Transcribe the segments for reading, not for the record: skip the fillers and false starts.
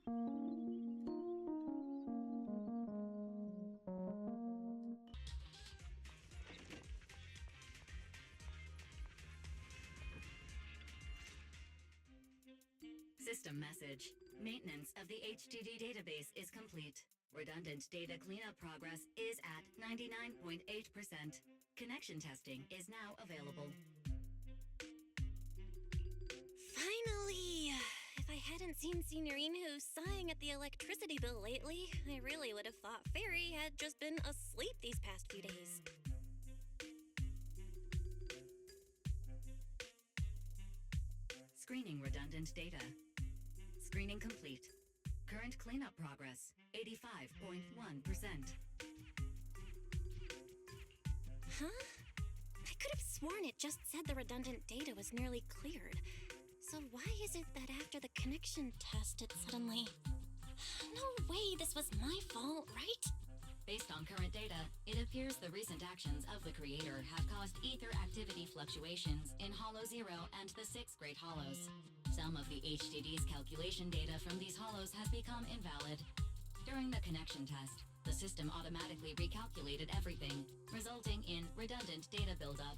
System message. Maintenance of the HDD database is complete. Redundant data cleanup progress is at 99.8%. Connection testing is now available. Finally! If I hadn't seen Signorino sighing at the electricity bill lately, I really would have thought Fairy had just been asleep these past few days. Screening redundant data. Screening complete. Current cleanup progress, 85.1%. Huh? I could have sworn it just said the redundant data was nearly cleared. So why is it that after the connection test it suddenly... No way this was my fault, right? Based on current data, it appears the recent actions of the creator have caused ether activity fluctuations in Hollow 0 and the 6 Great Hollows. Some of the HDD's calculation data from these hollows has become invalid. During the connection test, the system automatically recalculated everything, resulting in redundant data buildup.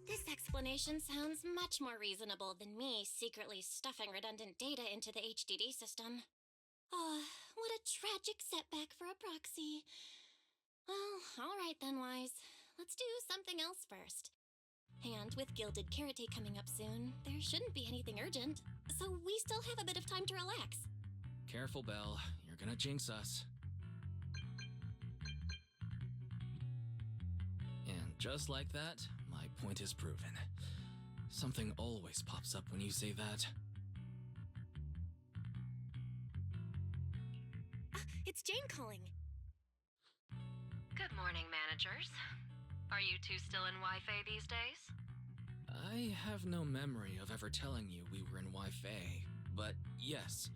This explanation sounds much more reasonable than me secretly stuffing redundant data into the HDD system. Oh, what a tragic setback for a proxy. Well, alright then, Wise. Let's do something else first. And with Gilded Carrot Day coming up soon, there shouldn't be anything urgent, so we still have a bit of time to relax. Careful, Belle. You're gonna jinx us. And just like that, my point is proven. Something always pops up when you say that. It's Jane calling. Good morning, managers. Are you two still in Wi-Fi these days? I have no memory of ever telling you we were in Wi-Fi, but yes,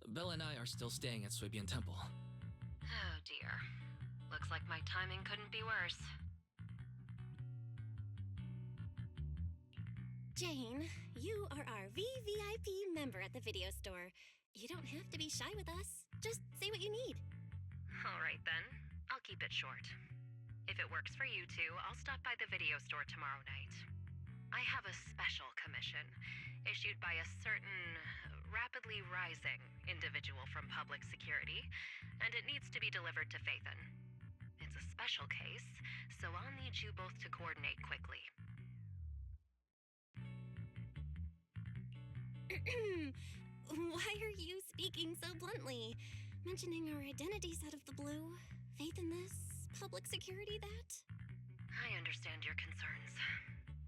Belle and I are still staying at Swabian Temple. Oh dear. Looks like my timing couldn't be worse. Jane, you are our VVIP member at the video store. You don't have to be shy with us. Just say what you need. Alright then, I'll keep it short. If it works for you two, I'll stop by the video store tomorrow night. I have a special commission, issued by a certain rapidly rising individual from public security, and it needs to be delivered to Phaethon. It's a special case, so I'll need you both to coordinate quickly. Why are you speaking so bluntly? Mentioning our identities out of the blue? Faith in this? Public security that? I understand your concerns.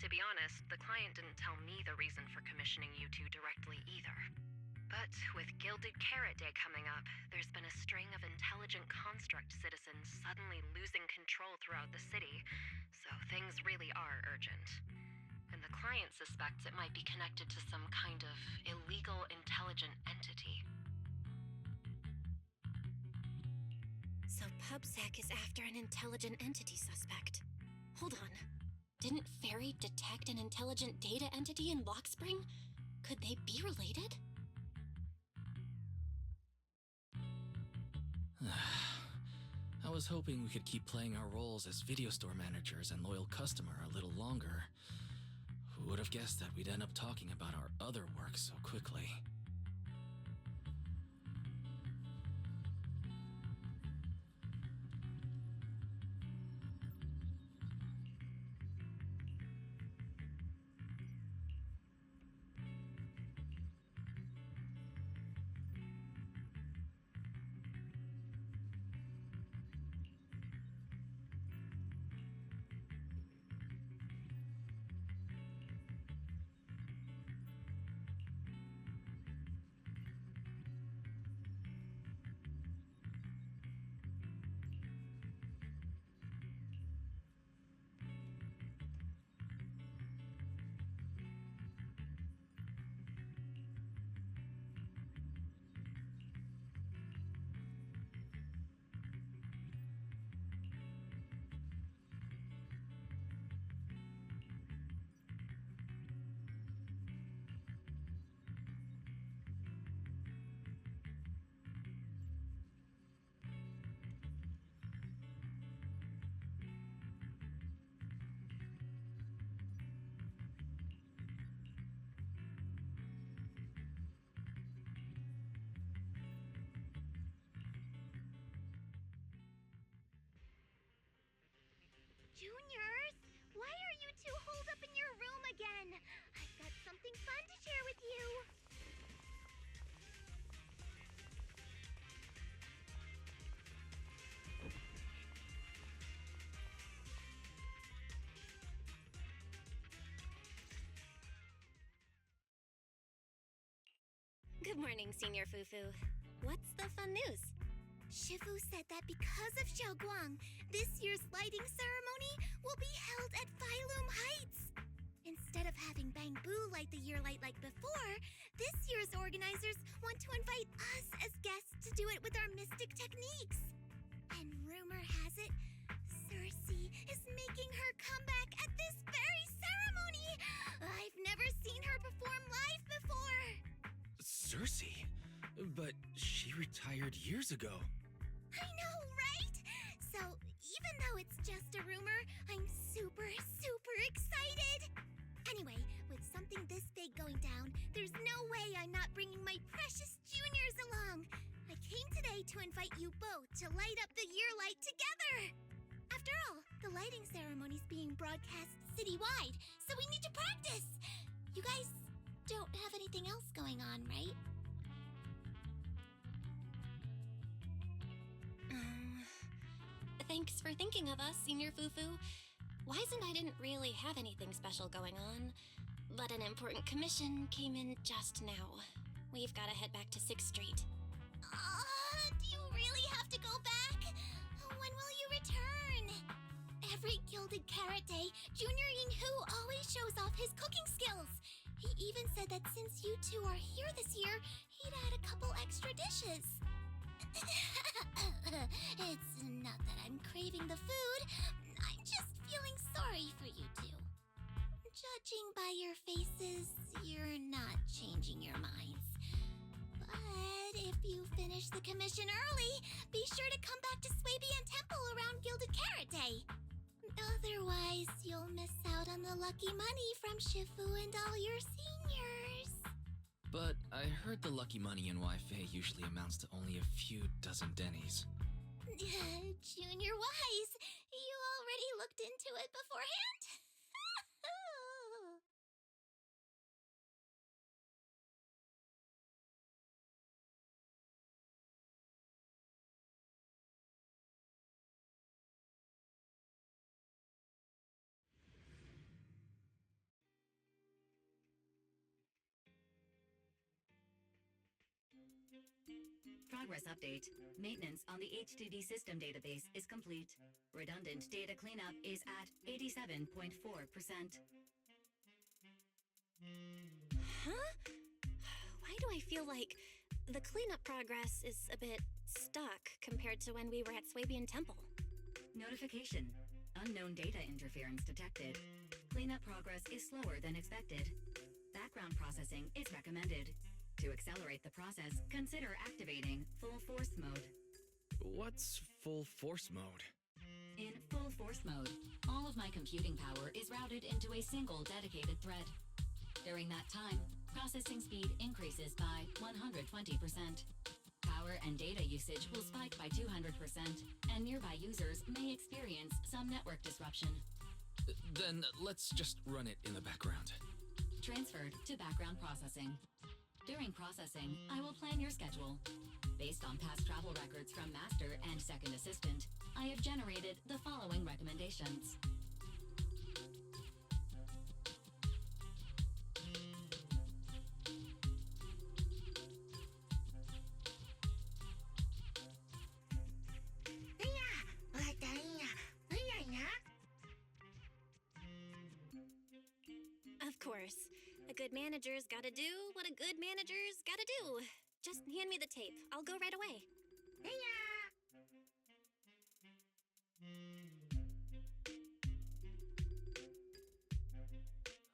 To be honest, the client didn't tell me the reason for commissioning you two directly either. But with Gilded Carrot Day coming up, there's been a string of intelligent construct citizens suddenly losing control throughout the city, so things really are urgent. And the client suspects it might be connected to some kind of illegal intelligent entity. So PubSec is after an intelligent entity suspect. Hold on. Didn't Fairy detect an intelligent data entity in Lockspring? Could they be related? I was hoping we could keep playing our roles as video store managers and loyal customer a little longer. Who would have guessed that we'd end up talking about our other work so quickly? Good morning, Senior Fufu. What's the fun news? Shifu said that because of Xiaoguang, this year's lighting ceremony will be held at Phylum Heights. Instead of having Bangbu light the year light like before, this year's organizers want to invite us as guests to do it with our mystic techniques. And rumor has it, Cersei is making her comeback at this very ceremony. I've never seen her perform live before. Cersei? But she retired years ago. I know, right? So, even though it's just a rumor, I'm super excited. Anyway, with something this big going down, there's no way I'm not bringing my precious juniors along. I came today to invite you both to light up the year light together. After all, the lighting ceremony's being broadcast citywide, so we need to practice. You guys don't have anything else going on, right? Thanks for thinking of us, Senior Fufu. Wise and I didn't really have anything special going on, but an important commission came in just now. We've got to head back to 6th Street. Do you really have to go back? When will you return? Every Gilded Carrot Day, Junior Yinhu always shows off his cooking skills. He even said that since you two are here this year, he'd add a couple extra dishes. It's not that I'm craving the food. I'm just feeling sorry for you two. Judging by your faces, you're not changing your minds. But if you finish the commission early, be sure to come back to Swabian Temple around Gilded Carrot Day. Otherwise, you'll miss out on the lucky money from Shifu and all your seniors. But I heard the lucky money in Wi-Fi usually amounts to only a few dozen dennies. Junior Wise, you already looked into it beforehand? Progress update. Maintenance on the HDD system database is complete. Redundant data cleanup is at 87.4%. Huh? Why do I feel like the cleanup progress is a bit stuck compared to when we were at Swabian Temple? Notification. Unknown data interference detected. Cleanup progress is slower than expected. Background processing is recommended. To accelerate the process, consider activating full force mode. What's full force mode? In full force mode, all of my computing power is routed into a single dedicated thread. During that time, processing speed increases by 120%. Power and data usage will spike by 200%, and nearby users may experience some network disruption. Then let's just run it in the background. Transferred to background processing. During processing, I will plan your schedule. Based on past travel records from Master and Second Assistant, I have generated the following recommendations. Of course. A good manager's gotta do what a good manager's gotta do. Just hand me the tape. I'll go right away.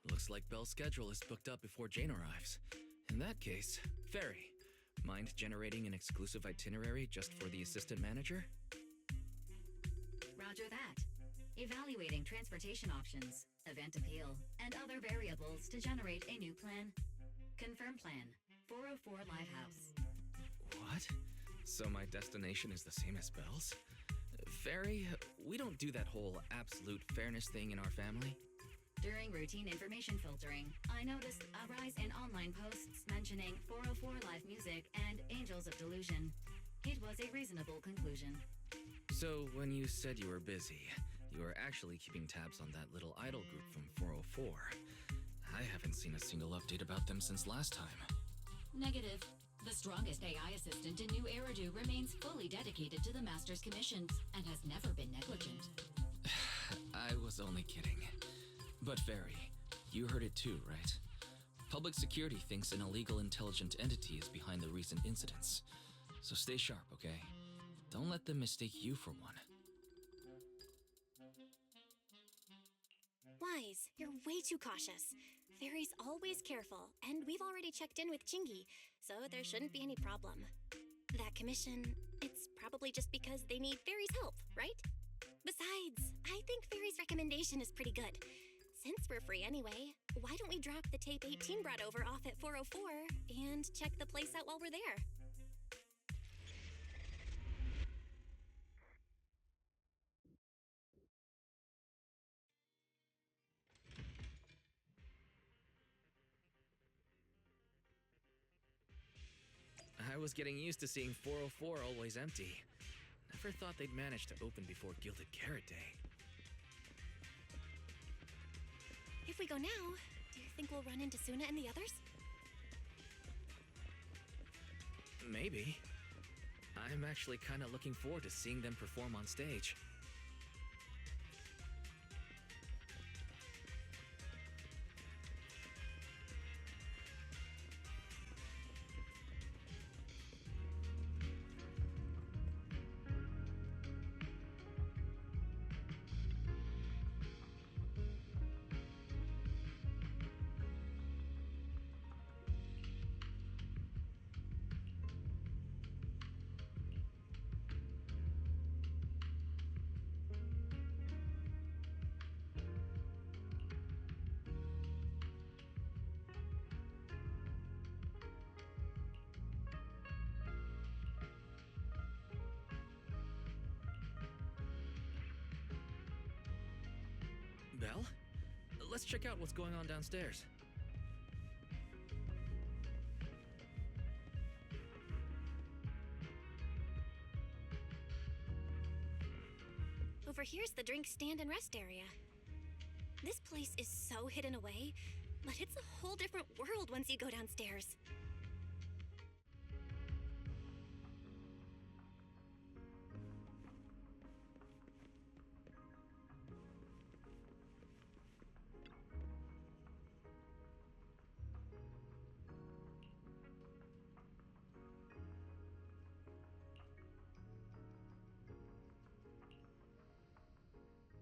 Looks like Belle's schedule is booked up before Jane arrives. In that case, Ferry, mind generating an exclusive itinerary just for the assistant manager? Roger that. Evaluating transportation options, event appeal, and other variables to generate a new plan. Confirm plan. 404 Livehouse. What? So my destination is the same as Belle's? Ferry, we don't do that whole absolute fairness thing in our family. During routine information filtering, I noticed a rise in online posts mentioning 404 Live Music and Angels of Delusion. It was a reasonable conclusion. So when you said you were busy, you were actually keeping tabs on that little idol group from 404. I haven't seen a single update about them since last time. Negative. The strongest AI assistant in New Eridu remains fully dedicated to the Master's commissions and has never been negligent. I was only kidding. But Fairy, you heard it too, right? Public security thinks an illegal intelligent entity is behind the recent incidents. So stay sharp, okay? Don't let them mistake you for one. Wise, you're way too cautious. Fairy's always careful, and we've already checked in with Chingy, so there shouldn't be any problem. That commission, it's probably just because they need Fairy's help, right? Besides, I think Fairy's recommendation is pretty good. Since we're free anyway, why don't we drop the tape 18 brought over off at 404 and check the place out while we're there? I was getting used to seeing 404 always empty. Never thought they'd manage to open before Gilded Carrot Day. If we go now, do you think we'll run into Suna and the others? Maybe. I'm actually kind of looking forward to seeing them perform on stage. Belle? Let's check out what's going on downstairs. Over here's the drink stand and rest area. This place is so hidden away, but it's a whole different world once you go downstairs.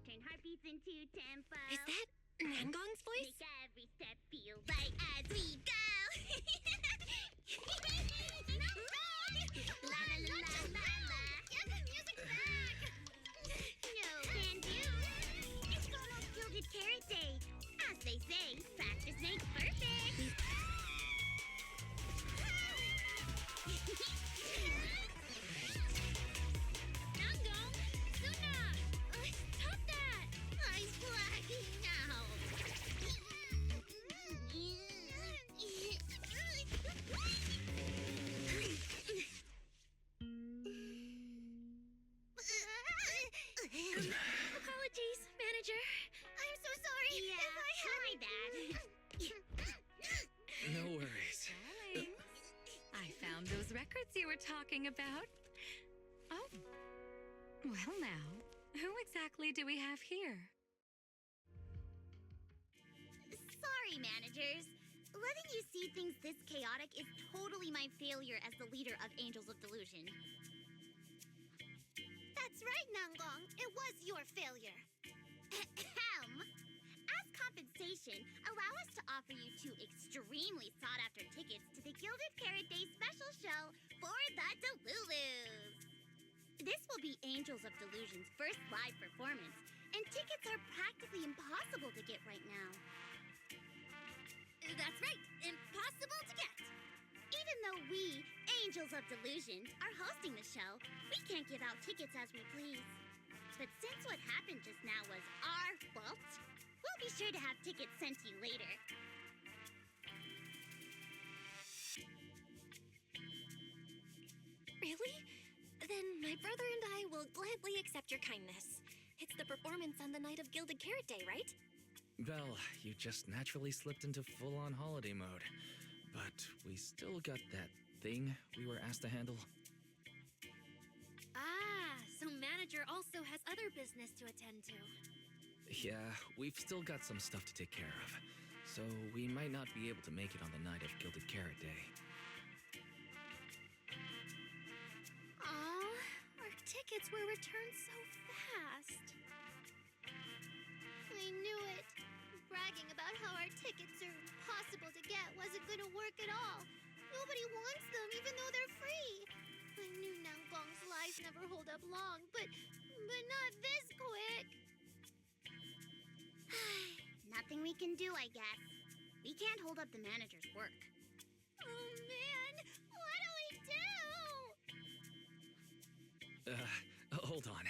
Turn heartbeats into tempo. Is that Nangong's voice? Make every step feel right as we go. La la la la la la. Get the music back. No can do. It's almost Gilded Carrot Day. As they say, practice makes perfect. Nangong, Suna, stop that! Eyes blacking out. Apologies, manager. I'm so sorry. Yeah, if I had my bad. No worries. I found those records you were talking about. Oh. Well now, who exactly do we have here? Sorry, managers. Letting you see things this chaotic is totally my failure as the leader of Angels of Delusion. That's right, Nangong. It was your failure. Ahem. As compensation, allow us to offer you 2 extremely sought-after tickets to the Gilded Carrot Day special show for the Delulus. This will be Angels of Delusion's first live performance, and tickets are practically impossible to get right now. That's right, impossible to get. Even though we, Angels of Delusion, are hosting the show, we can't give out tickets as we please. But since what happened just now was our fault, we'll be sure to have tickets sent to you later. Really? Then my brother and I will gladly accept your kindness. It's the performance on the night of Gilded Carrot Day, right? Belle, you just naturally slipped into full-on holiday mode. But we still got that thing we were asked to handle. Ah, so manager also has other business to attend to. Yeah, we've still got some stuff to take care of, so we might not be able to make it on the night of Gilded Carrot Day. Aw, our tickets were returned so fast. I knew it. Bragging about how our tickets are impossible to get wasn't gonna work at all. Nobody wants them, even though they're free. I knew Nanggong's lies never hold up long, but not this quick. Nothing we can do, I guess. We can't hold up the manager's work. Oh man, what do we do? Hold on.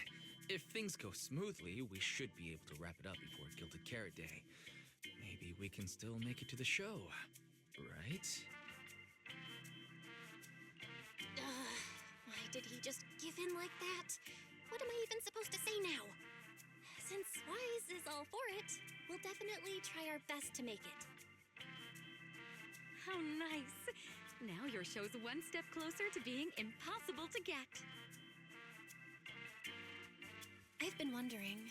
If things go smoothly, we should be able to wrap it up before Gilded Carrot Day. Maybe we can still make it to the show, right? Why did he just give in like that? What am I even supposed to say now? Since Wise is all for it, we'll definitely try our best to make it. How nice. Now your show's one step closer to being impossible to get. I've been wondering,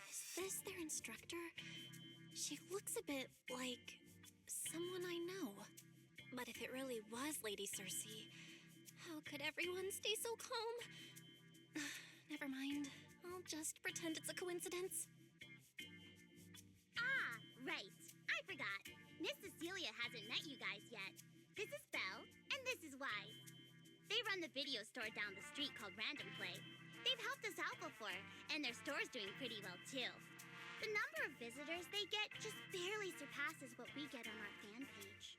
is this their instructor? She looks a bit like someone I know. But if it really was Lady Cersei, how could everyone stay so calm? Never mind. I'll just pretend it's a coincidence. Ah, right. I forgot. Miss Cecilia hasn't met you guys yet. This is Belle, and this is Wise. They run the video store down the street called Random Play. They've helped us out before, and their store's doing pretty well too. The number of visitors they get just barely surpasses what we get on our fan page.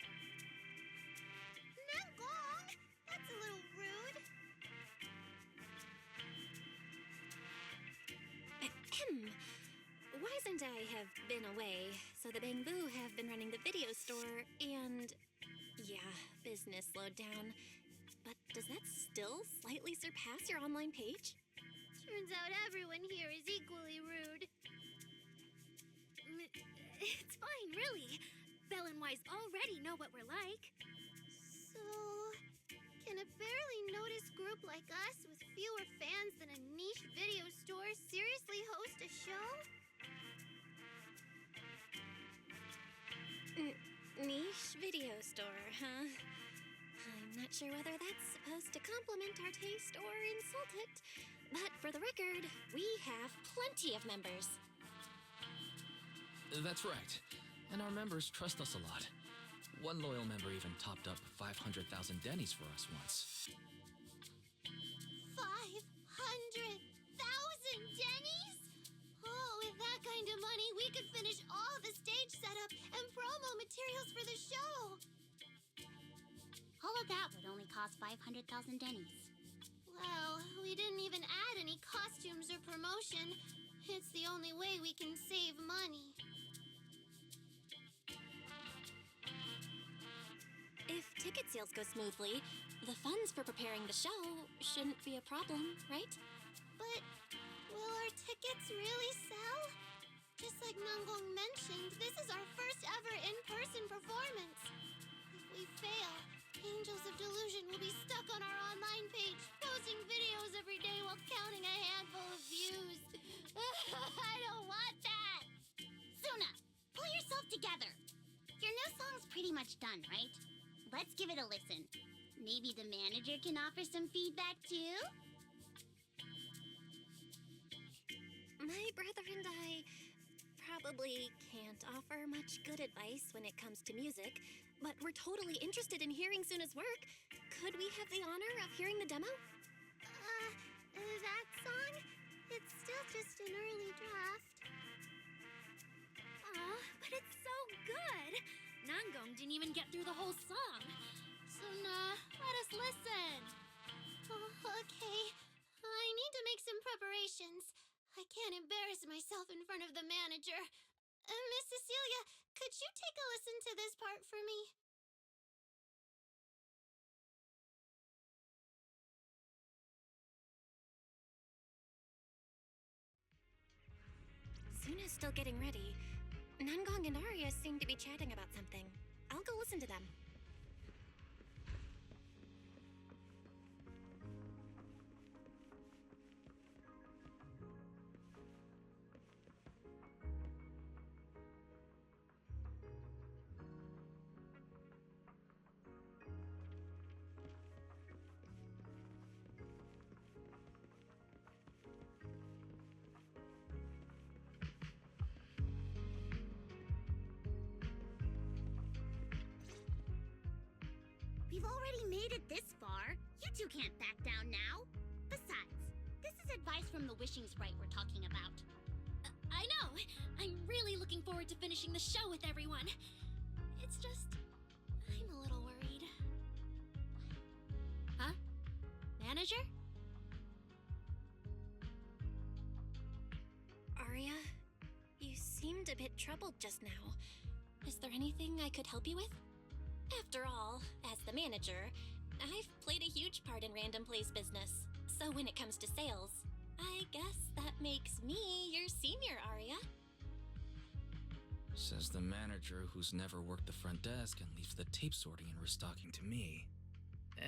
Nanggong! That's a little rude. Ahem. Wise and I have been away, so the Bamboo have been running the video store, and yeah, business slowed down. But does that still slightly surpass your online page? Turns out everyone here is equally rude. It's fine, really. Belle and Wise already know what we're like. So, can a barely noticed group like us with fewer fans than a niche video store seriously host a show? Niche video store, huh? I'm not sure whether that's supposed to compliment our taste or insult it. But for the record, we have plenty of members. That's right. And our members trust us a lot. One loyal member even topped up 500,000 dennies for us once. 500,000 dennies? Oh, with that kind of money, we could finish all the stage setup and promo materials for the show. All of that would only cost 500,000 dennies. Well, we didn't even add any costumes or promotion. It's the only way we can save money. If ticket sales go smoothly, the funds for preparing the show shouldn't be a problem, right? But will our tickets really sell? Just like Nanggong mentioned, this is our first ever in-person performance. If we fail, Angels of Delusion will be stuck on our online page, posting videos every day while counting a handful of views. I don't want that! Suna, pull yourself together. Your new song's pretty much done, right? Let's give it a listen. Maybe the manager can offer some feedback too? My brother and I probably can't offer much good advice when it comes to music, but we're totally interested in hearing Suna's work. Could we have the honor of hearing the demo? That song? It's still just an early draft. Aw, but it's so good! Nanggong didn't even get through the whole song. Suna, let us listen. Oh, okay. I need to make some preparations. I can't embarrass myself in front of the manager. Miss Cecilia, could you take a listen to this part for me? Suna's still getting ready. Nanggong and Arya seem to be chatting about something. I'll go listen to them. made it this far. You two can't back down now. Besides, this is advice from the wishing sprite we're talking about. I know! I'm really looking forward to finishing the show with everyone. It's just, I'm a little worried. Huh? Manager? Arya, you seemed a bit troubled just now. Is there anything I could help you with? After all, as the manager, I've played a huge part in Random Play's business. So when it comes to sales, I guess that makes me your senior, Arya. Says the manager who's never worked the front desk and leaves the tape sorting and restocking to me.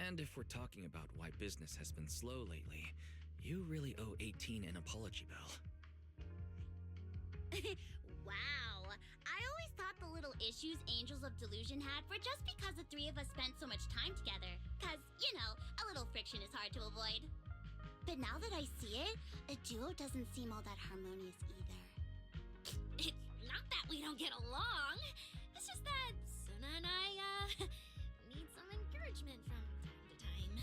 And if we're talking about why business has been slow lately, you really owe 18 an apology, Belle. Wow. I always thought the little issues Angels of Delusion had were just because the three of us spent so much time together. Cause, you know, a little friction is hard to avoid. But now that I see it, a duo doesn't seem all that harmonious either. It's not that we don't get along. It's just that Suna and I, need some encouragement from time to time.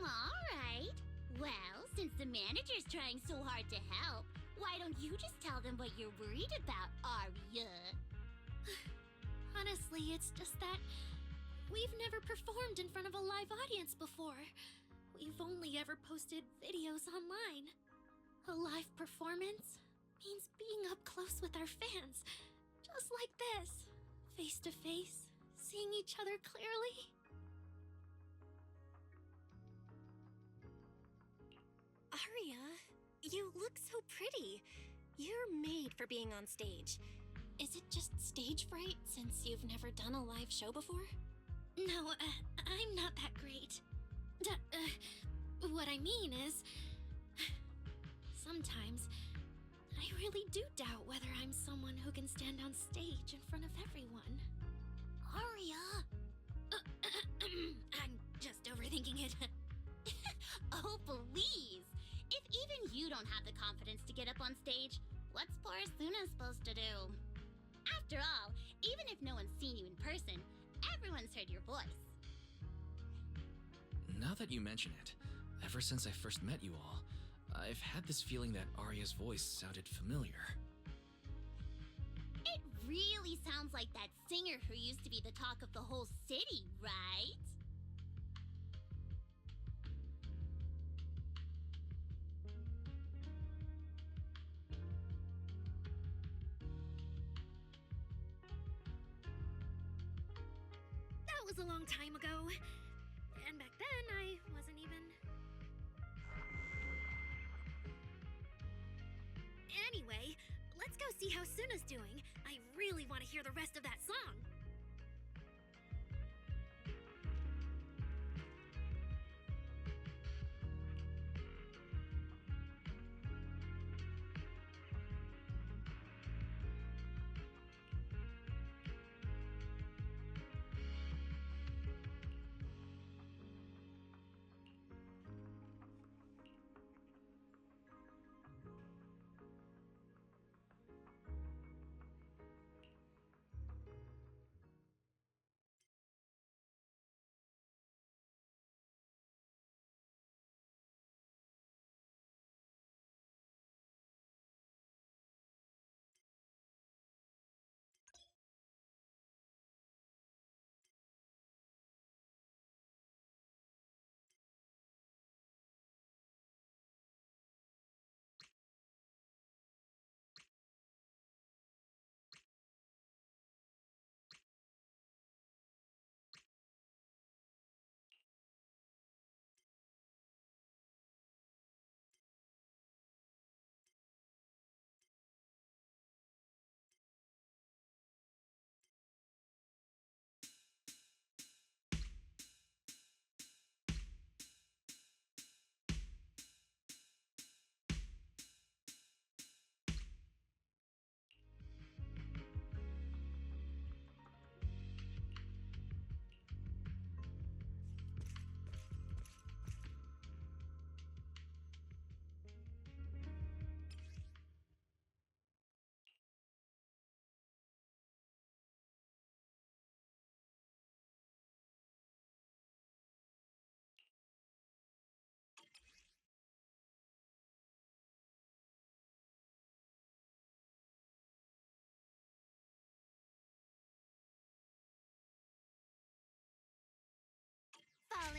Alright. Well, since the manager's trying so hard to help, why don't you just tell them what you're worried about, Arya? Honestly, it's just that we've never performed in front of a live audience before. We've only ever posted videos online. A live performance means being up close with our fans, just like this, face to face, seeing each other clearly. Arya, you look so pretty. You're made for being on stage. Is it just stage fright since you've never done a live show before? No, I'm not that great. What I mean is, sometimes I really do doubt whether I'm someone who can stand on stage in front of everyone. Arya! I'm just overthinking it. Oh, please! If even you don't have the confidence to get up on stage, what's poor Suna supposed to do? After all, even if no one's seen you in person, everyone's heard your voice. Now that you mention it, ever since I first met you all, I've had this feeling that Arya's voice sounded familiar. It really sounds like that singer who used to be the talk of the whole city, right? That was a long time ago. And back then, I wasn't even... Anyway, let's go see how Suna's doing. I really want to hear the rest of that song.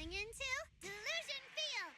Going into Delusion Field!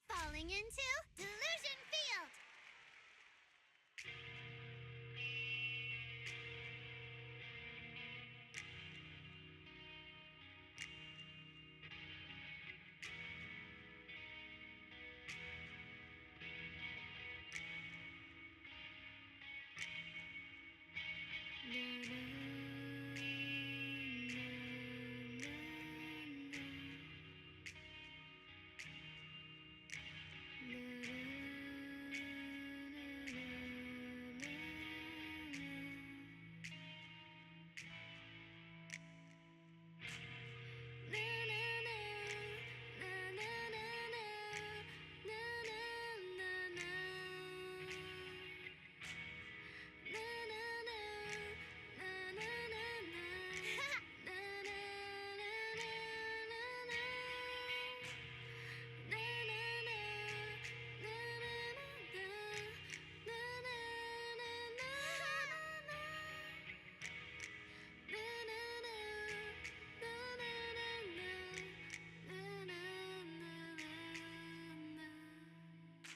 falling into Delusion Field.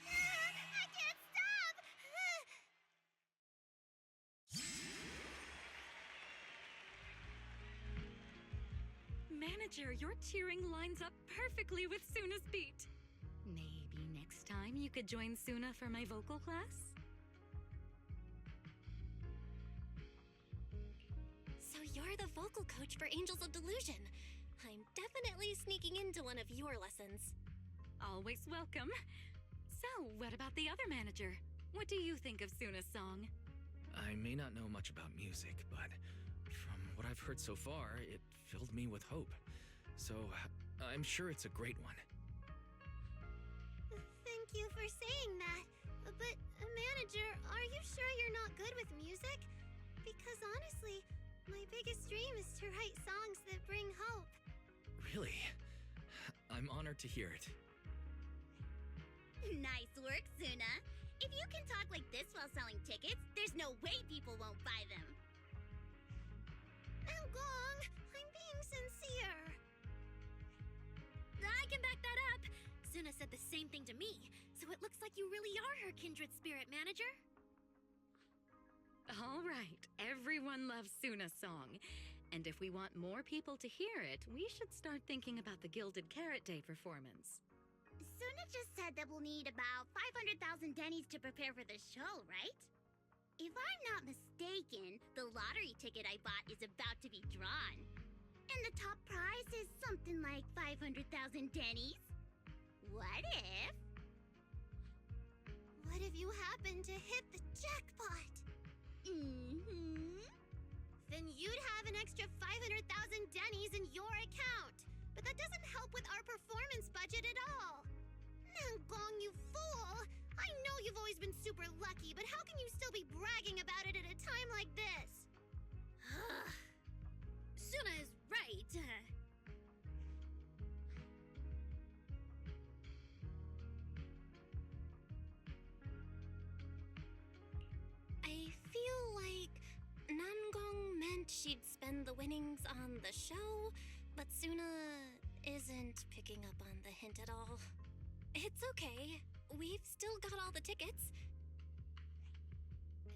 I can't stop! Manager, your cheering lines up perfectly with Suna's beat. Maybe next time you could join Suna for my vocal class? So you're the vocal coach for Angels of Delusion. I'm definitely sneaking into one of your lessons. Always welcome. So, what about the other manager? What do you think of Suna's song? I may not know much about music, but from what I've heard so far, it filled me with hope. So, I'm sure it's a great one. Thank you for saying that. But, manager, are you sure you're not good with music? Because honestly, my biggest dream is to write songs that bring hope. Really? I'm honored to hear it. Nice work, Suna. If you can talk like this while selling tickets, there's no way people won't buy them. Gong, I'm being sincere. I can back that up. Suna said the same thing to me, so it looks like you really are her kindred spirit, manager. All right, everyone loves Suna's song. And if we want more people to hear it, we should start thinking about the Gilded Carrot Day performance. Suna just said that we'll need about 500,000 dennies to prepare for the show, right? If I'm not mistaken, the lottery ticket I bought is about to be drawn. And the top prize is something like 500,000 dennies. What if... What if you happen to hit the jackpot? Then you'd have an extra 500,000 dennies in your account. But that doesn't help with our performance budget at all. Nangong, you fool! I know you've always been super lucky, but how can you still be bragging about it at a time like this? Suna is right. I feel like Nangong meant she'd spend the winnings on the show, but Suna isn't picking up on the hint at all. It's okay. We've still got all the tickets.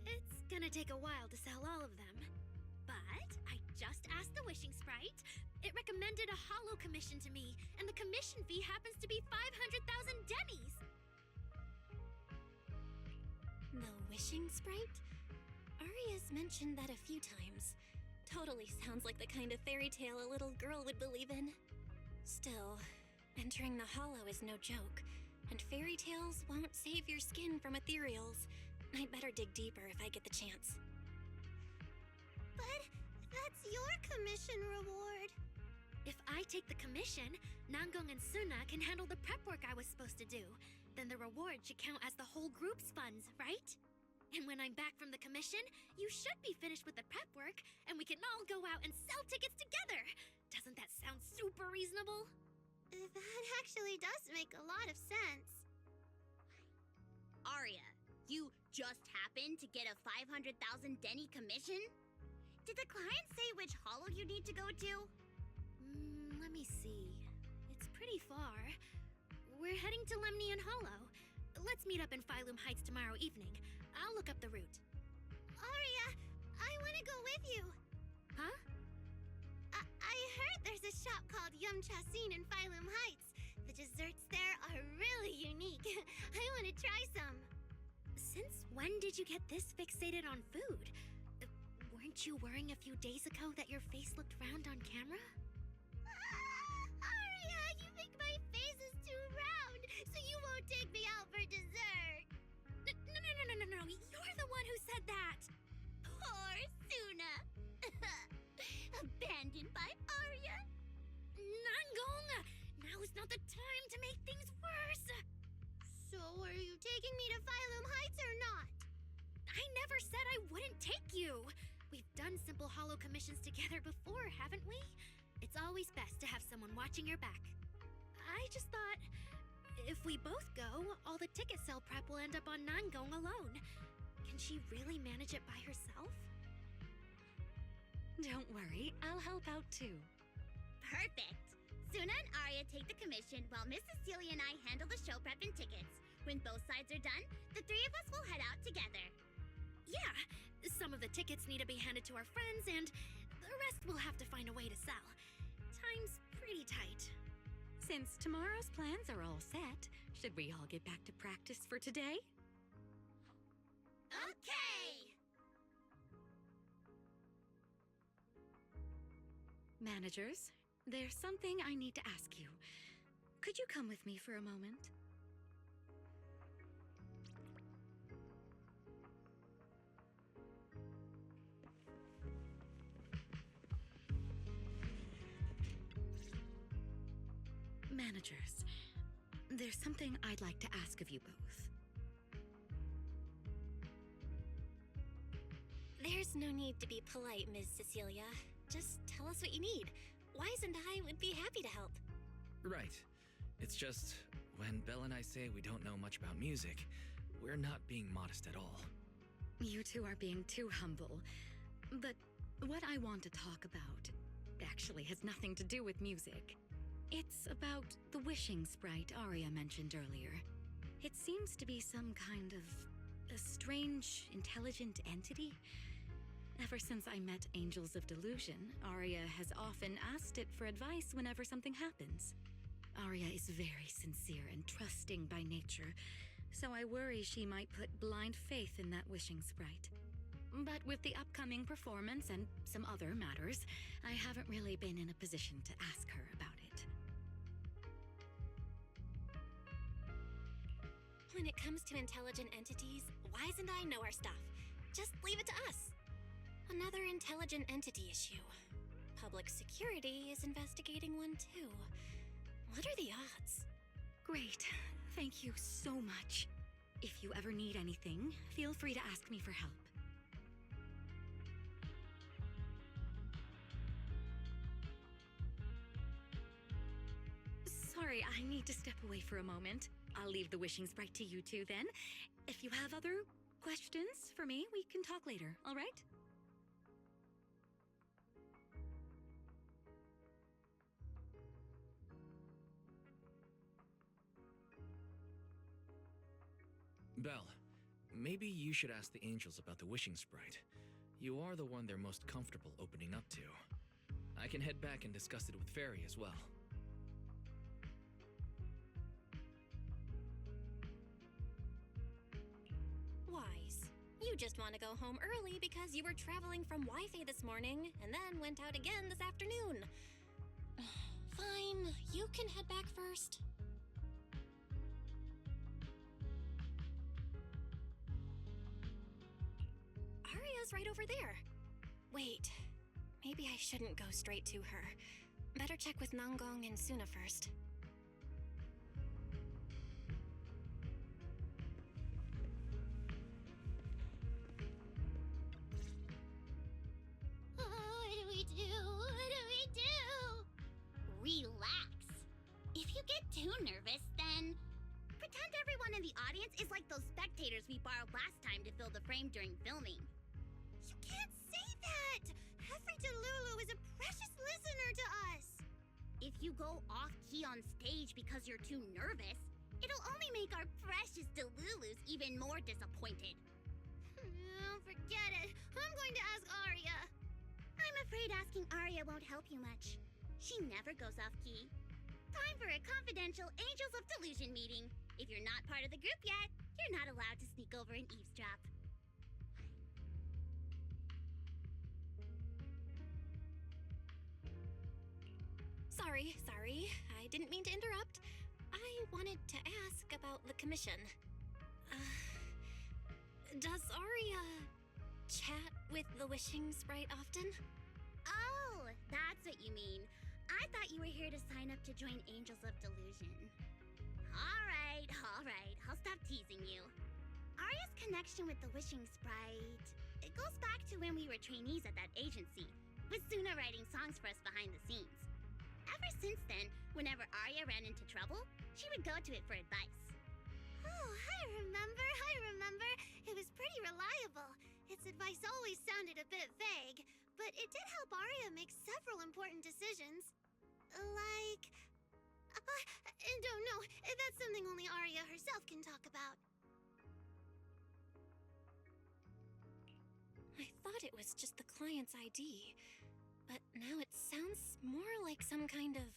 It's gonna take a while to sell all of them. But I just asked the Wishing Sprite. It recommended a holo commission to me, and the commission fee happens to be 500,000 dennies. The Wishing Sprite? Aria's mentioned that a few times. Totally sounds like the kind of fairy tale a little girl would believe in. Still, entering the hollow is no joke, and fairy tales won't save your skin from ethereals. I'd better dig deeper if I get the chance. But that's your commission reward. If I take the commission, Nangong and Suna can handle the prep work I was supposed to do. Then the reward should count as the whole group's funds, right? And when I'm back from the commission, you should be finished with the prep work, and we can all go out and sell tickets together. Doesn't that sound super reasonable? That actually does make a lot of sense. Aria, you just happened to get a 500,000 denny commission? Did the client say which hollow you need to go to? Let me see. It's pretty far. We're We're heading to Lemnian Hollow. Let's meet up in Phylum Heights tomorrow evening. I'll look up the route. Aria, I want to go with you. Huh? I heard there's a shop called Yum Chasin in Phylum Heights. The desserts there are really unique. I want to try some. Since when did you get this fixated on food? Weren't you worrying a few days ago that your face looked round on camera? Aria, you think my face is too round, so you won't take me out for dessert. No. You're the one who said that. Poor Suna. Abandoned by Aria. Nangong, now is not the time to make things worse. So are you taking me to Phylum Heights or not? I never said I wouldn't take you. We've done simple hollow commissions together before, haven't we? It's always best to have someone watching your back. I just thought, if we both go, all the ticket sale prep will end up on Nangong alone. Can she really manage it by herself? Don't worry, I'll help out too. Perfect! Suna and Arya take the commission while Miss Cecilia and I handle the show prep and tickets. When both sides are done, the three of us will head out together. Yeah, some of the tickets need to be handed to our friends, and the rest we'll have to find a way to sell. Time's pretty tight. Since tomorrow's plans are all set, should we all get back to practice for today? Okay! Managers, there's something I need to ask you. Could you come with me for a moment? Managers, there's something I'd like to ask of you both. There's no need to be polite, Ms. Cecilia. Just tell us what you need. Wise and I would be happy to help. Right. It's just, when Belle and I say we don't know much about music, we're not being modest at all. You two are being too humble. But what I want to talk about actually has nothing to do with music. It's about the wishing sprite Arya mentioned earlier. It seems to be some kind of a strange, intelligent entity. Ever since I met Angels of Delusion, Arya has often asked it for advice whenever something happens. Arya is very sincere and trusting by nature, so I worry she might put blind faith in that wishing sprite. But with the upcoming performance and some other matters, I haven't really been in a position to ask her about it. When it comes to intelligent entities, Wise and I know our stuff. Just leave it to us. Another intelligent entity issue. Public security is investigating one too. What are the odds? Great. Thank you so much. If you ever need anything, feel free to ask me for help. Sorry, I need to step away for a moment. I'll leave the wishing sprite to you two then. If you have other questions for me, we can talk later, all right? Belle, maybe you should ask the angels about the wishing sprite. You are the one they're most comfortable opening up to. I can head back and discuss it with Fairy as well. Wise. You just want to go home early because you were traveling from Wi-Fi this morning and then went out again this afternoon. Fine, you can head back first. Arya's right over there. Wait, maybe I shouldn't go straight to her. Better check with Nangong and Suna first. What do we do? What do we do? Relax. If you get too nervous, then pretend everyone in the audience is like those spectators we borrowed last time to fill the frame during filming. You can't say that! Hefri Delulu is a precious listener to us! If you go off-key on stage because you're too nervous, It'll only make our precious Delulus even more disappointed. Oh, forget it. I'm going to ask Arya. I'm afraid asking Arya won't help you much. She never goes off key. Time for a confidential Angels of Delusion meeting. If you're not part of the group yet, you're not allowed to sneak over and eavesdrop. Sorry. I didn't mean to interrupt. I wanted to ask about the commission. Does Arya chat with the wishing sprite often? Oh, that's what you mean. I thought you were here to sign up to join Angels of Delusion. All right. I'll stop teasing you. Arya's connection with the wishing sprite, it goes back to when we were trainees at that agency, with Suna writing songs for us behind the scenes. Ever since then, whenever Arya ran into trouble, she would go to it for advice. Oh, I remember. It was pretty reliable. Its advice always sounded a bit vague, but it did help Arya make several important decisions. Like... I don't know. That's something only Arya herself can talk about. I thought it was just the client's ID, but now it sounds more like some kind of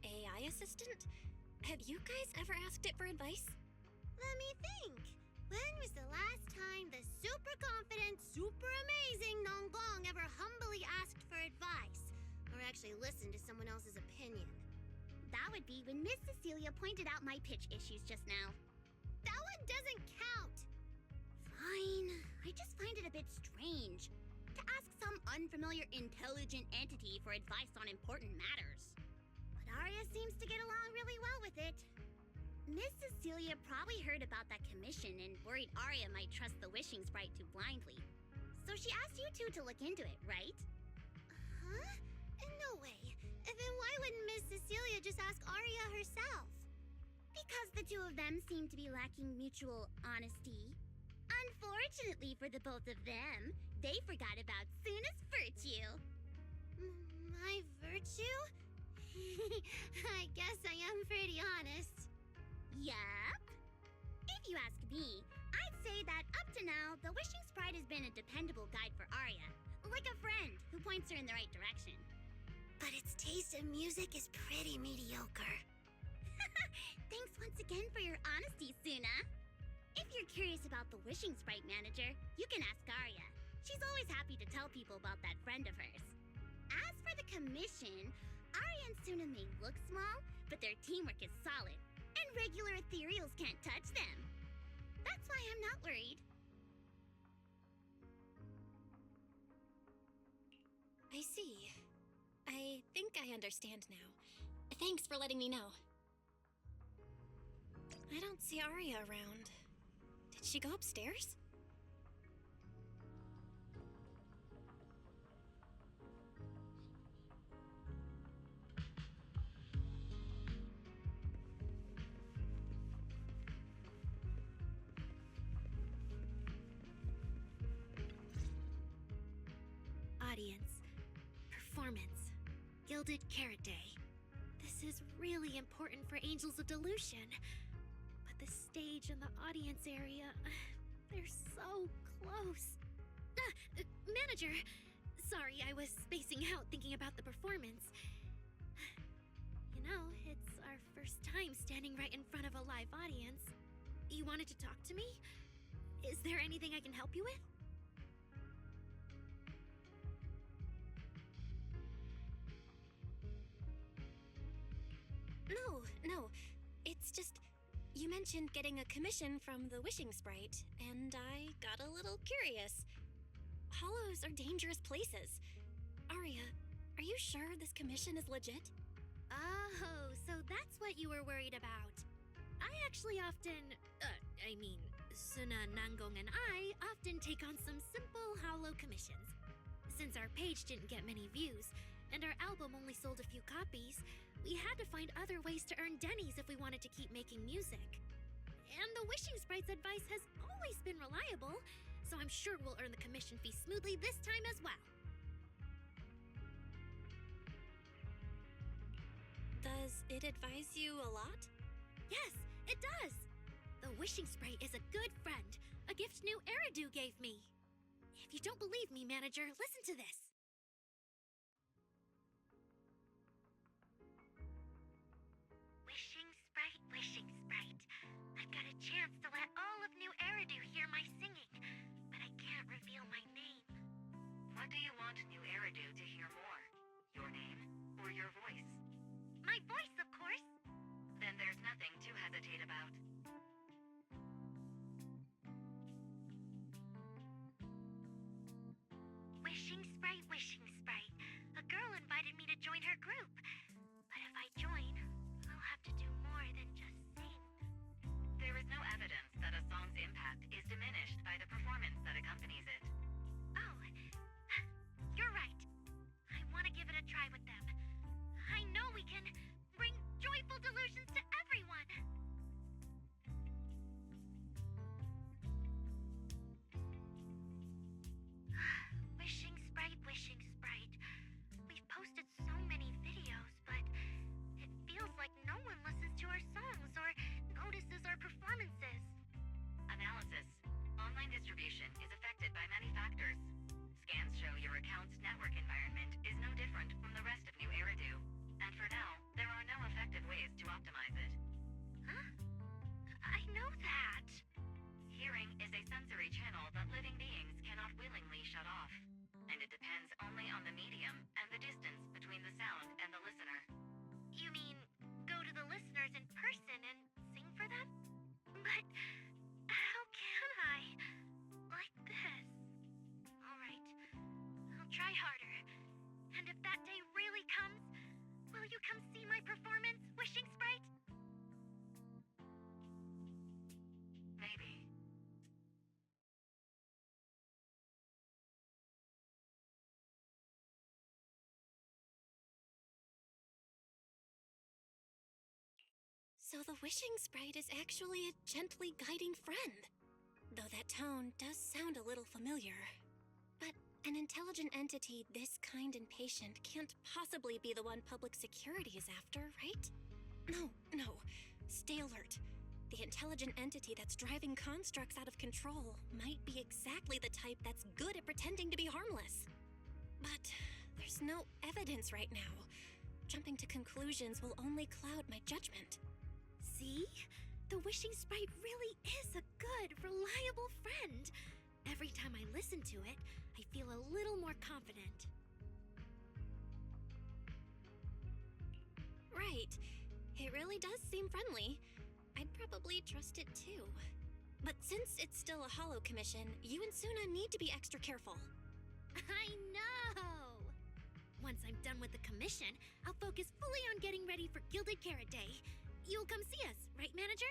AI assistant. Have you guys ever asked it for advice? Let me think. When was the last time the super confident, super amazing Nonggong ever humbly asked for advice? Or actually listened to someone else's opinion? That would be when Miss Cecilia pointed out my pitch issues just now. That one doesn't count! Fine. I just find it a bit strange to ask some unfamiliar intelligent entity for advice on important matters. But Arya seems to get along really well with it. Miss Cecilia probably heard about that commission and worried Arya might trust the wishing sprite too blindly. So she asked you two to look into it, right? Huh? No way. Then why wouldn't Miss Cecilia just ask Arya herself? Because the two of them seem to be lacking mutual honesty. Unfortunately for the both of them, they forgot about Suna's virtue. My virtue? I guess I am pretty honest. Yup. If you ask me, I'd say that up to now, the wishing sprite has been a dependable guide for Arya, like a friend who points her in the right direction. But its taste in music is pretty mediocre. Thanks once again for your honesty, Suna. If you're curious about the wishing sprite manager, you can ask Arya. She's always happy to tell people about that friend of hers. As for the commission, Arya and Suna may look small, but their teamwork is solid, and regular ethereals can't touch them. That's why I'm not worried. I see. I think I understand now. Thanks for letting me know. I don't see Arya around. Did she go upstairs? Audience. Performance. Gilded Carrot Day. This is really important for Angels of Delusion. But the stage and the audience area, they're so close. Manager! Sorry, I was spacing out thinking about the performance. You know, it's our first time standing right in front of a live audience. You wanted to talk to me? Is there anything I can help you with? No. It's just, you mentioned getting a commission from the wishing sprite, and I got a little curious. Hollows are dangerous places. Arya, are you sure this commission is legit? Oh, so that's what you were worried about. I actually often, Suna, Nangong, and I often take on some simple hollow commissions. Since our page didn't get many views, and our album only sold a few copies, we had to find other ways to earn dennies if we wanted to keep making music. And the wishing sprite's advice has always been reliable, so I'm sure we'll earn the commission fee smoothly this time as well. Does it advise you a lot? Yes, it does. wishing sprite is a good friend. A gift new Eridu gave me. If you don't believe me, manager, listen to this. Wishing sprite. I've got a chance to let all of new Eridu hear my singing, but I can't reveal my name. What do you want new Eridu to hear more? Your name or your voice? My voice, of course. Then there's nothing to hesitate about. Wishing sprite. A girl invited me to join her group. But if I join, I'll have to do more than just sing. There is no evidence that a song's impact is diminished by the performance that accompanies it. Oh, you're right. I want to give it a try with them. I know we can bring joyful delusions to everyone. Wishing sprite. We've posted so many videos, but it feels like no one listens to our songs or notices our performances. Analysis. Online distribution is affected by many factors. Scans show your account's network environment is no different from the rest of new Eridu. And for now, there are no effective ways to optimize it. Huh? I know that. Hearing is a sensory channel that living beings cannot willingly shut off. And it depends only on the medium and the distance between the sound and the listener. You mean go to the listeners in person and sing for them? But how can I? Like this. Alright, I'll try harder. And if that day really comes, will you come see my performance, Wishing Sprite? Maybe. So the wishing sprite is actually a gently guiding friend. Though that tone does sound a little familiar. But an intelligent entity this kind and patient can't possibly be the one public security is after, right? No. Stay alert. The intelligent entity that's driving constructs out of control might be exactly the type that's good at pretending to be harmless. But there's no evidence right now. Jumping to conclusions will only cloud my judgment. See? The wishing sprite really is a good, reliable friend. Every time I listen to it, I feel a little more confident. Right. It really does seem friendly. I'd probably trust it too. But since it's still a holo commission, you and Suna need to be extra careful. I know! Once I'm done with the commission, I'll focus fully on getting ready for Gilded Carrot Day. You'll come see us, right, manager?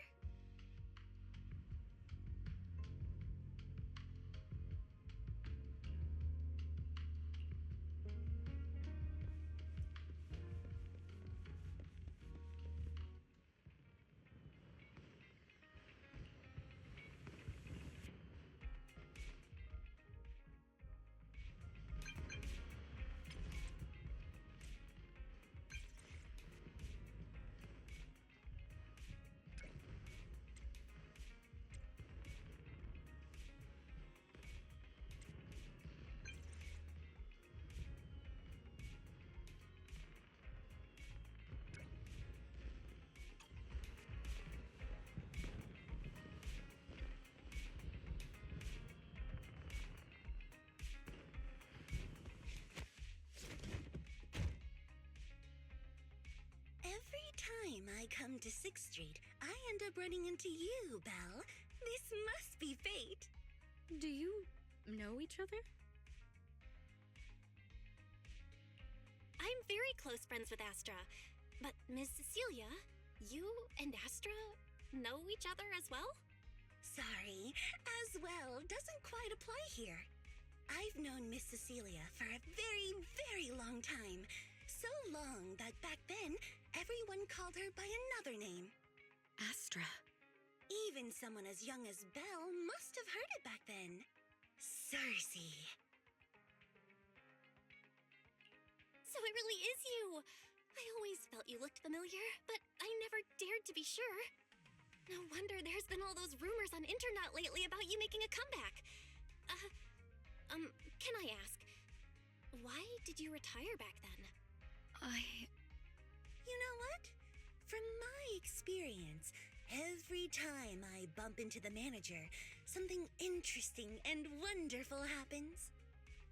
Every time I come to 6th Street, I end up running into you, Belle. This must be fate. Do you know each other? I'm very close friends with Astra. But Miss Cecilia, you and Astra know each other as well? Sorry, as well doesn't quite apply here. I've known Miss Cecilia for a very, very long time. So long that back then, everyone called her by another name. Astra. Even someone as young as Belle must have heard it back then. Cersei. So it really is you! I always felt you looked familiar, but I never dared to be sure. No wonder there's been all those rumors on internet lately about you making a comeback. Can I ask, why did you retire back then? You know what? From my experience, every time I bump into the manager, something interesting and wonderful happens.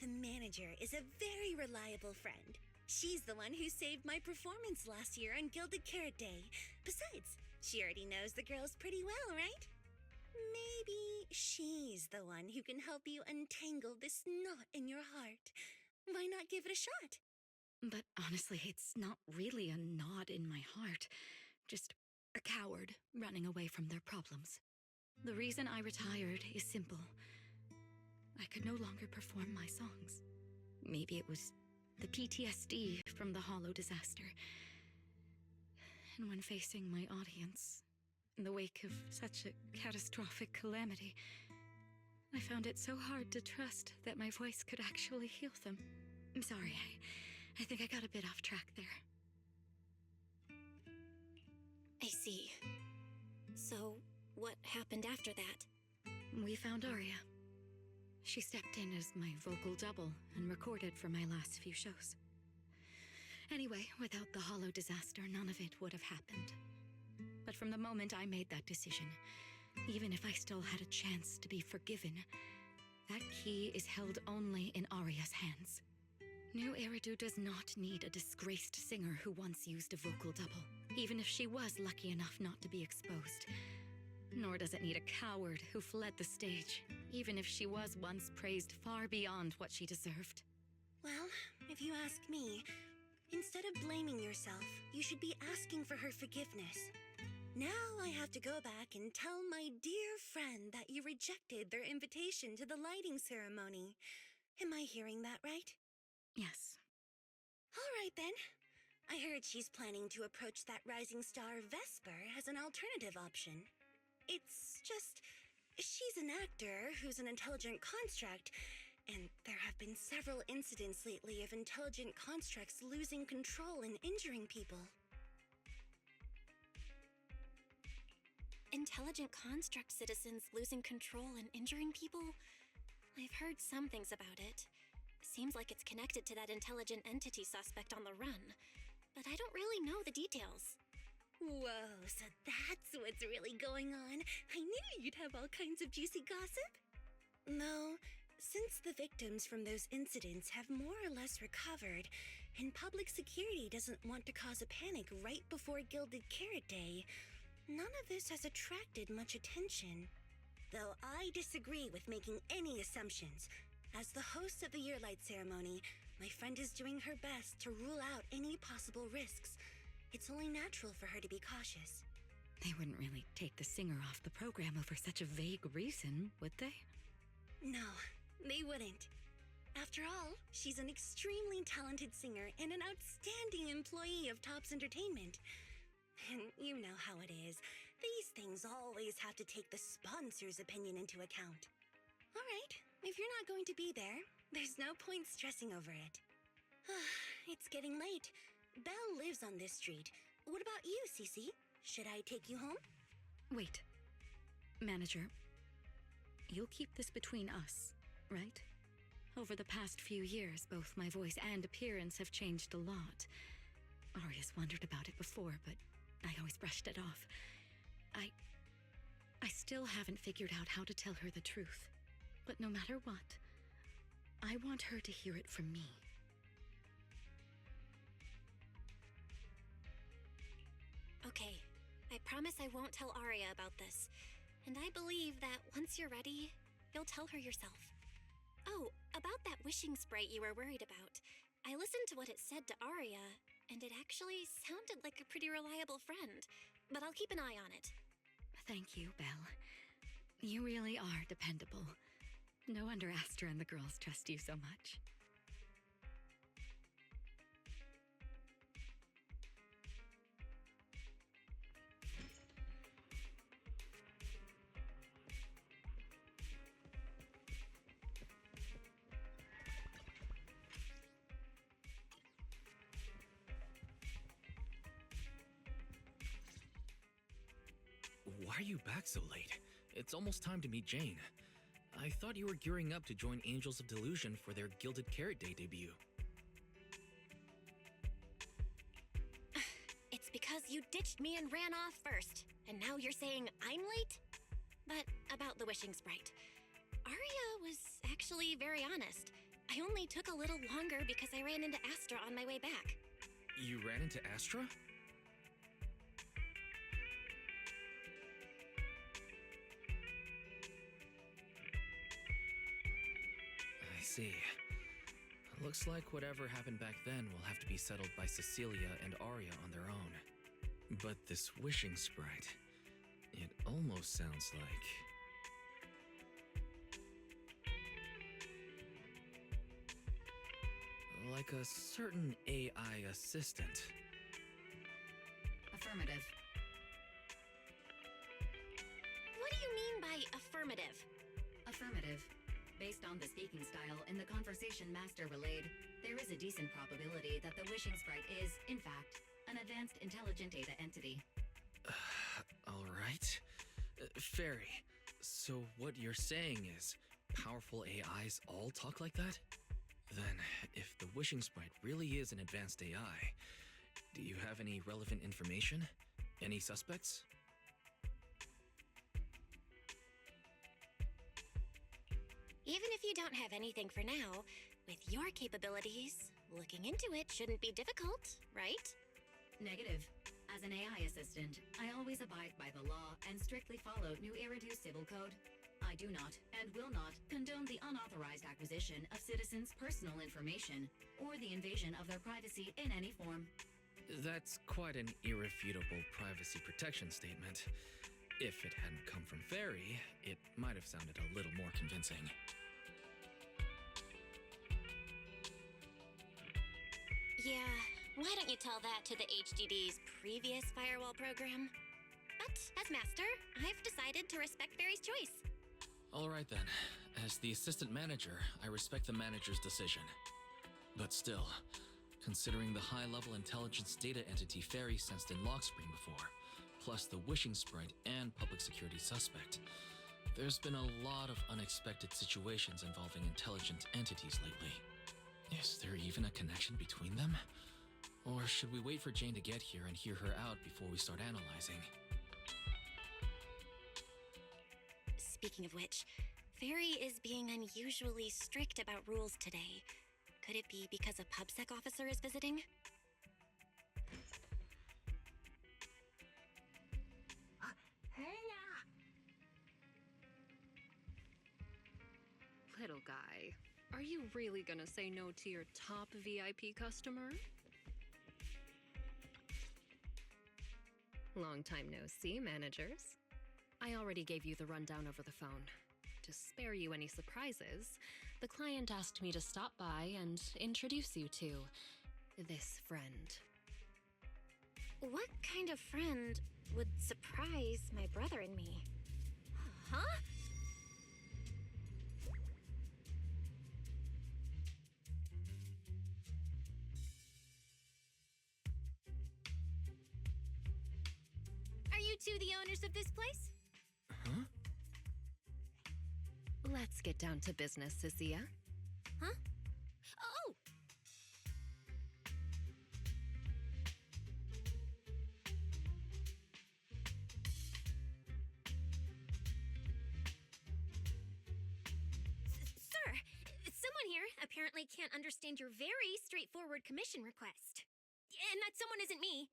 The manager is a very reliable friend. She's the one who saved my performance last year on Gilded Carrot Day. Besides, she already knows the girls pretty well, right? Maybe she's the one who can help you untangle this knot in your heart. Why not give it a shot? But honestly, it's not really a knot in my heart. Just a coward running away from their problems. The reason I retired is simple. I could no longer perform my songs. Maybe it was the PTSD from the Hollow disaster. And when facing my audience, in the wake of such a catastrophic calamity, I found it so hard to trust that my voice could actually heal them. I'm sorry, I think I got a bit off track there. I see. So, what happened after that? We found Aria. She stepped in as my vocal double and recorded for my last few shows. Anyway, without the Hollow disaster, none of it would have happened. But from the moment I made that decision, even if I still had a chance to be forgiven, that key is held only in Aria's hands. New Eridu does not need a disgraced singer who once used a vocal double, even if she was lucky enough not to be exposed. Nor does it need a coward who fled the stage, even if she was once praised far beyond what she deserved. Well, if you ask me, instead of blaming yourself, you should be asking for her forgiveness. Now I have to go back and tell my dear friend that you rejected their invitation to the lighting ceremony. Am I hearing that right? Yes. All right then. I heard she's planning to approach that rising star Vesper as an alternative option. It's just, she's an actor who's an intelligent construct, and there have been several incidents lately of intelligent constructs losing control and injuring people. Intelligent construct citizens losing control and injuring people? I've heard some things about it. Seems like it's connected to that intelligent entity suspect on the run, but I don't really know the details. Whoa, so that's what's really going on. I knew you'd have all kinds of juicy gossip. No, since the victims from those incidents have more or less recovered, and public security doesn't want to cause a panic right before Gilded Carrot Day, none of this has attracted much attention. Though I disagree with making any assumptions. As the host of the Yearlight ceremony, my friend is doing her best to rule out any possible risks. It's only natural for her to be cautious. They wouldn't really take the singer off the program over such a vague reason, would they? No, they wouldn't. After all, she's an extremely talented singer and an outstanding employee of Topps Entertainment. And you know how it is. These things always have to take the sponsor's opinion into account. All right, if you're not going to be there, there's no point stressing over it. It's getting late. Belle lives on this street. What about you, Cece? Should I take you home? Wait. Manager, you'll keep this between us, right? Over the past few years, both my voice and appearance have changed a lot. Aria's wondered about it before, but I always brushed it off. I still haven't figured out how to tell her the truth. But no matter what, I want her to hear it from me. Okay, I promise I won't tell Aria about this. And I believe that once you're ready, you'll tell her yourself. Oh, about that wishing sprite you were worried about. I listened to what it said to Aria, and it actually sounded like a pretty reliable friend. But I'll keep an eye on it. Thank you, Belle. You really are dependable. No wonder Aster and the girls trust you so much. why are you back so late? It's almost time to meet Jane. I thought you were gearing up to join Angels of Delusion for their Gilded Carrot Day debut. It's because you ditched me and ran off first, and now you're saying I'm late? But about the wishing sprite. Arya was actually very honest. I only took a little longer because I ran into Astra on my way back. You ran into Astra? I see. Looks like whatever happened back then will have to be settled by Cecilia and Arya on their own. But this wishing sprite, it almost sounds like a certain AI assistant. Affirmative. What do you mean by affirmative? Affirmative. Based on the speaking style in the conversation Master relayed, there is a decent probability that the wishing sprite is, in fact, an advanced intelligent data entity. All right. Fairy, so what you're saying is powerful AIs all talk like that? Then, if the wishing sprite really is an advanced AI, do you have any relevant information? Any suspects? Even if you don't have anything for now, with your capabilities, looking into it shouldn't be difficult, right? Negative. As an AI assistant, I always abide by the law and strictly follow New Eridu Civil Code. I do not, and will not, condone the unauthorized acquisition of citizens' personal information, or the invasion of their privacy in any form. That's quite an irrefutable privacy protection statement. If it hadn't come from Fairy, it might have sounded a little more convincing. Yeah, why don't you tell that to the HDD's previous firewall program? But as master, I've decided to respect Fairy's choice. All right then. As the assistant manager, I respect the manager's decision. But still, considering the high-level intelligence data entity Fairy sensed in Lockspring before, plus the wishing sprite and public security suspect, there's been a lot of unexpected situations involving intelligent entities lately. Is there even a connection between them? Or should we wait for Jane to get here and hear her out before we start analyzing? Speaking of which, Fairy is being unusually strict about rules today. Could it be because a PubSec officer is visiting? Little guy, are you really gonna say no to your top VIP customer? Long time no see, managers. I already gave you the rundown over the phone. To spare you any surprises, the client asked me to stop by and introduce you to this friend. What kind of friend would surprise my brother and me? Huh? Are you two the owners of this place? Huh? Let's get down to business, Cecilia. Huh? Oh! Sir, someone here apparently can't understand your very straightforward commission request. And that someone isn't me.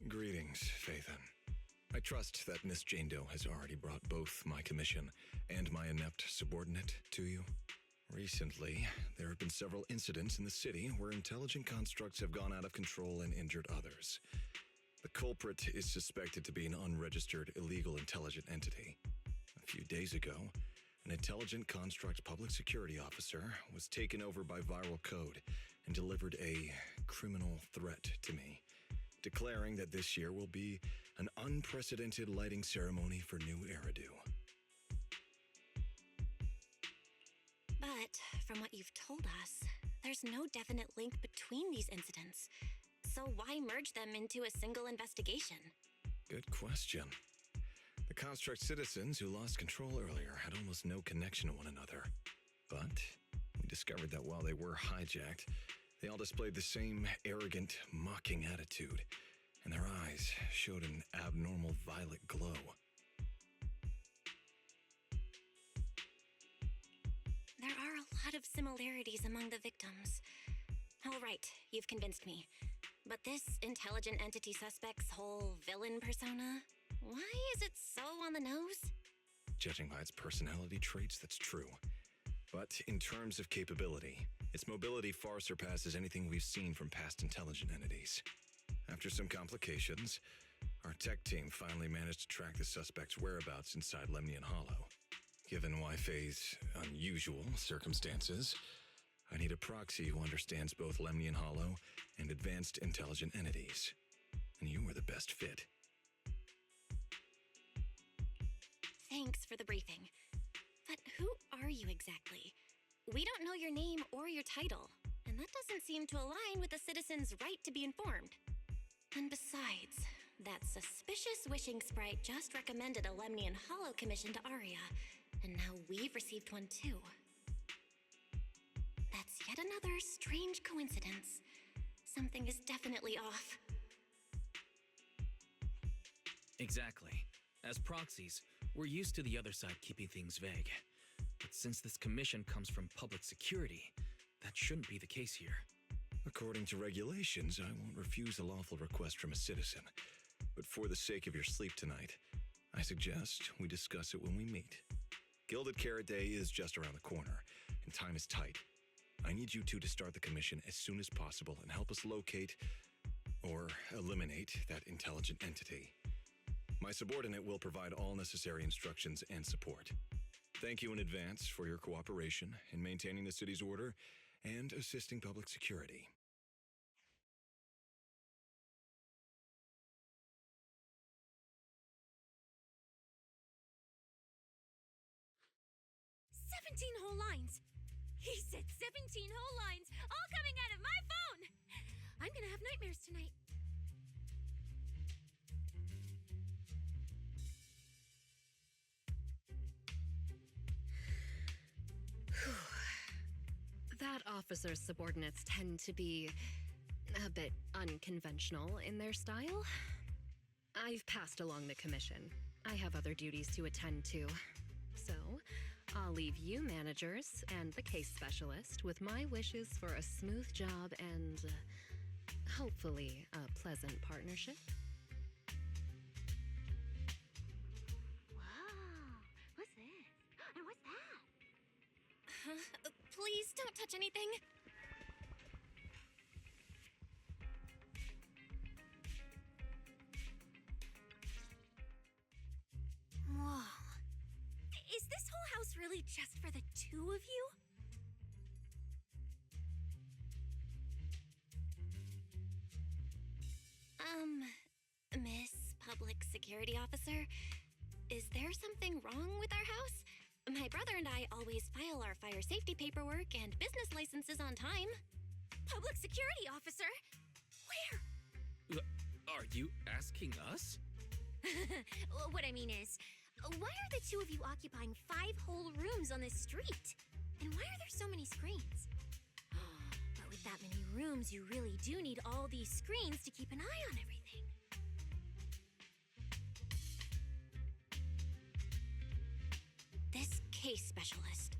Greetings, Phaethon. I trust that Miss Jane Doe has already brought both my commission and my inept subordinate to you. Recently, there have been several incidents in the city where intelligent constructs have gone out of control and injured others. The culprit is suspected to be an unregistered illegal intelligent entity. A few days ago, an intelligent construct public security officer was taken over by viral code and delivered a criminal threat to me, declaring that this year will be an unprecedented lighting ceremony for New Eridu. But from what you've told us, there's no definite link between these incidents. So why merge them into a single investigation? Good question. The construct citizens who lost control earlier had almost no connection to one another. But we discovered that while they were hijacked, they all displayed the same arrogant, mocking attitude, and their eyes showed an abnormal violet glow. There are a lot of similarities among the victims. All right, you've convinced me. But this intelligent entity suspect's whole villain persona, why is it so on the nose? Judging by its personality traits, that's true. But in terms of capability, its mobility far surpasses anything we've seen from past intelligent entities. After some complications, our tech team finally managed to track the suspect's whereabouts inside Lemnian Hollow. Given Wi-Fi's unusual circumstances, I need a proxy who understands both Lemnian Hollow and advanced intelligent entities. And you were the best fit. Thanks for the briefing. But who are you exactly? We don't know your name or your title, and that doesn't seem to align with the citizens' right to be informed. And besides, that suspicious wishing sprite just recommended a Lemnian Hollow commission to Aria, and now we've received one too. That's yet another strange coincidence. Something is definitely off. Exactly. As proxies, we're used to the other side keeping things vague. But since this commission comes from public security, that shouldn't be the case here. According to regulations, I won't refuse a lawful request from a citizen. But for the sake of your sleep tonight, I suggest we discuss it when we meet. Gilded Carrot Day is just around the corner, and time is tight. I need you two to start the commission as soon as possible and help us locate or eliminate that intelligent entity. My subordinate will provide all necessary instructions and support. Thank you in advance for your cooperation in maintaining the city's order and assisting public security. Whole lines. He said 17 whole lines, all coming out of my phone. I'm gonna have nightmares tonight. That officer's subordinates tend to be a bit unconventional in their style. I've passed along the commission. I have other duties to attend to. So, I'll leave you managers and the case specialist with my wishes for a smooth job and hopefully a pleasant partnership. Whoa, what's this? And what's that? Please don't touch anything. Whoa. Is this whole house really just for the two of you? Miss Public Security Officer, is there something wrong with our house? My brother and I always file our fire safety paperwork and business licenses on time. Public Security Officer? Where? Are you asking us? What I mean is, why are the two of you occupying 5 whole rooms on this street? And why are there so many screens? But with that many rooms, you really do need all these screens to keep an eye on everything. This case specialist.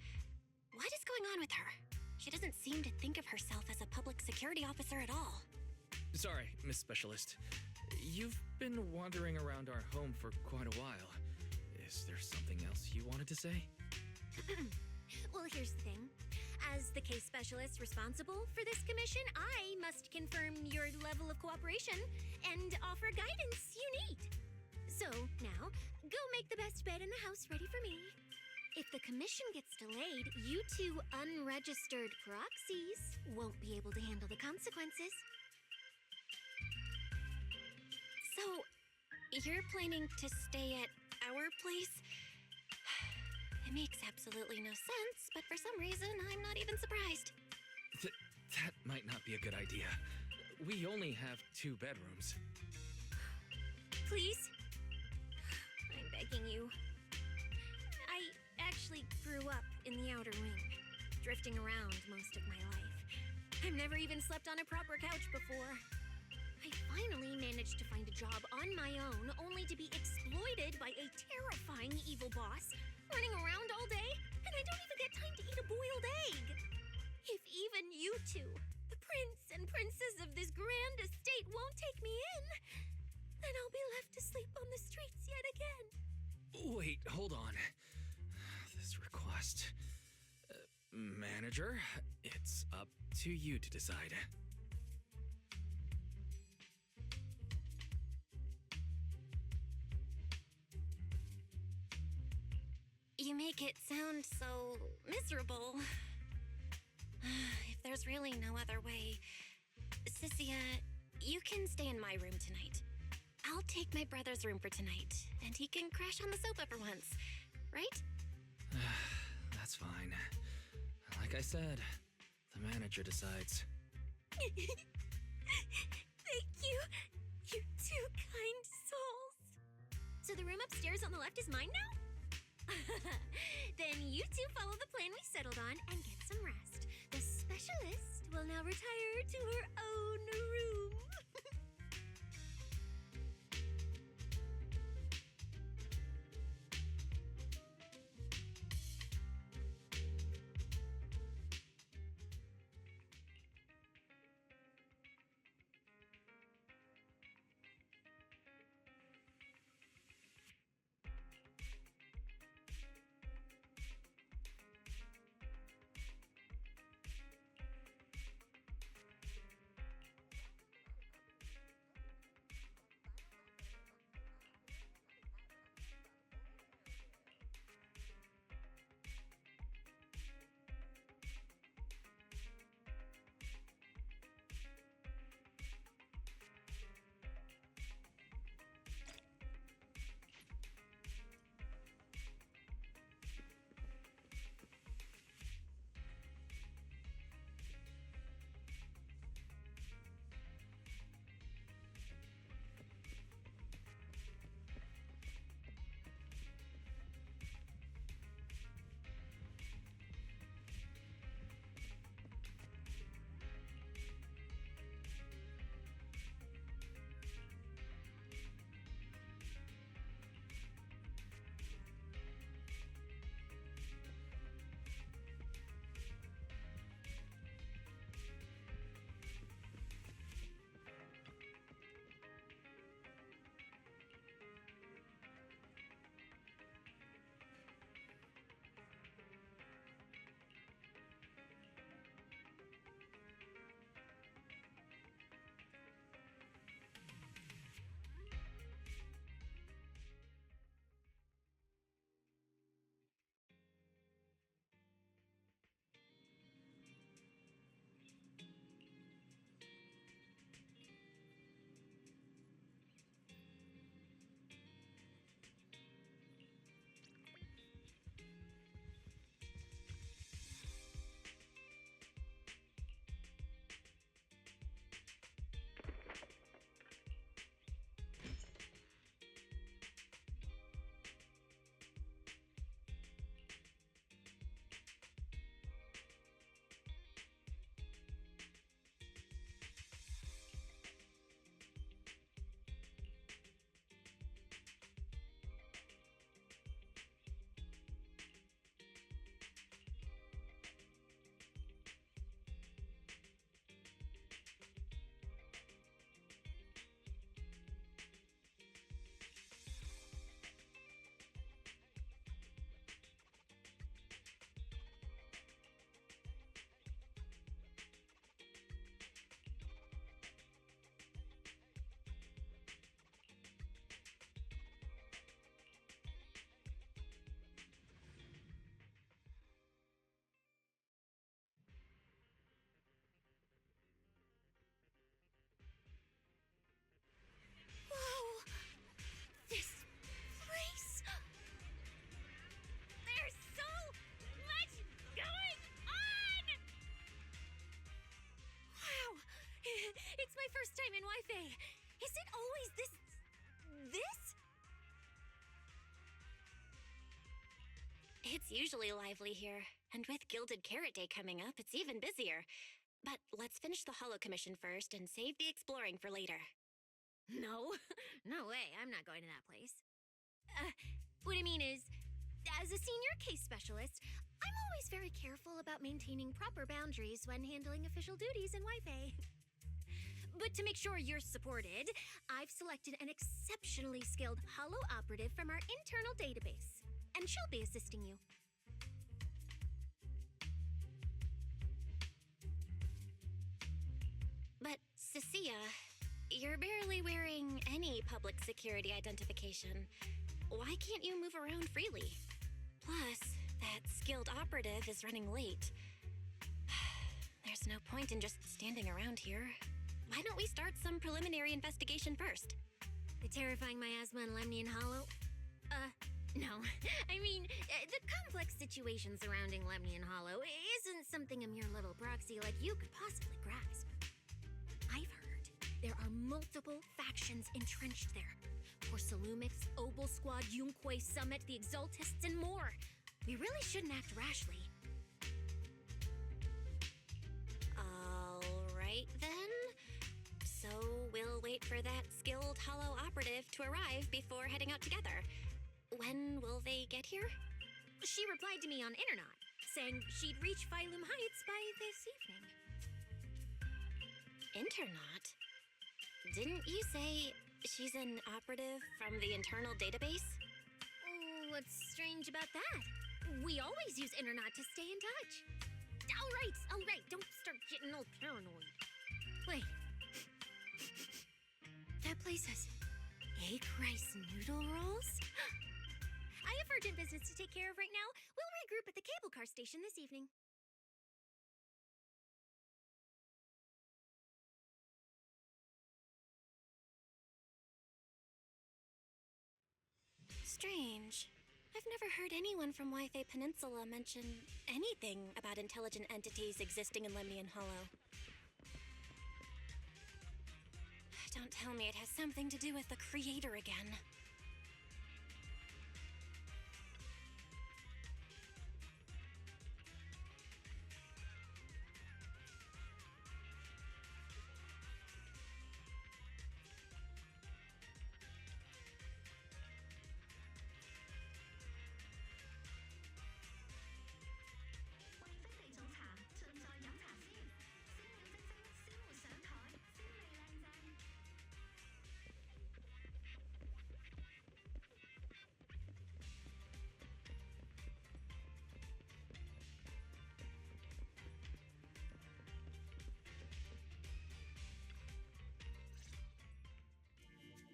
What is going on with her? She doesn't seem to think of herself as a public security officer at all. Sorry, Miss Specialist. You've been wandering around our home for quite a while. Is there something else you wanted to say? Well, here's the thing. As the case specialist responsible for this commission, I must confirm your level of cooperation and offer guidance you need. So, now, go make the best bed in the house ready for me. If the commission gets delayed, you two unregistered proxies won't be able to handle the consequences. So, you're planning to stay at our place? It makes absolutely no sense, but for some reason, I'm not even surprised. That might not be a good idea. we only have 2 bedrooms. Please? I'm begging you. I actually grew up in the Outer Ring, drifting around most of my life. I've never even slept on a proper couch before. I finally managed to find a job on my own, only to be exploited by a terrifying evil boss, running around all day, and I don't even get time to eat a boiled egg. If even you two, the prince and princess of this grand estate, won't take me in, then I'll be left to sleep on the streets yet again. Wait, hold on. This request... manager, it's up to you to decide. You make it sound so miserable. If there's really no other way, Cynthia, you can stay in my room tonight. I'll take my brother's room for tonight, and he can crash on the sofa for once, right? That's fine. Like I said, the manager decides. Thank you. You two kind souls. So the room upstairs on the left is mine now? Then you two follow the plan we settled on and get some rest. The specialist will now retire to her own room. Wi-Fi! Is it always this? It's usually lively here, and with Gilded Carrot Day coming up, it's even busier. But let's finish the Holo Commission first and save the exploring for later. No, no way, I'm not going to that place. What I mean is, as a senior case specialist, I'm always very careful about maintaining proper boundaries when handling official duties in Wi-Fi. But to make sure you're supported, I've selected an exceptionally skilled Holo operative from our internal database, and she'll be assisting you. But, Cecilia, you're barely wearing any public security identification. Why can't you move around freely? Plus, that skilled operative is running late. There's no point in just standing around here. Why don't we start some preliminary investigation first? The terrifying miasma in Lemnian Hollow? No. I mean, the complex situation surrounding Lemnian Hollow isn't something a mere little proxy like you could possibly grasp. I've heard there are multiple factions entrenched there. Porcelumix, Obel Squad, Yunque Summit, the Exaltists, and more. We really shouldn't act rashly. All right, then. So we'll wait for that skilled Holo operative to arrive before heading out together. When will they get here? She replied to me on Internet, saying she'd reach Phylum Heights by this evening. Internet? Didn't you say she's an operative from the internal database? Oh, what's strange about that? We always use Internet to stay in touch. All right, don't start getting all paranoid. Wait. That place has egg rice noodle rolls? I have urgent business to take care of right now. We'll regroup at the cable car station this evening. Strange. I've never heard anyone from Wi-Fi Peninsula mention anything about intelligent entities existing in Lemnian Hollow. Don't tell me it has something to do with the Creator again.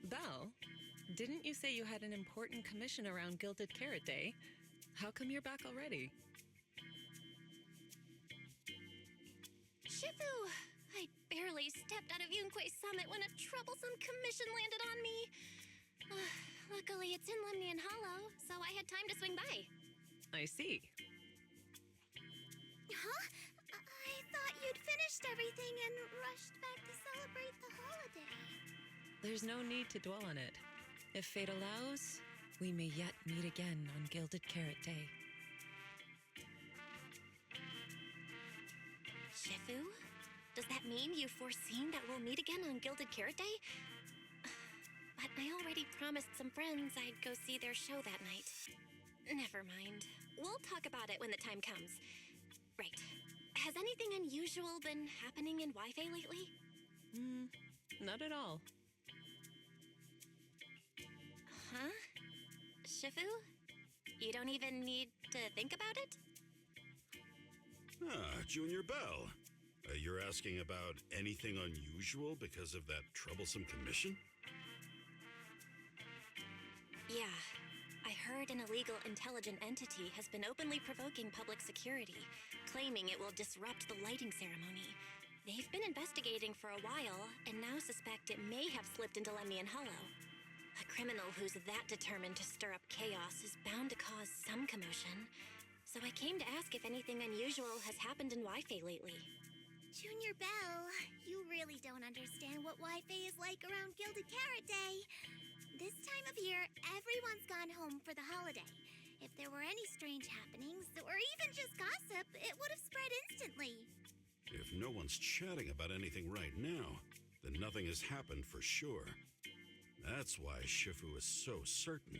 Belle, didn't you say you had an important commission around Gilded Carrot Day? How come you're back already? Shifu! I barely stepped out of Yunque Summit when a troublesome commission landed on me. Luckily, it's in Lemnian Hollow, so I had time to swing by. I see. Huh? I thought you'd finished everything and rushed back to celebrate the holiday. There's no need to dwell on it. If fate allows, we may yet meet again on Gilded Carrot Day. Shifu? Does that mean you've foreseen that we'll meet again on Gilded Carrot Day? But I already promised some friends I'd go see their show that night. Never mind. We'll talk about it when the time comes. Right. Has anything unusual been happening in Wi-Fi lately? Not at all. Huh? Shifu? You don't even need to think about it? Junior Belle. You're asking about anything unusual because of that troublesome commission? Yeah. I heard an illegal intelligent entity has been openly provoking public security, claiming it will disrupt the lighting ceremony. They've been investigating for a while, and now suspect it may have slipped into Lemnian Hollow. A criminal who's that determined to stir up chaos is bound to cause some commotion. So I came to ask if anything unusual has happened in Wi-Fi lately. Junior Belle, you really don't understand what Wi-Fi is like around Gilded Carrot Day. This time of year, everyone's gone home for the holiday. If there were any strange happenings, or even just gossip, it would have spread instantly. If no one's chatting about anything right now, then nothing has happened for sure. That's why Shifu is so certain.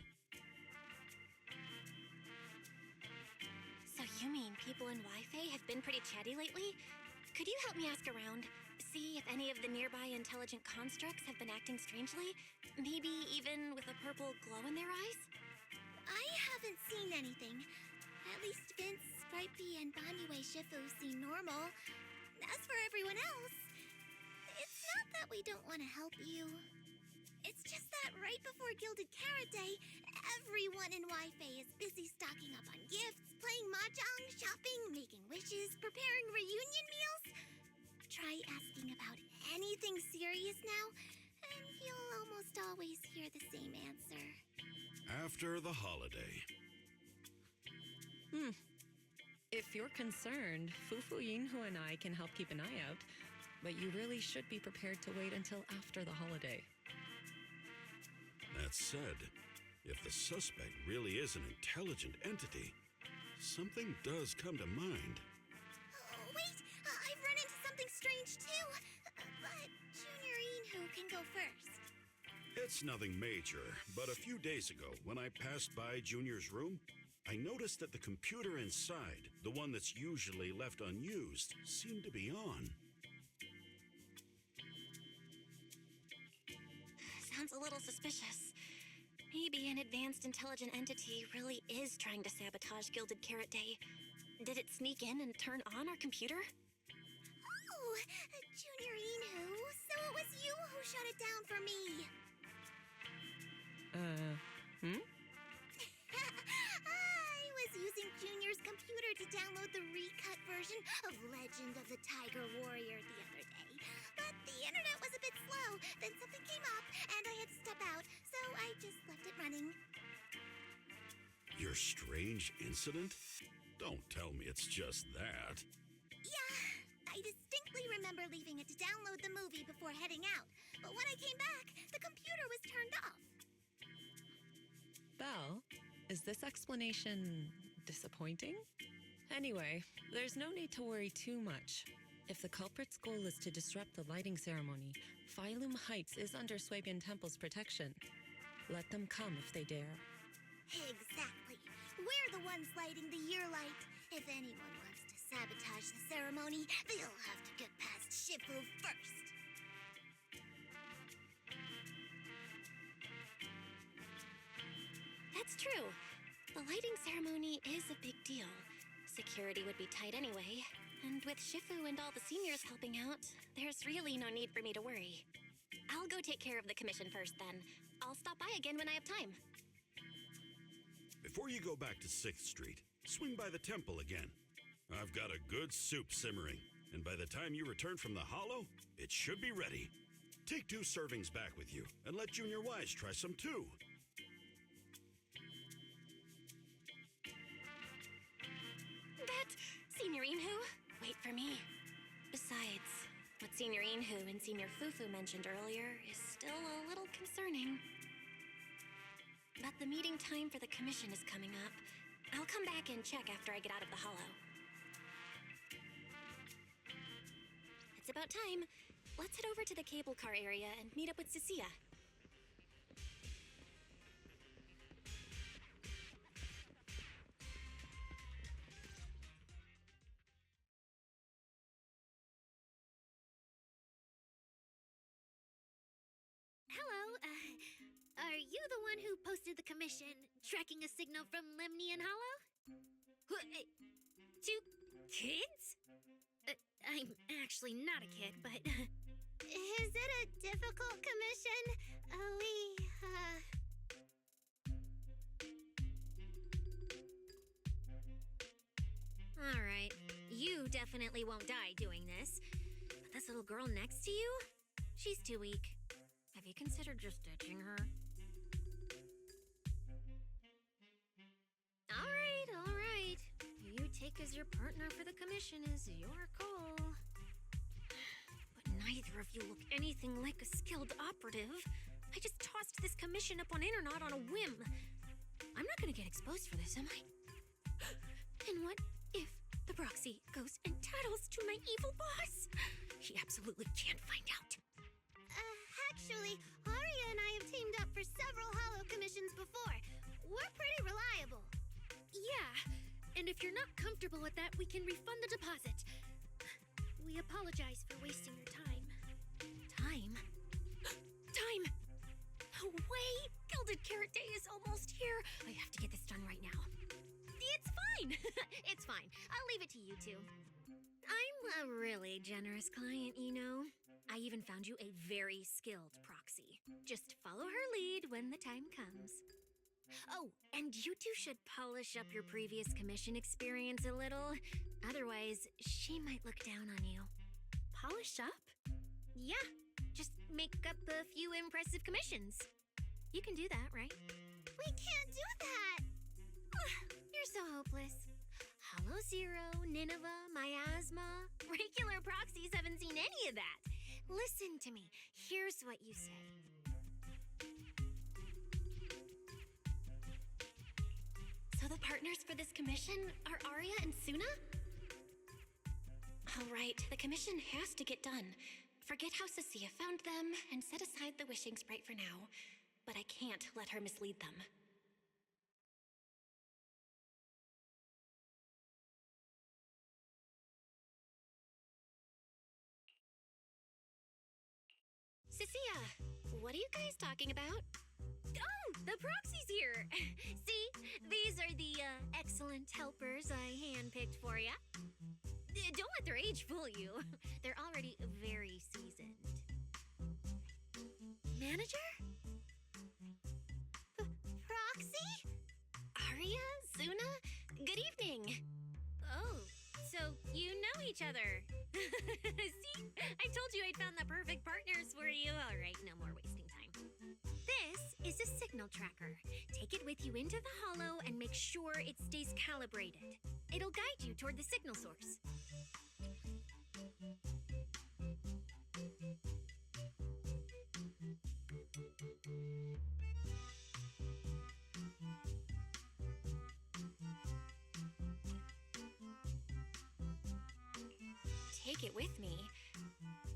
So you mean people in Wi-Fi have been pretty chatty lately? Could you help me ask around? See if any of the nearby intelligent constructs have been acting strangely? Maybe even with a purple glow in their eyes? I haven't seen anything. At least Vince, Stripey, and Banyue Shifu seem normal. As for everyone else, it's not that we don't want to help you. It's just that right before Gilded Carrot Day, everyone in Wi-Fi is busy stocking up on gifts, playing mahjong, shopping, making wishes, preparing reunion meals. Try asking about anything serious now, and you'll almost always hear the same answer. After the holiday. If you're concerned, Fufu Yinhu and I can help keep an eye out, but you really should be prepared to wait until after the holiday. That said, if the suspect really is an intelligent entity, something does come to mind. Oh, wait! I've run into something strange too! But Junior Yinhu can go first. It's nothing major, but a few days ago, when I passed by Junior's room, I noticed that the computer inside, the one that's usually left unused, seemed to be on. Sounds a little suspicious. Maybe an advanced intelligent entity really is trying to sabotage Gilded Carrot Day. Did it sneak in and turn on our computer? Oh, Junior Yinhu, so it was you who shut it down for me. I was using Junior's computer to download the recut version of Legend of the Tiger Warrior the other day. But the internet was a bit slow, then something came up, and I had to step out, so I just left it running. Your strange incident? Don't tell me it's just that. Yeah, I distinctly remember leaving it to download the movie before heading out. But when I came back, the computer was turned off. Belle, is this explanation disappointing? Anyway, there's no need to worry too much. If the culprit's goal is to disrupt the lighting ceremony, Phylum Heights is under Swabian Temple's protection. Let them come if they dare. Exactly. We're the ones lighting the year light. If anyone wants to sabotage the ceremony, they'll have to get past Shifu first. That's true. The lighting ceremony is a big deal. Security would be tight anyway. And with Shifu and all the seniors helping out, there's really no need for me to worry. I'll go take care of the commission first then. I'll stop by again when I have time. Before you go back to 6th Street, swing by the temple again. I've got a good soup simmering, and by the time you return from the hollow, it should be ready. Take 2 servings back with you, and let Junior Wise try some too. Senior Yinhu, wait for me. Besides, what Senior Yinhu and Senior Fufu mentioned earlier is still a little concerning. But the meeting time for the commission is coming up. I'll come back and check after I get out of the hollow. It's about time. Let's head over to the cable car area and meet up with Cecilia. Hello, are you the one who posted the commission, tracking a signal from Lemnian Hollow? 2 kids? I'm actually not a kid, but... Is it a difficult commission? Alright, you definitely won't die doing this. But this little girl next to you? She's too weak. Have you considered just ditching her? Alright. Who you take as your partner for the commission is your call. Neither of you look anything like a skilled operative. I just tossed this commission up on Internet on a whim. I'm not gonna get exposed for this, am I? And what if the proxy goes and tattles to my evil boss? He absolutely can't find out. Actually, Aria and I have teamed up for several holo commissions before. We're pretty reliable. Yeah, and if you're not comfortable with that, we can refund the deposit. We apologize for wasting your time. Time? Time! No way! Gilded Carrot Day is almost here. I have to get this done right now. It's fine! It's fine. I'll leave it to you two. I'm a really generous client, you know. I even found you a very skilled proxy. Just follow her lead when the time comes. Oh, and you two should polish up your previous commission experience a little. Otherwise, she might look down on you. Polish up? Yeah, just make up a few impressive commissions. You can do that, right? We can't do that! You're so hopeless. Hollow Zero, Nineveh, Miasma. Regular proxies haven't seen any of that. Listen to me. Here's what you say. So the partners for this commission are Arya and Suna? All right, the commission has to get done. Forget how Cecilia found them and set aside the wishing sprite for now. But I can't let her mislead them. Cecilia, what are you guys talking about? Oh, the proxy's here! See, these are the excellent helpers I handpicked for ya. Don't let their age fool you. They're already very seasoned. Manager? Proxy? Arya? Suna? Good evening. Oh, so you know each other. See? I told you I'd found the perfect partners for you. All right, no more wasting time. This is a signal tracker. Take it with you into the hollow and make sure it stays calibrated. It'll guide you toward the signal source. Take it with me?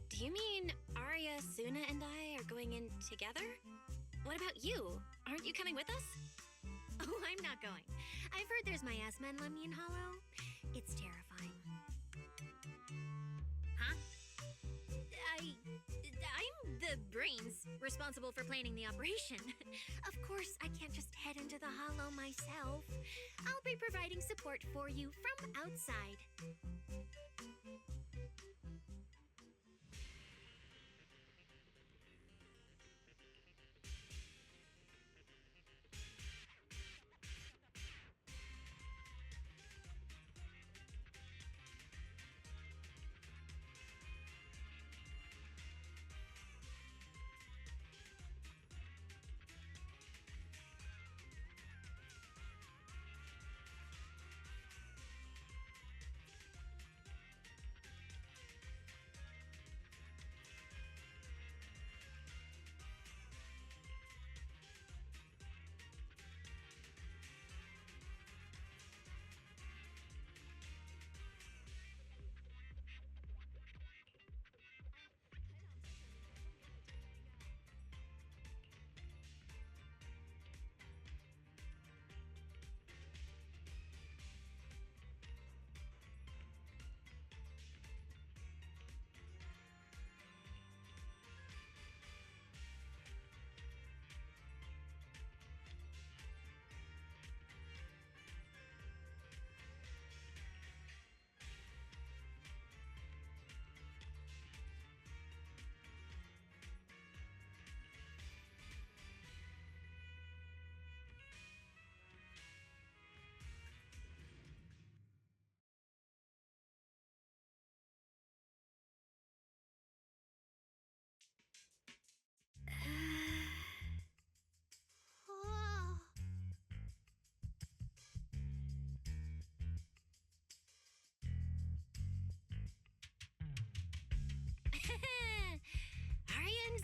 Do you mean Arya, Suna, and I are going in together? What about you? Aren't you coming with us? Oh, I'm not going. I've heard there's miasma in Lemnian Hollow. It's terrifying. Huh? I'm the brains responsible for planning the operation. Of course, I can't just head into the Hollow myself. I'll be providing support for you from outside.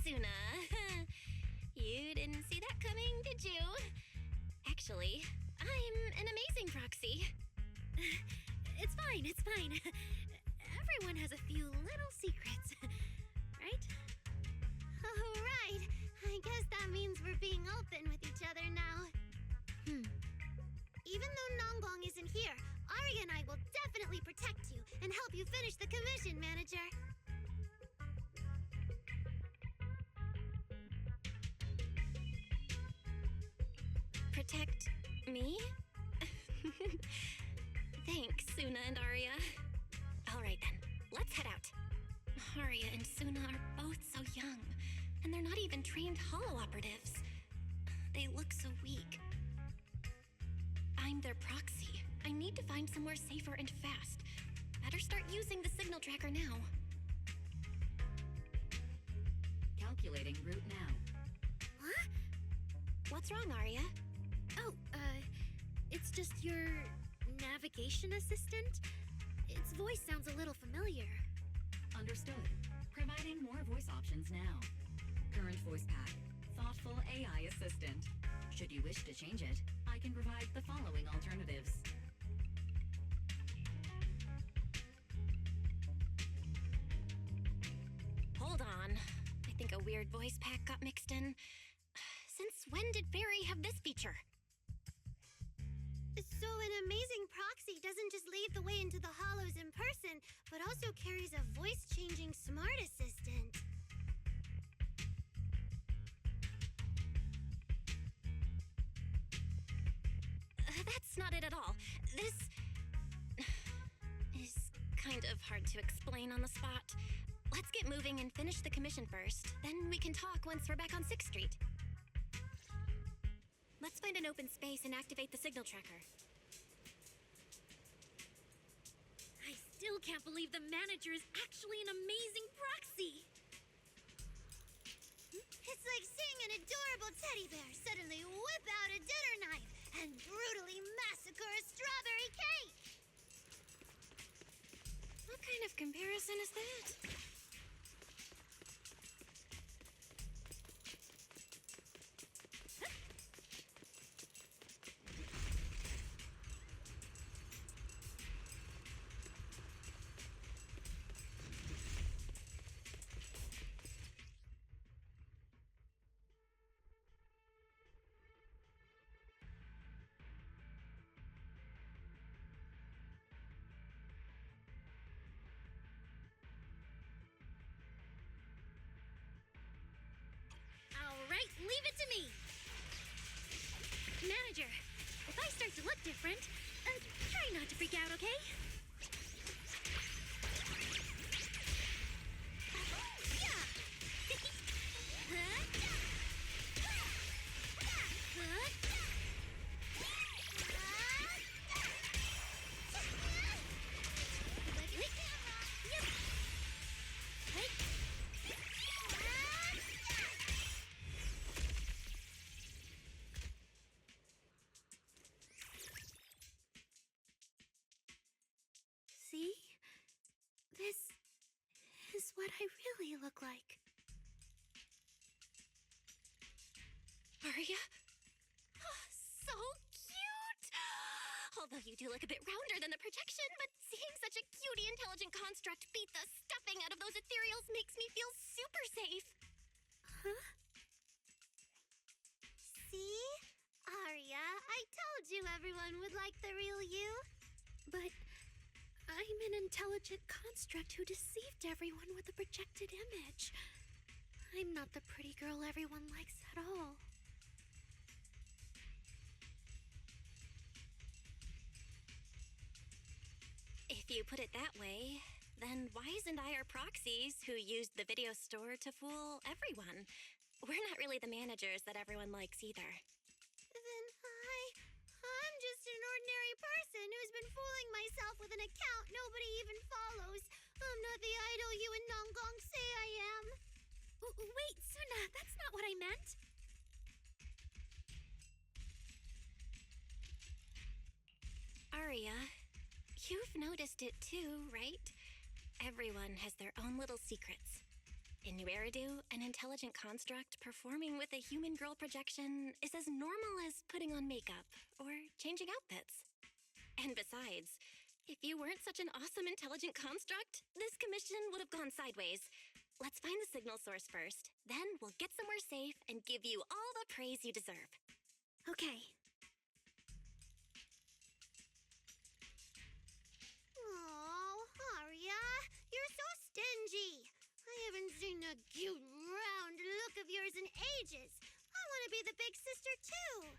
Suna. You didn't see that coming, did you? Actually, I'm an amazing proxy. It's fine, it's fine. Everyone has a few little secrets, right? Oh, right. I guess that means we're being open with each other now. Even though Nonggong isn't here, Arya and I will definitely protect you and help you finish the commission, Manager. Protect me? Thanks, Suna and Arya. All right then, let's head out. Arya and Suna are both so young, and they're not even trained holo operatives. They look so weak. I'm their proxy. I need to find somewhere safer and fast. Better start using the signal tracker now. Calculating route now. Huh? What's wrong, Arya? Oh, it's just your navigation assistant? Its voice sounds a little familiar. Understood. Providing more voice options now. Current voice pack. Thoughtful AI assistant. Should you wish to change it, I can provide the following alternatives. Hold on. I think a weird voice pack got mixed in. Since when did Fairy have this feature? So an amazing proxy doesn't just lead the way into the hollows in person, but also carries a voice-changing smart assistant. That's not it at all. This is kind of hard to explain on the spot. Let's get moving and finish the commission first. Then we can talk once we're back on 6th Street. Let's find an open space and activate the signal tracker. I still can't believe the manager is actually an amazing proxy. It's like seeing an adorable teddy bear suddenly whip out a dinner knife and brutally massacre a strawberry cake. What kind of comparison is that? Alright, leave it to me! Manager, if I start to look different, try not to freak out, okay? See? This is what I really look like. Arya? Oh, so cute! Although you do look a bit rounder than the projection, but seeing such a cutie intelligent construct beat the stuffing out of those ethereals makes me feel super safe. Huh? See? Arya, I told you everyone would like the real you. But I'm an intelligent construct who deceived everyone with a projected image. I'm not the pretty girl everyone likes at all. If you put it that way, then why isn't I our proxies who used the video store to fool everyone? We're not really the managers that everyone likes either. Then I'm just an ordinary person who's been fooling myself with an account nobody even follows. I'm not the idol you and Nonggong say I am. Wait, Suna, that's not what I meant. Arya, you've noticed it too, right? Everyone has their own little secrets. In New Eridu, an intelligent construct performing with a human girl projection is as normal as putting on makeup or changing outfits. And besides, if you weren't such an awesome intelligent construct, this commission would have gone sideways. Let's find the signal source first, then we'll get somewhere safe and give you all the praise you deserve. Okay. Oh, Arya, you're so stingy. I haven't seen a cute, round look of yours in ages. I want to be the big sister, too.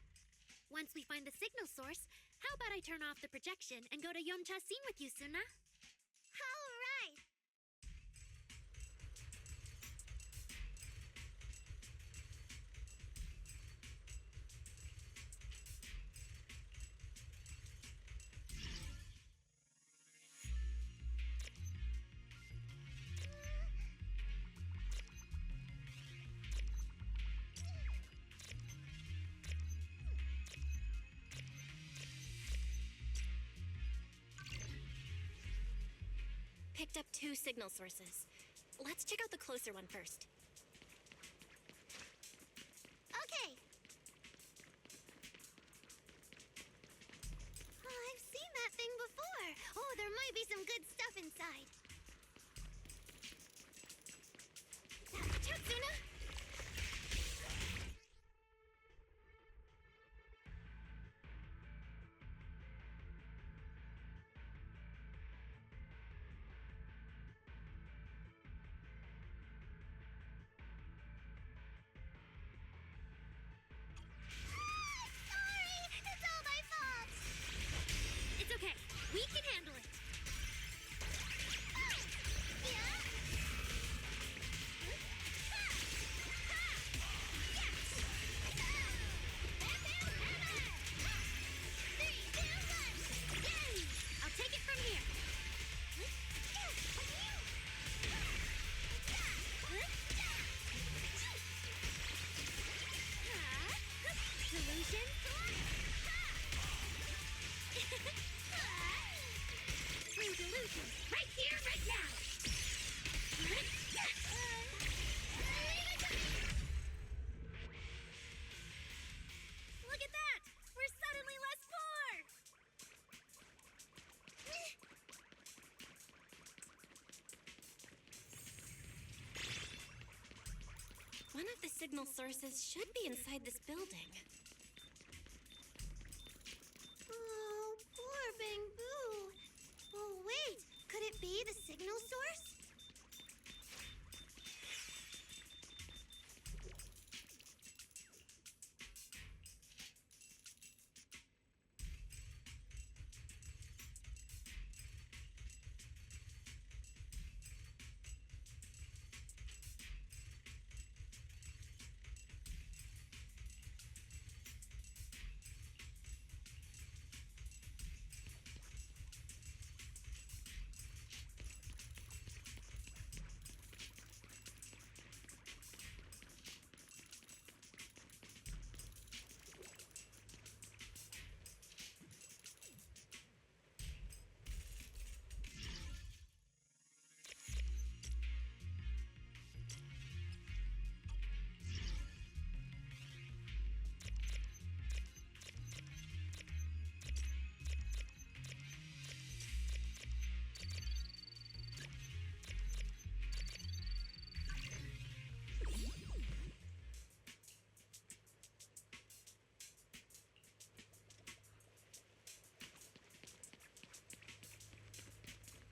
Once we find the signal source, how about I turn off the projection and go to Yomcha scene with you, Suna? All right. Picked up 2 signal sources. Let's check out the closer one first. Okay. Oh, I've seen that thing before. Oh, there might be some good stuff inside. Watch out, Suna! Okay, we can handle it. I'll take it from here. Solution? Delusion. Right here, right now! Look at that! We're suddenly less poor! One of the signal sources should be inside this building. Oh, poor Bangbu. Oh, wait. Could it be the signal source?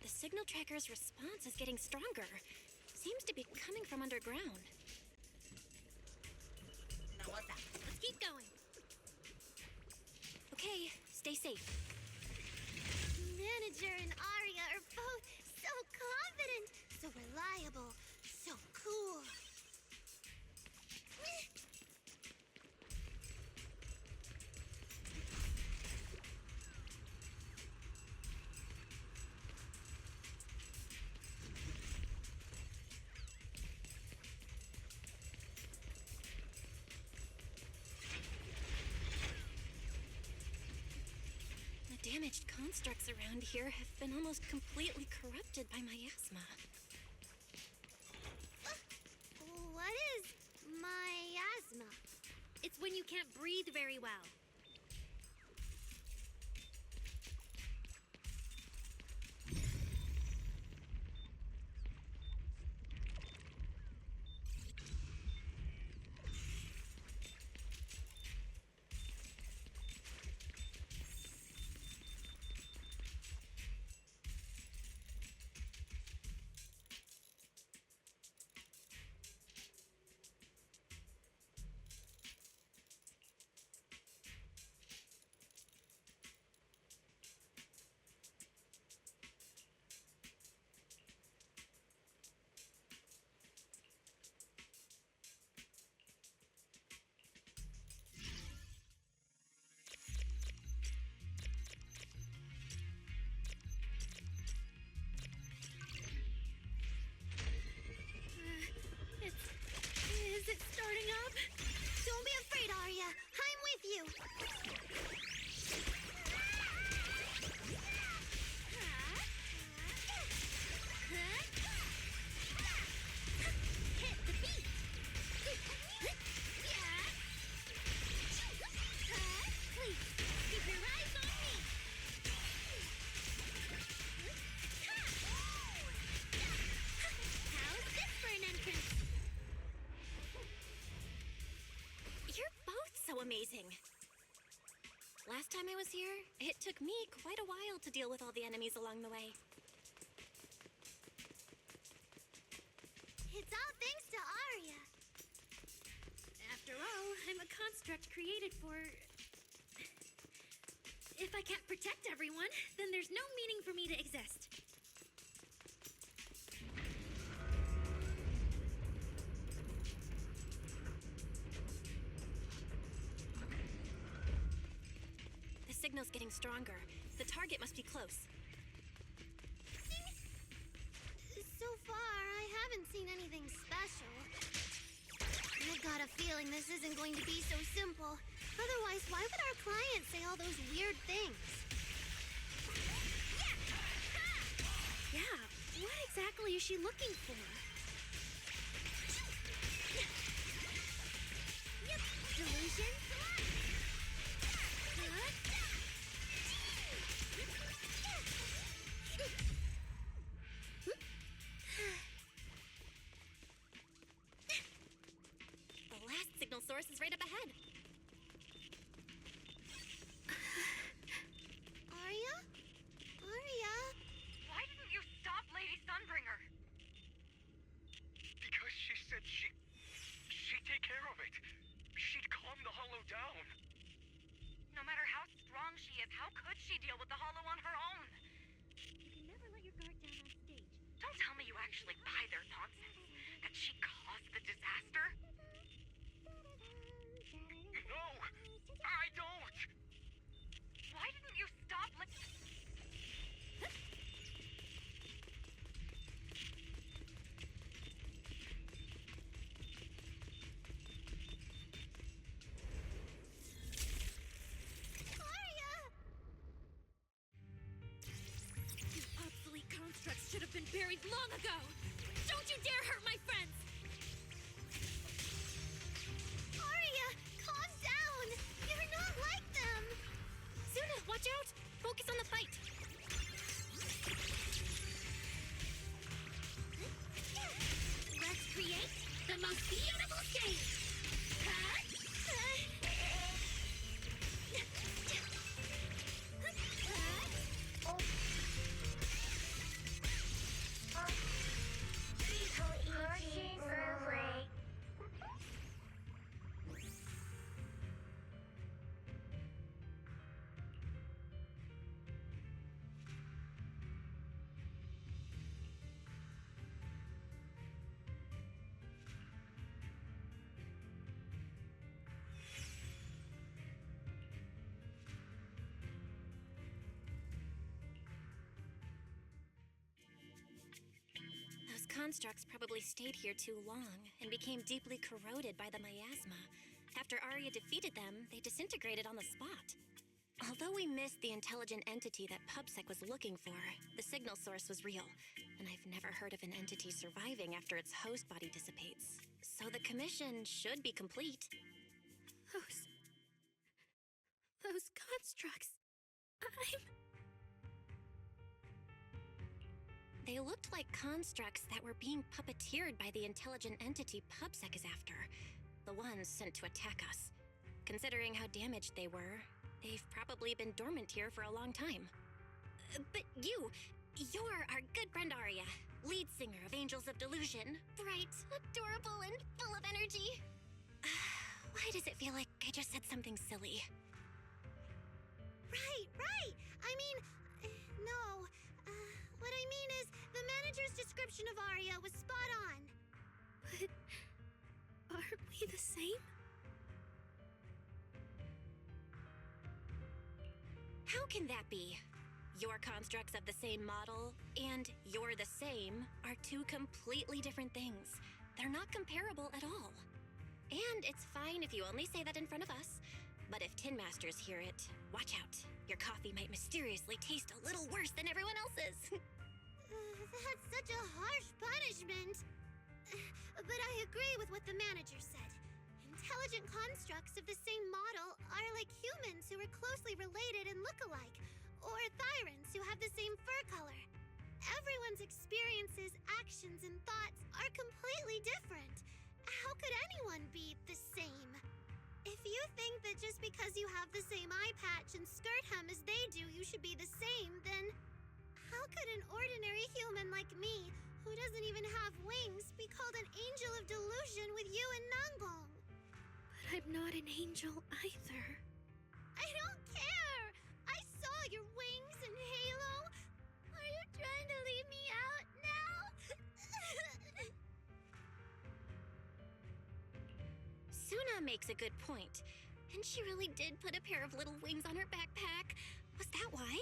Signal tracker's response is getting stronger. Seems to be coming from underground. Let's keep going. Okay, stay safe. Manager and Arya are both so confident, so reliable, so cool. Damaged constructs around here have been almost completely corrupted by miasma. It's when you can't breathe very well. Is it starting up? Don't be afraid, Arya. I'm with you. Hit the beat. Please, keep your eyes on me. How's this for an entrance? You're both so amazing. Last time I was here, it took me quite a while to deal with all the enemies along the way. It's all thanks to Arya. After all, I'm a construct created for... If I can't protect everyone, then there's no meaning for me to exist. The signal's getting stronger. The target must be close. So far, I haven't seen anything special. I've got a feeling this isn't going to be so simple. Otherwise, why would our client say all those weird things? Yeah, what exactly is she looking for? Delusion? The last signal source is right up ahead. Arya? Arya? Why didn't you stop Lady Sunbringer? Because she said she'd take care of it. She'd calm the Hollow down. No matter how strong she is, how could she deal with the Hollow on her own? You can never let your guard down on stage. Don't tell me you actually buy their nonsense. That she caused the disaster? No, I don't. Why didn't you stop Arya! You obsolete constructs should have been buried long ago! Don't you dare hurt my friends! Arya, calm down! You're not like them! Suna, watch out! Focus on the fight! Let's create the most beautiful stage! Those constructs probably stayed here too long and became deeply corroded by the miasma. After Arya defeated them, they disintegrated on the spot. Although we missed the intelligent entity that PubSec was looking for, the signal source was real, and I've never heard of an entity surviving after its host body dissipates. So the commission should be complete. those constructs. They looked like constructs that were being puppeteered by the intelligent entity PubSec is after. The ones sent to attack us. Considering how damaged they were, they've probably been dormant here for a long time. But you're our good friend Arya, lead singer of Angels of Delusion. Bright, adorable, and full of energy. Why does it feel like I just said something silly? Right! I mean, no. What I mean is, the manager's description of Arya was spot on. But aren't we the same? How can that be? Your constructs of the same model and you're the same are two completely different things. They're not comparable at all. And it's fine if you only say that in front of us. But if Tin Masters hear it, watch out. Your coffee might mysteriously taste a little worse than everyone else's. That's such a harsh punishment. But I agree with what the manager said. Intelligent constructs of the same model are like humans who are closely related and look alike, or Thyrans who have the same fur color. Everyone's experiences, actions, and thoughts are completely different. How could anyone be the same? If you think that just because you have the same eye patch and skirt hem as they do, you should be the same, then how could an ordinary human like me, who doesn't even have wings, be called an angel of delusion with you and Nanggong? But I'm not an angel either. I don't care! I saw your wings and halo! Are you trying to leave me out now? Suna makes a good point. And she really did put a pair of little wings on her backpack. Was that why?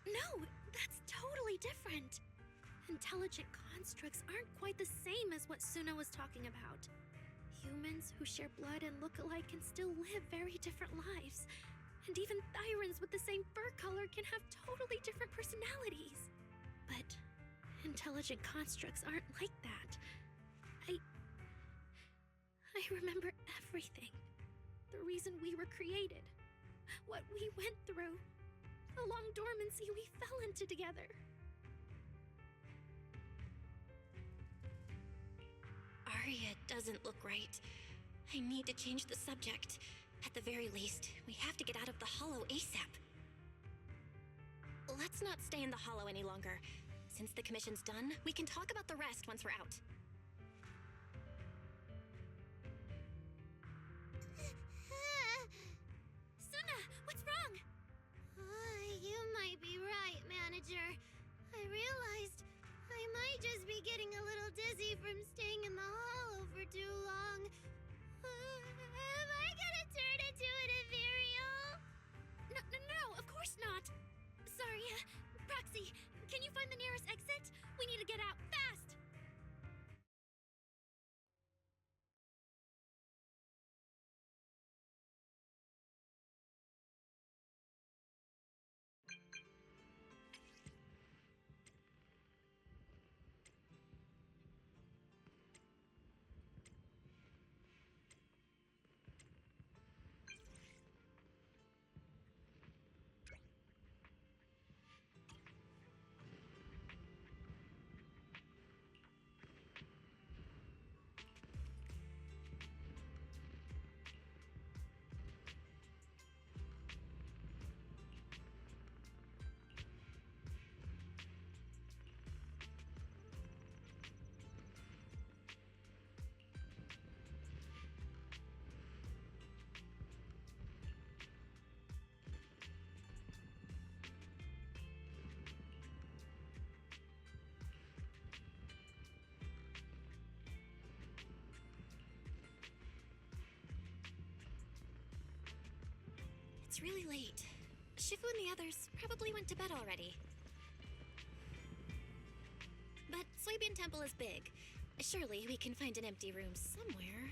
No, that's totally different. Intelligent constructs aren't quite the same as what Suna was talking about. Humans who share blood and look alike can still live very different lives. And even Thyrans with the same fur color can have totally different personalities. But intelligent constructs aren't like that. I remember everything. The reason we were created. What we went through. The long dormancy we fell into together. Arya doesn't look right. I need to change the subject. At the very least, we have to get out of the Hollow ASAP. Let's not stay in the Hollow any longer. Since the commission's done, we can talk about the rest once we're out. Suna, what's wrong? You might be right, manager. I realized I might just be getting a little dizzy from staying in the Hollow for too long. Am I gonna turn into an ethereal? No, of course not. Sorry, Proxy, can you find the nearest exit? We need to get out fast! It's really late. Shifu and the others probably went to bed already. But Swabian Temple is big. Surely we can find an empty room somewhere.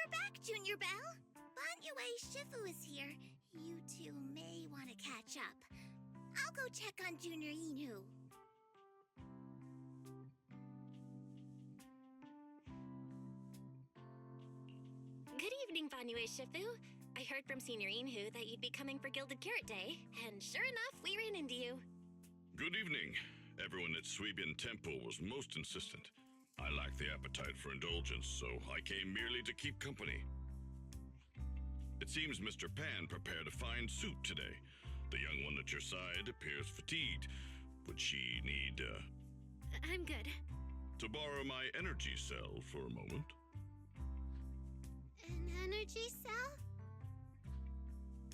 You're back, Junior Belle. Banyue Shifu is here. You two may want to catch up. I'll go check on Junior Inu. Good evening, Banyue Shifu. I heard from Senior Inhu that you'd be coming for Gilded Carrot Day, and sure enough, we ran into you. Good evening. Everyone at Suibian Temple was most insistent. I lack the appetite for indulgence, so I came merely to keep company. It seems Mr. Pan prepared a fine soup today. The young one at your side appears fatigued. Would she need, I'm good. to borrow my energy cell for a moment? An energy cell?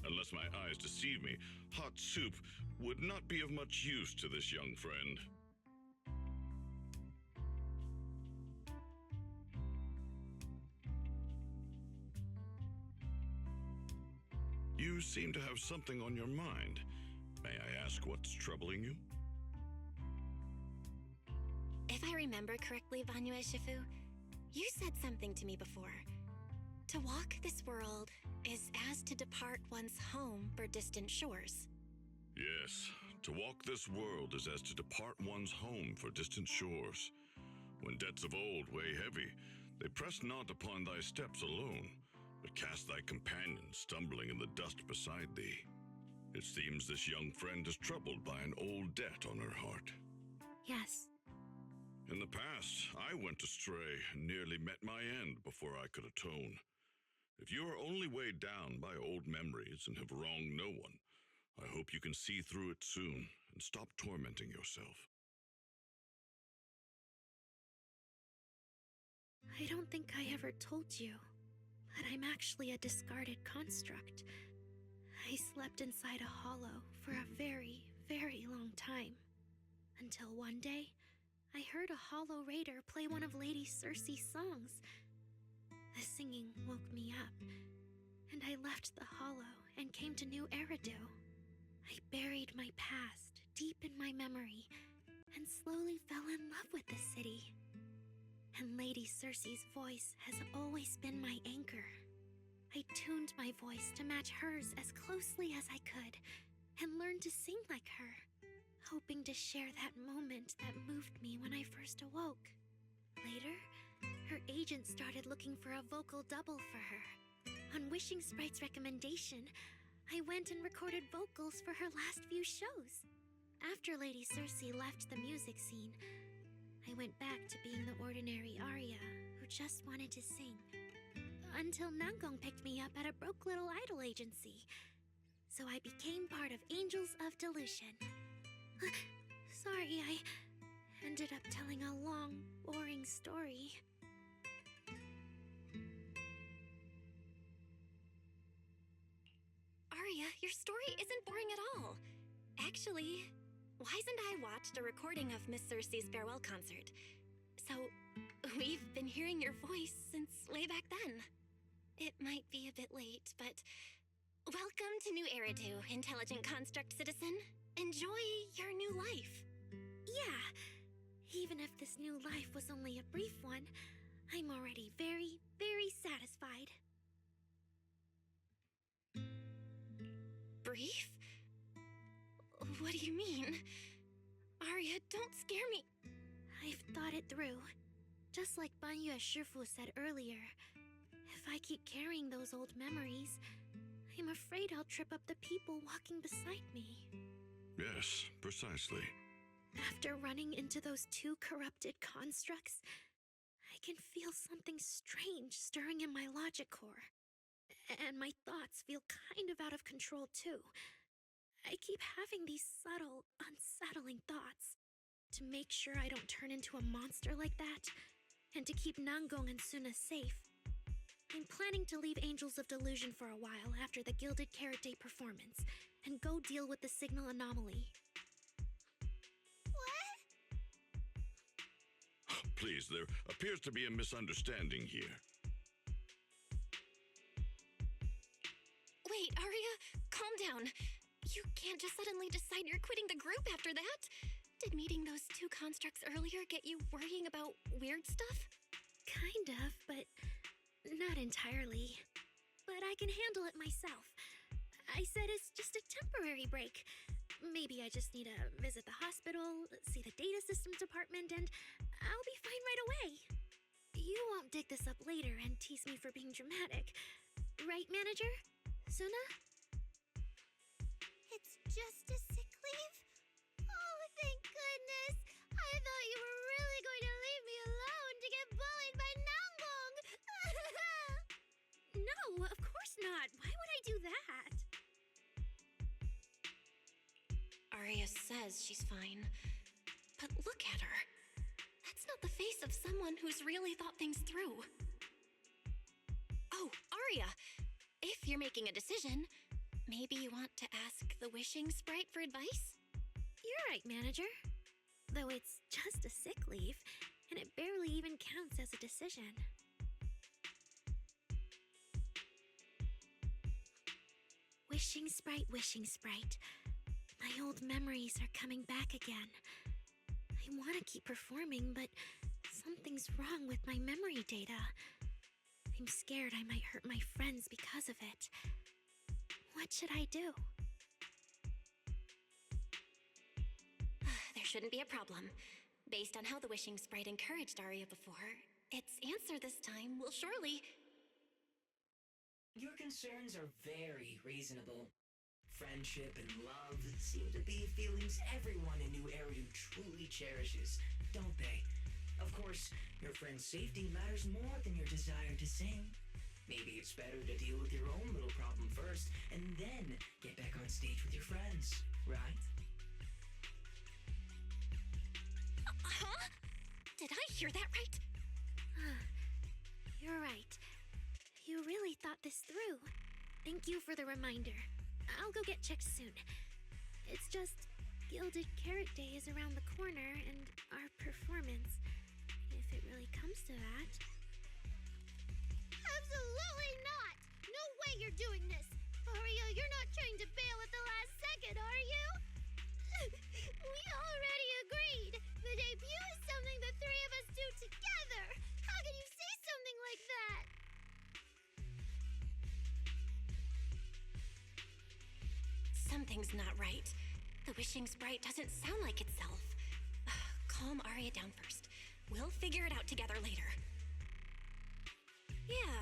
Unless my eyes deceive me, hot soup would not be of much use to this young friend. You seem to have something on your mind. May I ask what's troubling you? If I remember correctly, Banyue Shifu, you said something to me before. To walk this world is as to depart one's home for distant shores. Yes, to walk this world is as to depart one's home for distant shores. When debts of old weigh heavy, they press not upon thy steps alone, but cast thy companion stumbling in the dust beside thee. It seems this young friend is troubled by an old debt on her heart. Yes. In the past, I went astray and nearly met my end before I could atone. If you are only weighed down by old memories and have wronged no one, I hope you can see through it soon and stop tormenting yourself. I don't think I ever told you, but I'm actually a discarded construct. I slept inside a hollow for a very, very long time. Until one day, I heard a hollow raider play one of Lady Circe's songs. The singing woke me up, and I left the hollow and came to New Eridu. I buried my past deep in my memory and slowly fell in love with the city. And Lady Circe's voice has always been my anchor. I tuned my voice to match hers as closely as I could and learned to sing like her, hoping to share that moment that moved me when I first awoke. Later, her agent started looking for a vocal double for her. On Wishing Sprite's recommendation, I went and recorded vocals for her last few shows. After Lady Circe left the music scene, I went back to being the ordinary Arya who just wanted to sing. Until Nangong picked me up at a broke little idol agency. So I became part of Angels of Delusion. Sorry, I ended up telling a long, boring story. Arya, your story isn't boring at all. Actually, Wise and I watched a recording of Miss Circe's farewell concert. So, we've been hearing your voice since way back then. It might be a bit late, but welcome to New Eridu, intelligent construct citizen. Enjoy your new life. Yeah, even if this new life was only a brief one, I'm already very, very satisfied. Brief? What do you mean? Arya, don't scare me. I've thought it through. Just like Banyue Shifu said earlier, if I keep carrying those old memories, I'm afraid I'll trip up the people walking beside me. Yes, precisely. After running into those two corrupted constructs, I can feel something strange stirring in my logic core. And my thoughts feel kind of out of control too. I keep having these subtle, unsettling thoughts. To make sure I don't turn into a monster like that, and to keep Nangong and Suna safe, I'm planning to leave Angels of Delusion for a while after the Gilded Carrot Day performance, and go deal with the signal anomaly. What? Please, there appears to be a misunderstanding here. Wait, Arya, calm down. You can't just suddenly decide you're quitting the group after that. Did meeting those two constructs earlier get you worrying about weird stuff? Kind of, but Not entirely. But I can handle it myself. I said it's just a temporary break. Maybe I just need to visit the hospital, see the data systems department, and I'll be fine right away. You won't dig this up later and tease me for being dramatic. Right, Manager? Suna? It's just a sick leave? Oh, thank goodness! I thought you were really going to leave me alone to get bullied by Nangbong! No, of course not. Why would I do that? Arya says she's fine. But look at her. That's not the face of someone who's really thought things through. Oh, Arya! If you're making a decision, maybe you want to ask the wishing sprite for advice? You're right, Manager. Though it's just a sick leave, and it barely even counts as a decision. Wishing sprite, wishing sprite. My old memories are coming back again. I want to keep performing, but something's wrong with my memory data. I'm scared I might hurt my friends because of it. What should I do? There shouldn't be a problem. Based on how the wishing sprite encouraged Arya before, its answer this time will surely... Your concerns are very reasonable. Friendship and love seem to be feelings everyone in New Eridu truly cherishes, don't they? Of course, your friend's safety matters more than your desire to sing. Maybe it's better to deal with your own little problem first, and then get back on stage with your friends, right? Huh? Did I hear that right? You're right. You really thought this through. Thank you for the reminder. I'll go get checked soon. It's just, Gilded Carrot Day is around the corner, and our performance, if it really comes to that... Absolutely not! No way you're doing this! Arya, you're not trying to bail at the last second, are you? We already agreed! The debut is something the three of us do together! How can you say something like that? Something's not right. The wishing sprite doesn't sound like itself. Calm Arya down first. We'll figure it out together later. Yeah,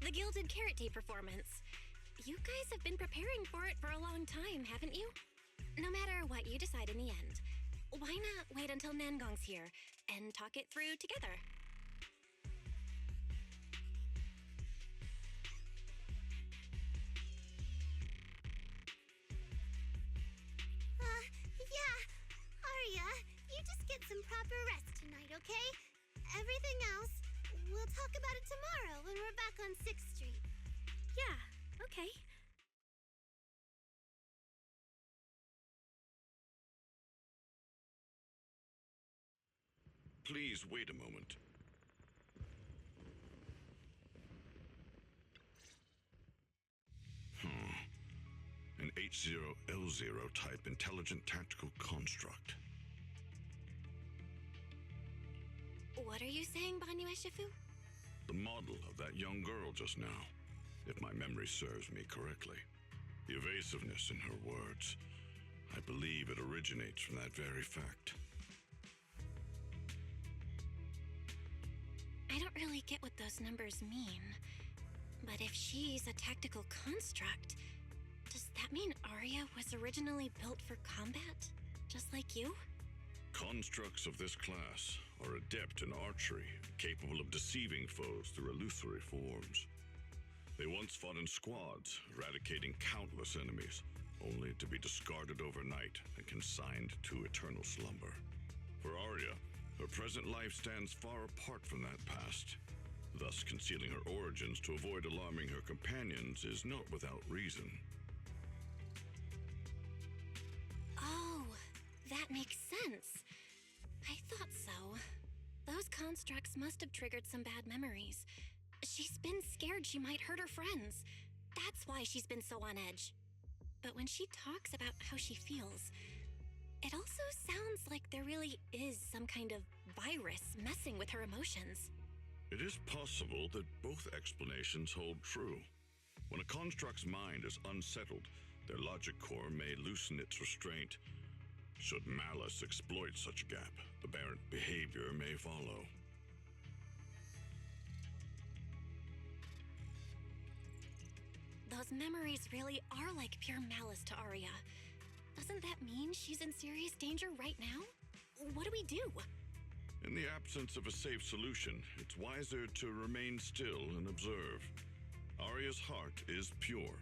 the Gilded Carrot Day performance. You guys have been preparing for it for a long time, haven't you? No matter what you decide in the end, why not wait until Nangong's here and talk it through together? Yeah. Arya, you just get some proper rest tonight, okay? Everything else, we'll talk about it tomorrow when we're back on 6th Street. Yeah, okay. Please wait a moment. An H0L0 type intelligent tactical construct. What are you saying, Banyu Eshifu? The model of that young girl just now, if my memory serves me correctly. The evasiveness in her words. I believe it originates from that very fact. I don't really get what those numbers mean. But if she's a tactical construct, does that mean Arya was originally built for combat? Just like you? Constructs of this class are adept in archery, capable of deceiving foes through illusory forms. They once fought in squads, eradicating countless enemies, only to be discarded overnight and consigned to eternal slumber. For Arya, her present life stands far apart from that past. Thus, concealing her origins to avoid alarming her companions is not without reason. Oh, that makes sense. I thought so. Those constructs must have triggered some bad memories. She's been scared she might hurt her friends. That's why she's been so on edge. But when she talks about how she feels, it also sounds like there really is some kind of virus messing with her emotions. It is possible that both explanations hold true. When a construct's mind is unsettled, their logic core may loosen its restraint. Should malice exploit such a gap, aberrant behavior may follow. Those memories really are like pure malice to Arya. Doesn't that mean she's in serious danger right now? What do we do? In the absence of a safe solution, it's wiser to remain still and observe. Arya's heart is pure.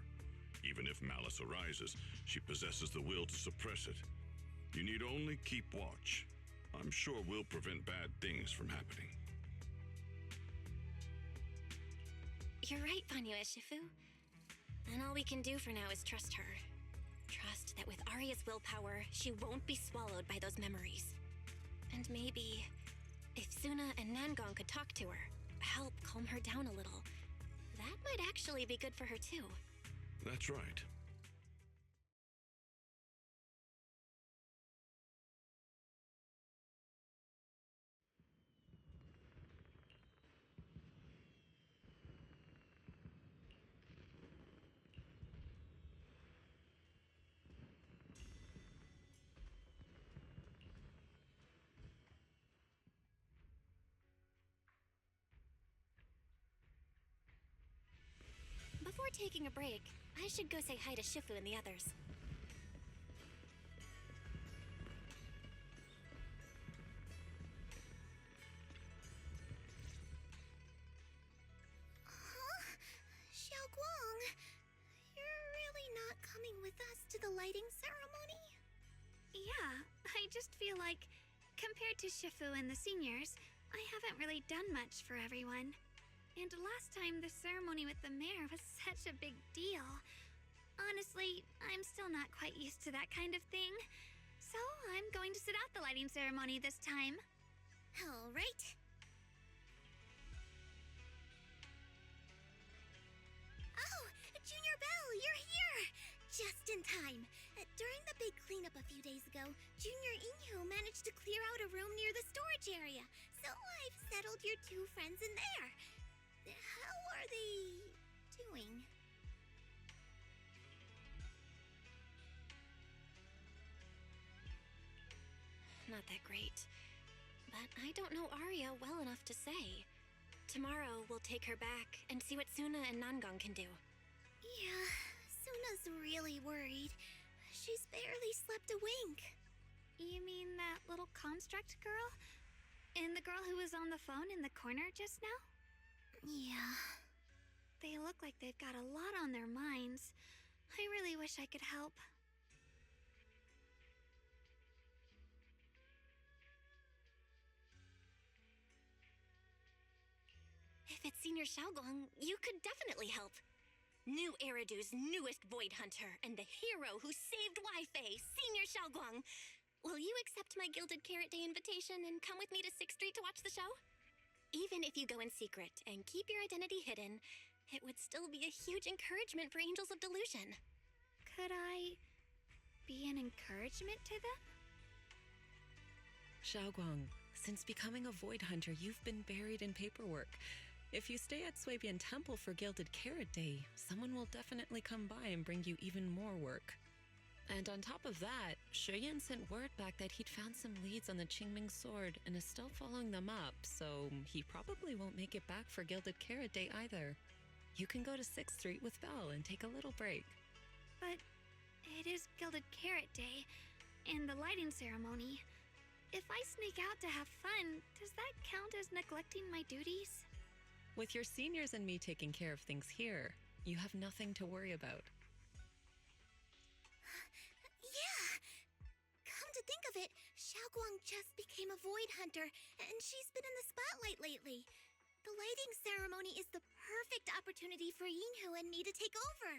Even if malice arises, she possesses the will to suppress it. You need only keep watch. I'm sure we'll prevent bad things from happening. You're right, Vanyo Shifu. And all we can do for now is trust her. Trust that with Arya's willpower, she won't be swallowed by those memories. And maybe, if Suna and Nangon could talk to her, help calm her down a little, that might actually be good for her too. That's right. Before taking a break, I should go say hi to Shifu and the others. Huh? Xiaoguang, you're really not coming with us to the lighting ceremony? Yeah, I just feel like, compared to Shifu and the seniors, I haven't really done much for everyone. And last time, the ceremony with the mayor was such a big deal. Honestly, I'm still not quite used to that kind of thing. So I'm going to sit out the lighting ceremony this time. All right. Oh, Junior Belle, you're here! Just in time. During the big cleanup a few days ago, Junior Inyu managed to clear out a room near the storage area. So I've settled your two friends in there. How are they doing? Not that great. But I don't know Arya well enough to say. Tomorrow, we'll take her back and see what Suna and Nangon can do. Yeah, Suna's really worried. She's barely slept a wink. You mean that little construct girl? And the girl who was on the phone in the corner just now? Yeah. They look like they've got a lot on their minds. I really wish I could help. If it's Senior Xiaoguang, you could definitely help. New Eridu's newest Void Hunter and the hero who saved Wi-Fi, Senior Xiaoguang. Will you accept my Gilded Carrot Day invitation and come with me to 6th Street to watch the show? Even if you go in secret and keep your identity hidden, it would still be a huge encouragement for Angels of Delusion. Could I be an encouragement to them? Xiaoguang, since becoming a Void Hunter, you've been buried in paperwork. If you stay at Swabian Temple for Gilded Carrot Day, someone will definitely come by and bring you even more work. And on top of that, Shuyan sent word back that he'd found some leads on the Qingming sword and is still following them up, so he probably won't make it back for Gilded Carrot Day either. You can go to 6th Street with Belle and take a little break. But it is Gilded Carrot Day and the lighting ceremony. If I sneak out to have fun, does that count as neglecting my duties? With your seniors and me taking care of things here, you have nothing to worry about. Yeah! Come to think of it, Xiaoguang just became a Void Hunter, and she's been in the spotlight lately. The lighting ceremony is the perfect opportunity for Yinhu and me to take over.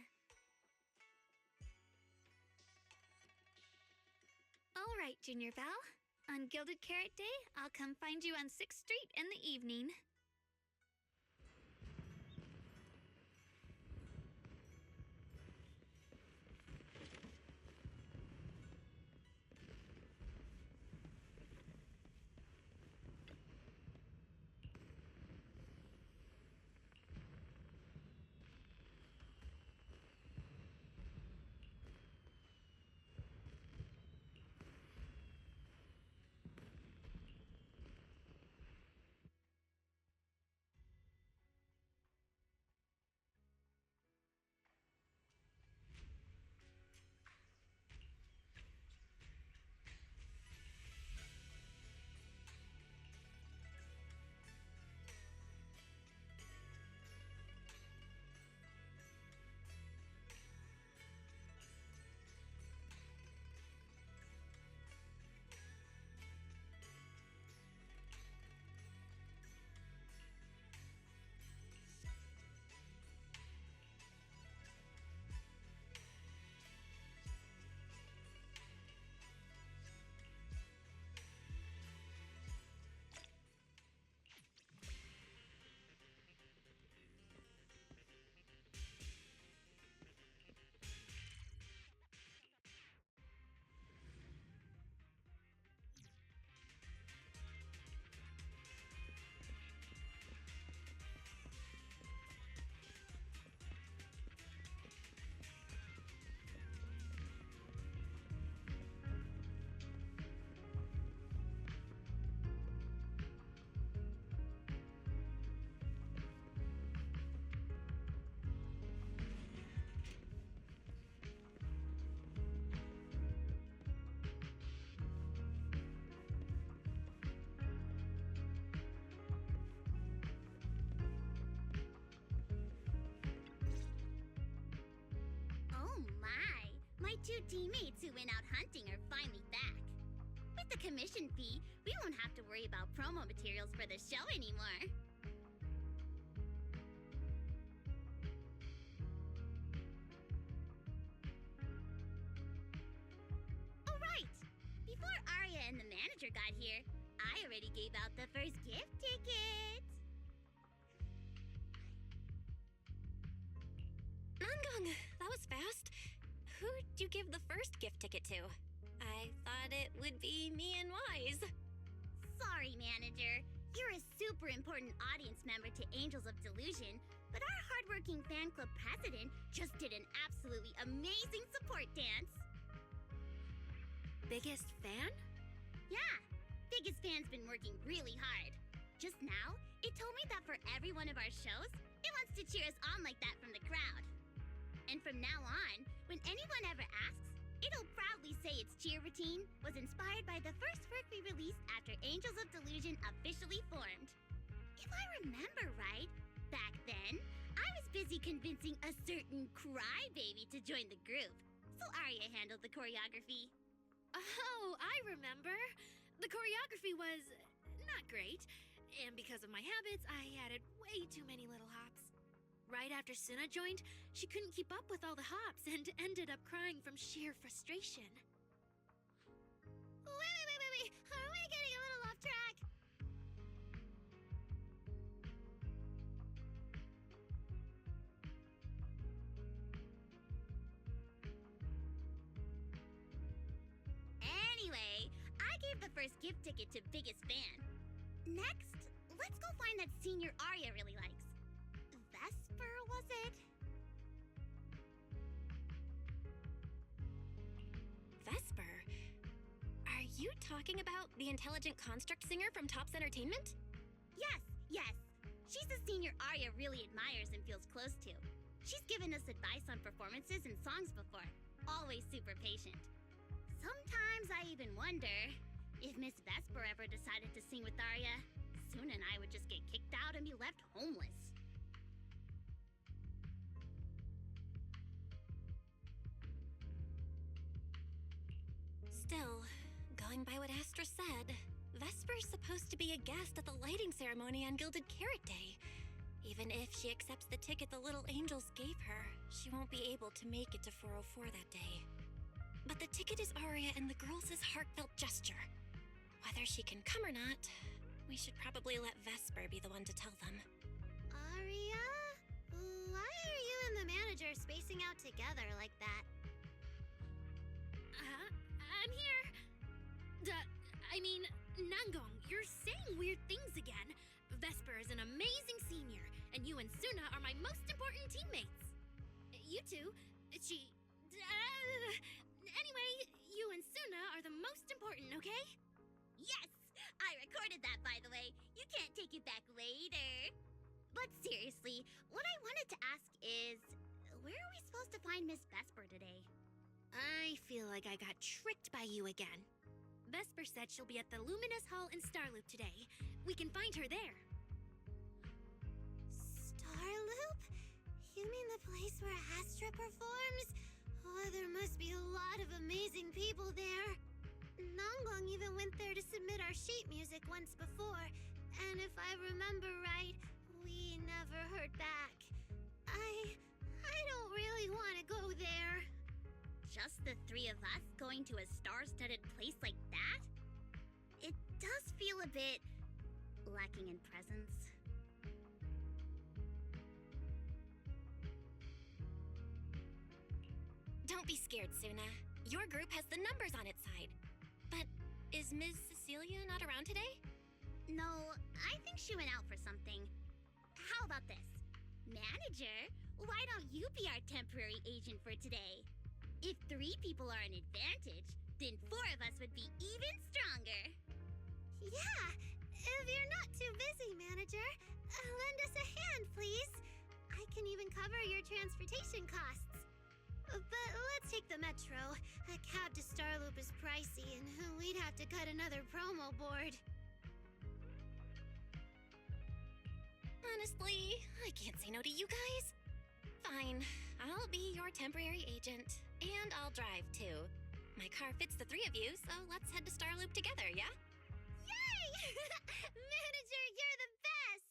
All right, Junior Belle. On Gilded Carrot Day, I'll come find you on 6th Street in the evening. my 2 teammates who went out hunting are finally back. With the commission fee, we won't have to worry about promo materials for the show anymore. Oh, right! Before Arya and the manager got here, I already gave out the first gift ticket. Nangong, that was fast. Who'd you give the first gift ticket to? I thought it would be me and Wise. Sorry, manager. You're a super important audience member to Angels of Delusion, but our hardworking fan club president just did an absolutely amazing support dance. Biggest fan? Yeah, biggest fan's been working really hard. Just now, it told me that for every one of our shows, it wants to cheer us on like that from the crowd. And from now on, when anyone ever asks, it'll proudly say its cheer routine was inspired by the first work we released after Angels of Delusion officially formed. If I remember right, back then, I was busy convincing a certain crybaby to join the group, so Arya handled the choreography. Oh, I remember. The choreography was not great, and because of my habits, I added way too many little hops. Right after Suna joined, she couldn't keep up with all the hops and ended up crying from sheer frustration. Wait. Are we getting a little off track? Anyway, I gave the first gift ticket to biggest fan. Next, let's go find that senior Arya really likes. Vesper, was it? Vesper? Are you talking about the intelligent construct singer from Tops Entertainment? Yes. She's a senior Arya really admires and feels close to. She's given us advice on performances and songs before. Always super patient. Sometimes I even wonder if Miss Vesper ever decided to sing with Arya, Suna and I would just get kicked out and be left homeless. Still, going by what Astra said, Vesper's supposed to be a guest at the lighting ceremony on Gilded Carrot Day. Even if she accepts the ticket the Little Angels gave her, she won't be able to make it to 404 that day. But the ticket is Arya and the girls' heartfelt gesture. Whether she can come or not, we should probably let Vesper be the one to tell them. Arya? Why are you and the manager spacing out together like that? I'm here. Nangong, you're saying weird things again. Vesper is an amazing senior, and you and Suna are my most important teammates. You two, anyway, you and Suna are the most important, okay? Yes! I recorded that, by the way. You can't take it back later. But seriously, what I wanted to ask is, where are we supposed to find Miss Vesper today? I feel like I got tricked by you again. Vesper said she'll be at the Luminous Hall in Starloop today. We can find her there. Starloop? You mean the place where Astra performs? Oh, there must be a lot of amazing people there. Nangong even went there to submit our sheet music once before, and if I remember right, we never heard back. I don't really want to go there. Just the 3 of us going to a star-studded place like that? It does feel a bit lacking in presence. Don't be scared, Suna. Your group has the numbers on its side. But is Ms. Cecilia not around today? No, I think she went out for something. How about this? Manager, why don't you be our temporary agent for today? If 3 people are an advantage, then 4 of us would be even stronger. Yeah, if you're not too busy, manager, lend us a hand, please. I can even cover your transportation costs. But let's take the metro. A cab to Starloop is pricey, and we'd have to cut another promo board. Honestly, I can't say no to you guys. Fine. I'll be your temporary agent. And I'll drive, too. My car fits the three of you, so let's head to Starloop together, yeah? Yay! Manager, you're the best!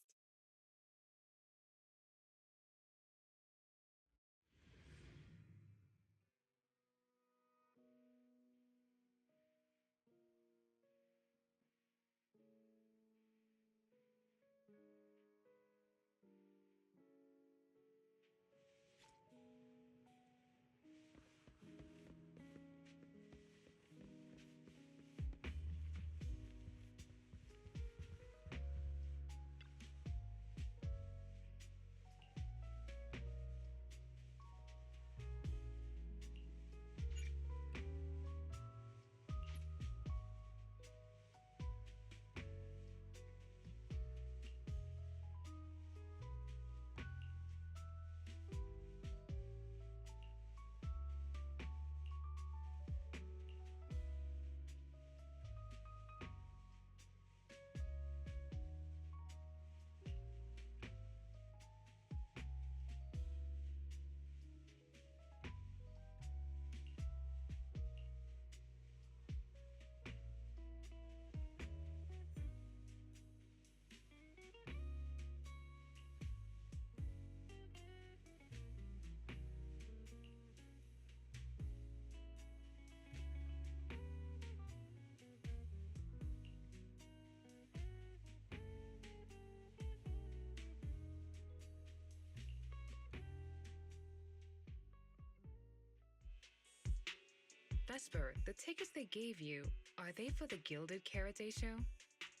Vesper, the tickets they gave you, are they for the Gilded Karate show?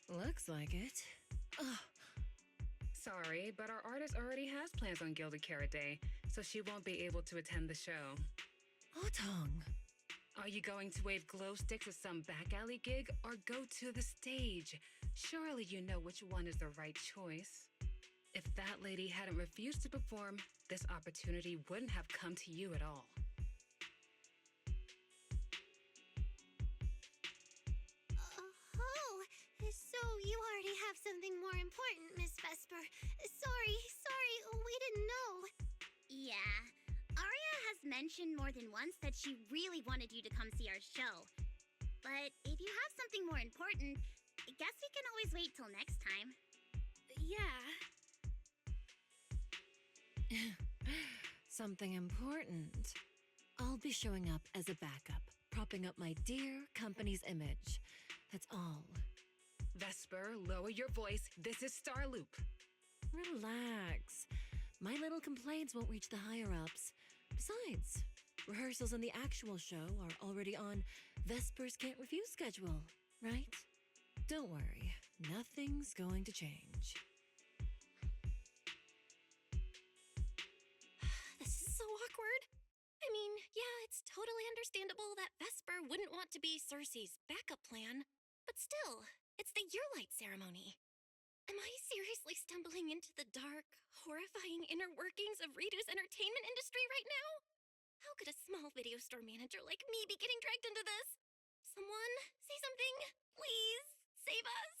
Looks like it. Ugh. Sorry, but our artist already has plans on Gilded Karate, so she won't be able to attend the show. Otong. Are you going to wave glow sticks at some back alley gig or go to the stage? Surely you know which one is the right choice. If that lady hadn't refused to perform, this opportunity wouldn't have come to you at all. So you already have something more important, Miss Vesper. Sorry, we didn't know. Yeah, Arya has mentioned more than once that she really wanted you to come see our show. But if you have something more important, I guess we can always wait till next time. Yeah. Something important. I'll be showing up as a backup, propping up my dear company's image. That's all. Vesper, lower your voice. This is Starloop. Relax. My little complaints won't reach the higher-ups. Besides, rehearsals and the actual show are already on Vesper's Can't Refuse schedule, right? Don't worry. Nothing's going to change. This is so awkward. I mean, yeah, it's totally understandable that Vesper wouldn't want to be Cersei's backup plan, but still, it's the Yearlight ceremony. Am I seriously stumbling into the dark, horrifying inner workings of Ridu's entertainment industry right now? How could a small video store manager like me be getting dragged into this? Someone, say something. Please, save us.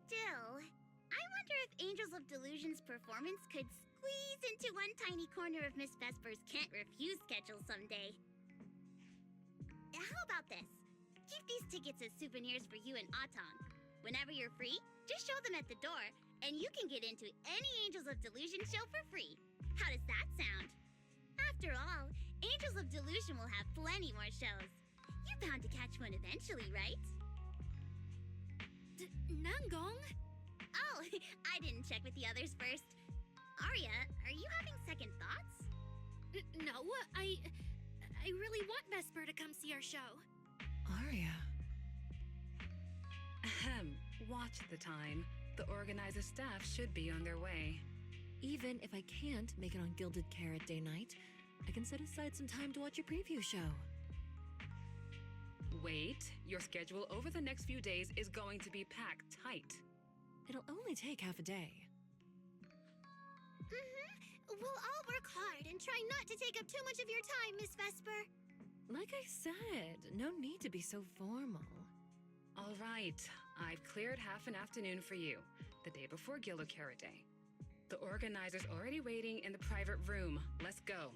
Still, I wonder if Angels of Delusion's performance could squeeze into one tiny corner of Miss Vesper's Can't Refuse schedule someday. How about this? Keep these tickets as souvenirs for you and Otong. Whenever you're free, just show them at the door, and you can get into any Angels of Delusion show for free. How does that sound? After all, Angels of Delusion will have plenty more shows. You're bound to catch one eventually, right? Nangong? Oh, I didn't check with the others first. Arya, are you having second thoughts? No, I really want Vesper to come see our show. Arya. Ahem. Watch the time. The organizer staff should be on their way. Even if I can't make it on Gilded Carrot Day night, I can set aside some time to watch your preview show. Wait, your schedule over the next few days is going to be packed tight. It'll only take half a day. We'll all work hard and try not to take up too much of your time, Miss Vesper. Like I said, no need to be so formal. All right, I've cleared half an afternoon for you, the day before Gilded Carrot Day. The organizer's already waiting in the private room. Let's go.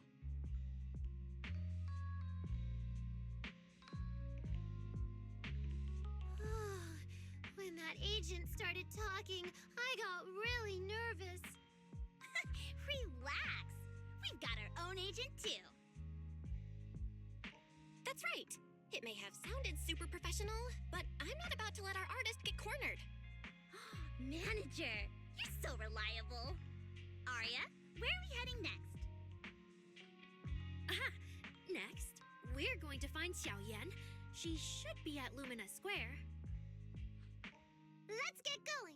When that agent started talking, I got really nervous. Relax. We've got our own agent, too. That's right. It may have sounded super professional, but I'm not about to let our artist get cornered. Manager, you're so reliable. Arya, where are we heading next? Aha! Next, we're going to find Xiaoyan. She should be at Lumina Square. Let's get going.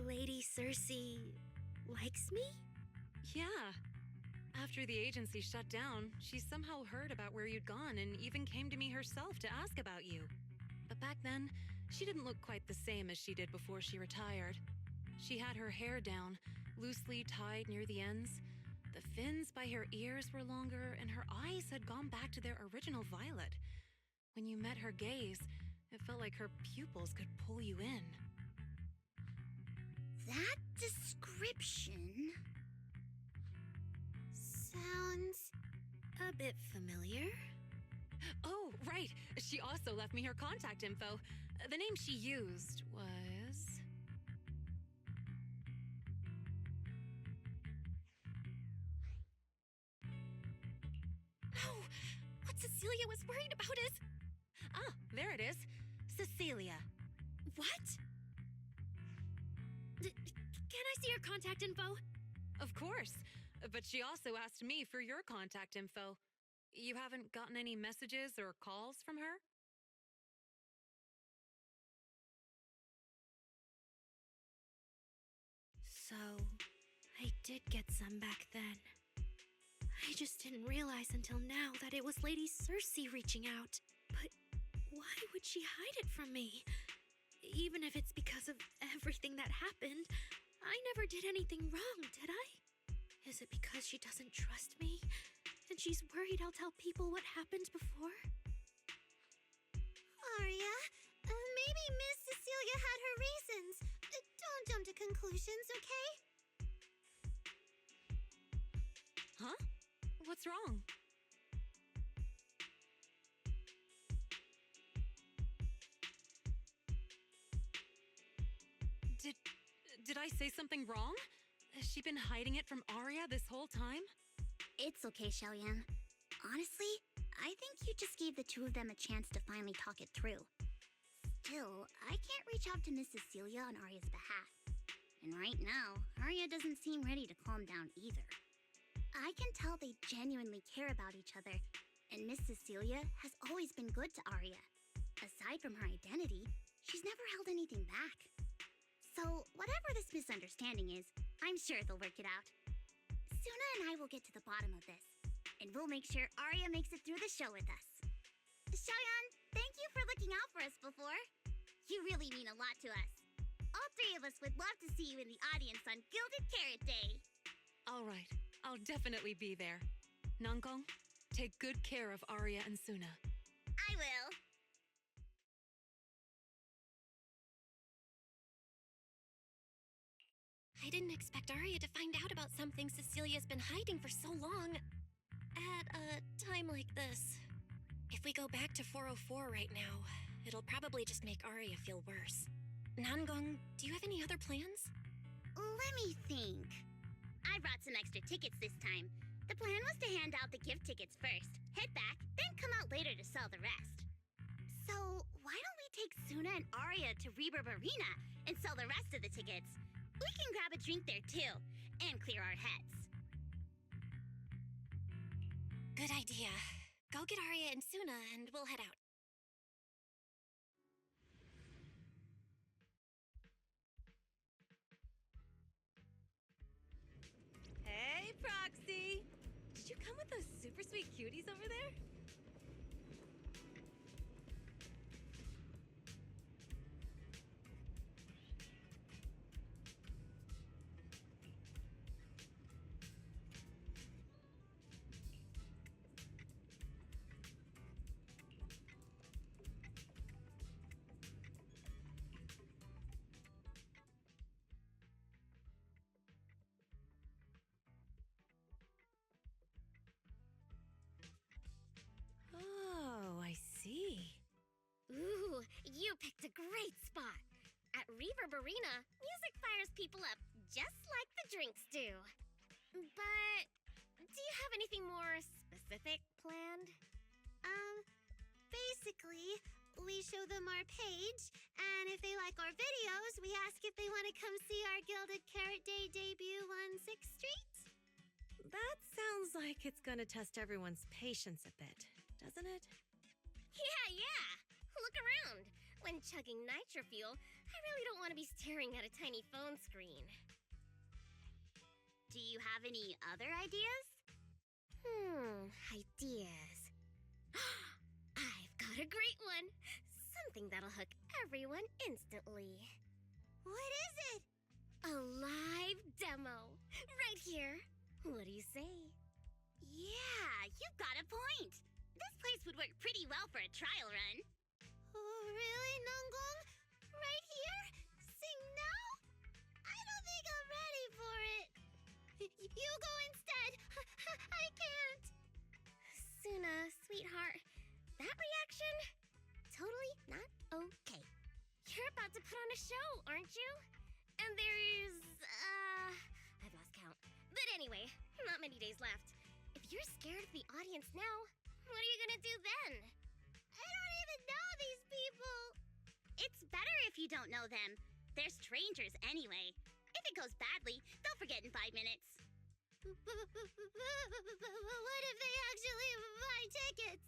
Lady Cersei likes me? Yeah. After the agency shut down, she somehow heard about where you'd gone and even came to me herself to ask about you. But back then, she didn't look quite the same as she did before she retired. She had her hair down, loosely tied near the ends. The fins by her ears were longer, and her eyes had gone back to their original violet. When you met her gaze, it felt like her pupils could pull you in. That description sounds a bit familiar. Oh, right. She also left me her contact info. The name she used was... No! What Cecilia was worried about is... Ah, there it is. Cecilia. What? Can I see your contact info? Of course. But she also asked me for your contact info. You haven't gotten any messages or calls from her? So, I did get some back then. I just didn't realize until now that it was Lady Cersei reaching out. But why would she hide it from me? Even if it's because of everything that happened, I never did anything wrong, did I? Is it because she doesn't trust me? And she's worried I'll tell people what happened before? Arya, maybe Miss Cecilia had her reasons. Don't jump to conclusions, okay? Huh? What's wrong? Did I say something wrong? Has she been hiding it from Arya this whole time? It's okay, Xiaoyan. Honestly, I think you just gave the two of them a chance to finally talk it through. Still, I can't reach out to Miss Cecilia on Arya's behalf. And right now, Arya doesn't seem ready to calm down either. I can tell they genuinely care about each other, and Miss Cecilia has always been good to Arya. Aside from her identity, she's never held anything back. So, whatever this misunderstanding is, I'm sure they'll work it out. Suna and I will get to the bottom of this, and we'll make sure Arya makes it through the show with us. Xiaoyan, thank you for looking out for us before. You really mean a lot to us. All three of us would love to see you in the audience on Gilded Carrot Day. All right, I'll definitely be there. Nangong, take good care of Arya and Suna. I will. I didn't expect Arya to find out about something Cecilia's been hiding for so long. At a time like this. If we go back to 404 right now, it'll probably just make Arya feel worse. Nangong, do you have any other plans? Let me think. I brought some extra tickets this time. The plan was to hand out the gift tickets first, head back, then come out later to sell the rest. So, why don't we take Suna and Arya to Reverb Arena and sell the rest of the tickets? We can grab a drink there too, and clear our heads. Good idea. Go get Arya and Suna and we'll head out. Hey, Proxy! Did you come with those super sweet cuties over there? Oh, I see. Ooh, you picked a great spot. At Reverb Arena, music fires people up just like the drinks do. But do you have anything more specific planned? Basically, we show them our page, and if they like our videos, we ask if they want to come see our Gilded Carrot Day debut on 6th Street. That sounds like it's gonna test everyone's patience a bit, doesn't it? Yeah. Look around. When chugging nitro fuel, I really don't want to be staring at a tiny phone screen. Do you have any other ideas? Ideas. I've got a great one. Something that'll hook everyone instantly. What is it? A live demo. Right here. What do you say? Yeah, you got a point. This place would work pretty well for a trial run. Oh, really, Nangong? Right here? Sing now? I don't think I'm ready for it. You go instead. I can't. Suna, sweetheart, that reaction? Totally not okay. You're about to put on a show, aren't you? And there's, I've lost count. But anyway, not many days left. If you're scared of the audience now, what are you gonna do then? I don't even know these people. It's better if you don't know them. They're strangers anyway. If it goes badly, they'll forget in 5 minutes. What if they actually buy tickets?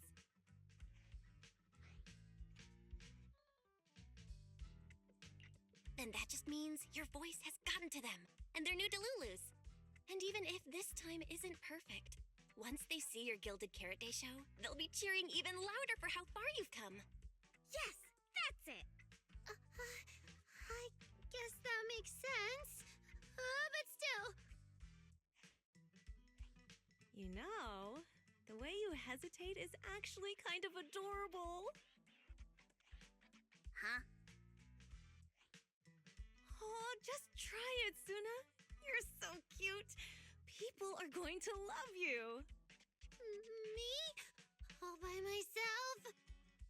Then that just means your voice has gotten to them, and they're new Delulus. And even if this time isn't perfect, once they see your Gilded Carrot Day show, they'll be cheering even louder for how far you've come. Yes, that's it. I guess that makes sense. But still. You know, the way you hesitate is actually kind of adorable. Huh? Oh, just try it, Suna. You're so cute. People are going to love you. Me? All by myself?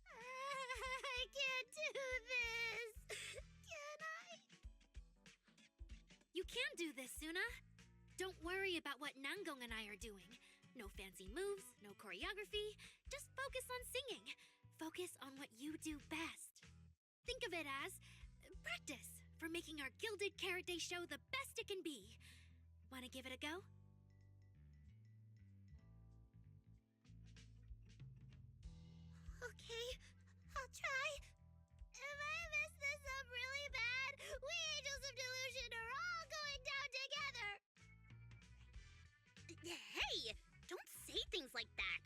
I can't do this. Can I? You can do this, Suna. Don't worry about what Nangong and I are doing. No fancy moves, no choreography. Just focus on singing. Focus on what you do best. Think of it as practice for making our Gilded Carrot Day show the best it can be. Want to give it a go? Okay, I'll try. If I mess this up really bad, we Angels of Delusion are all going down together. Hey, don't say things like that.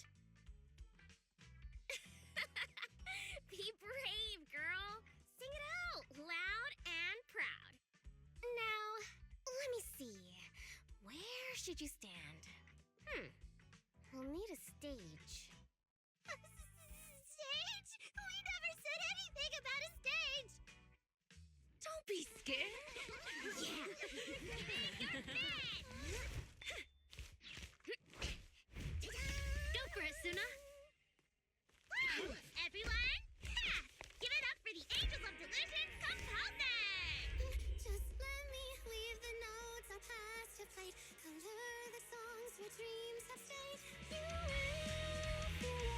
should you stand? We'll need a stage. Stage? We never said anything about a stage! Don't be scared. Yeah! Go for it, Suna! Everyone, give it up for the Angels of Delusion composing! Just let me leave the notes our past have played. Color the songs where dreams have stayed. You will feel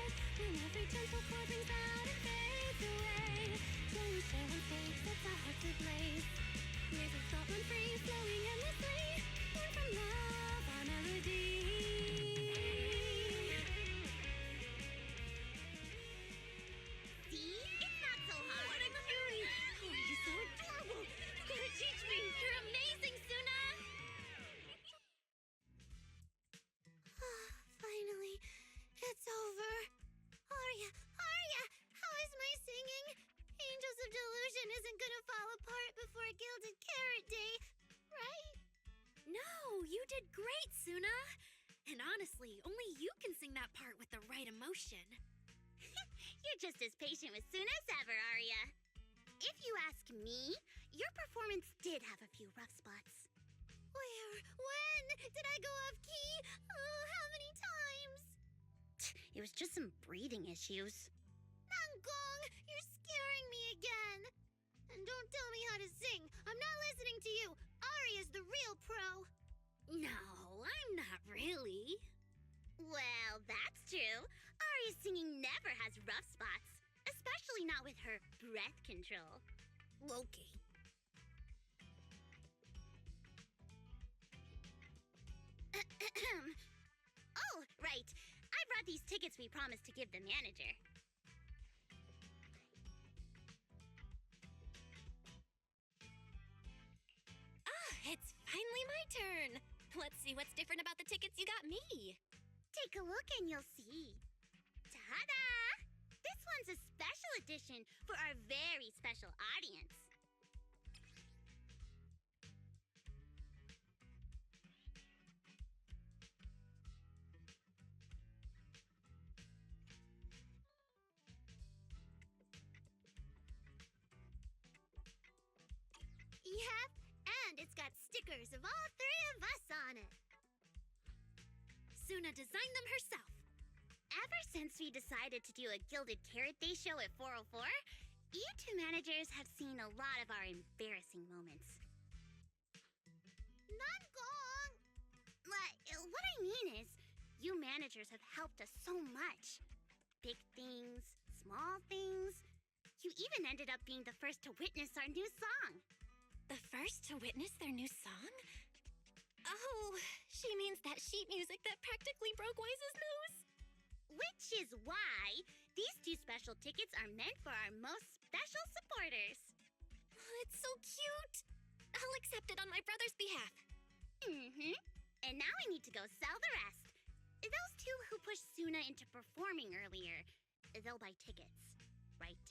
it when every gentle chord rings out and fades away. When we share one stage sets our hearts ablaze. Music thought run free, flowing endlessly. Born from love, our melody. See? It's not so hard. What a cutie! Oh, you're so adorable! You gotta teach me! You're amazing, Suna! Finally, it's over. Aria, how is my singing? Angels of Delusion isn't gonna fall apart before Gilded Carrot Day, right? No, you did great, Suna! And honestly, only you can sing that part with the right emotion. You're just as patient with Suna as ever, Aria. If you ask me, your performance did have a few rough spots. Where? When? Did I go off key? Oh, how many times? It was just some breathing issues. Nangong, you're scaring me again. And don't tell me how to sing. I'm not listening to you. Aria's the real pro. No, I'm not really. Well, that's true. Aria's singing never has rough spots, especially not with her breath control. Okay. Oh, right. I brought these tickets we promised to give the manager. It's finally my turn. Let's see what's different about the tickets you got me. Take a look and you'll see. Ta-da! This one's a special edition for our very special audience. Yep, and it's got stickers of all three of us on it. Suna designed them herself. Ever since we decided to do a Gilded Carrot Day show at 404, you two managers have seen a lot of our embarrassing moments. Nangong! What I mean is, you managers have helped us so much. Big things, small things. You even ended up being the first to witness our new song. The first to witness their new song? Oh, she means that sheet music that practically broke Wise's nose. Which is why these two special tickets are meant for our most special supporters. Oh, it's so cute. I'll accept it on my brother's behalf. And now I need to go sell the rest. Those two who pushed Suna into performing earlier, they'll buy tickets, right?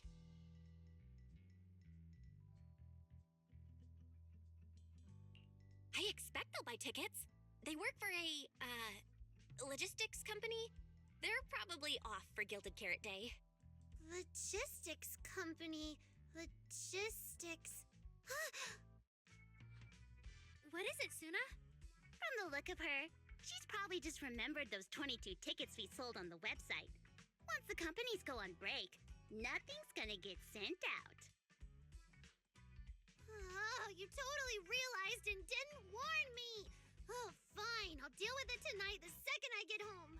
I expect they'll buy tickets. They work for a, logistics company. They're probably off for Gilded Carrot Day. Logistics company. Logistics. What is it, Suna? From the look of her, she's probably just remembered those 22 tickets we sold on the website. Once the companies go on break, nothing's gonna get sent out. Oh, you totally realized and didn't warn me. Oh, fine. I'll deal with it tonight the second I get home.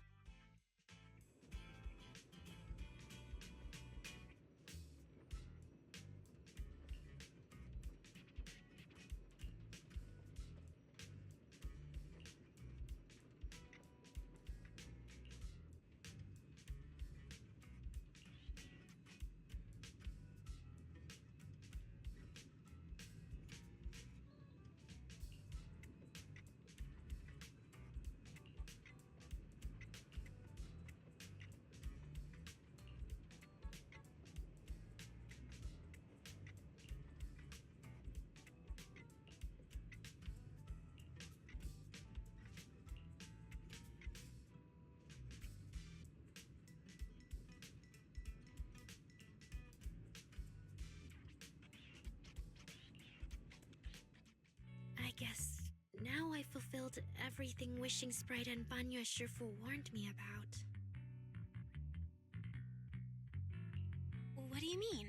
guess now I fulfilled everything Wishing Sprite and Banya Shifu warned me about. What do you mean?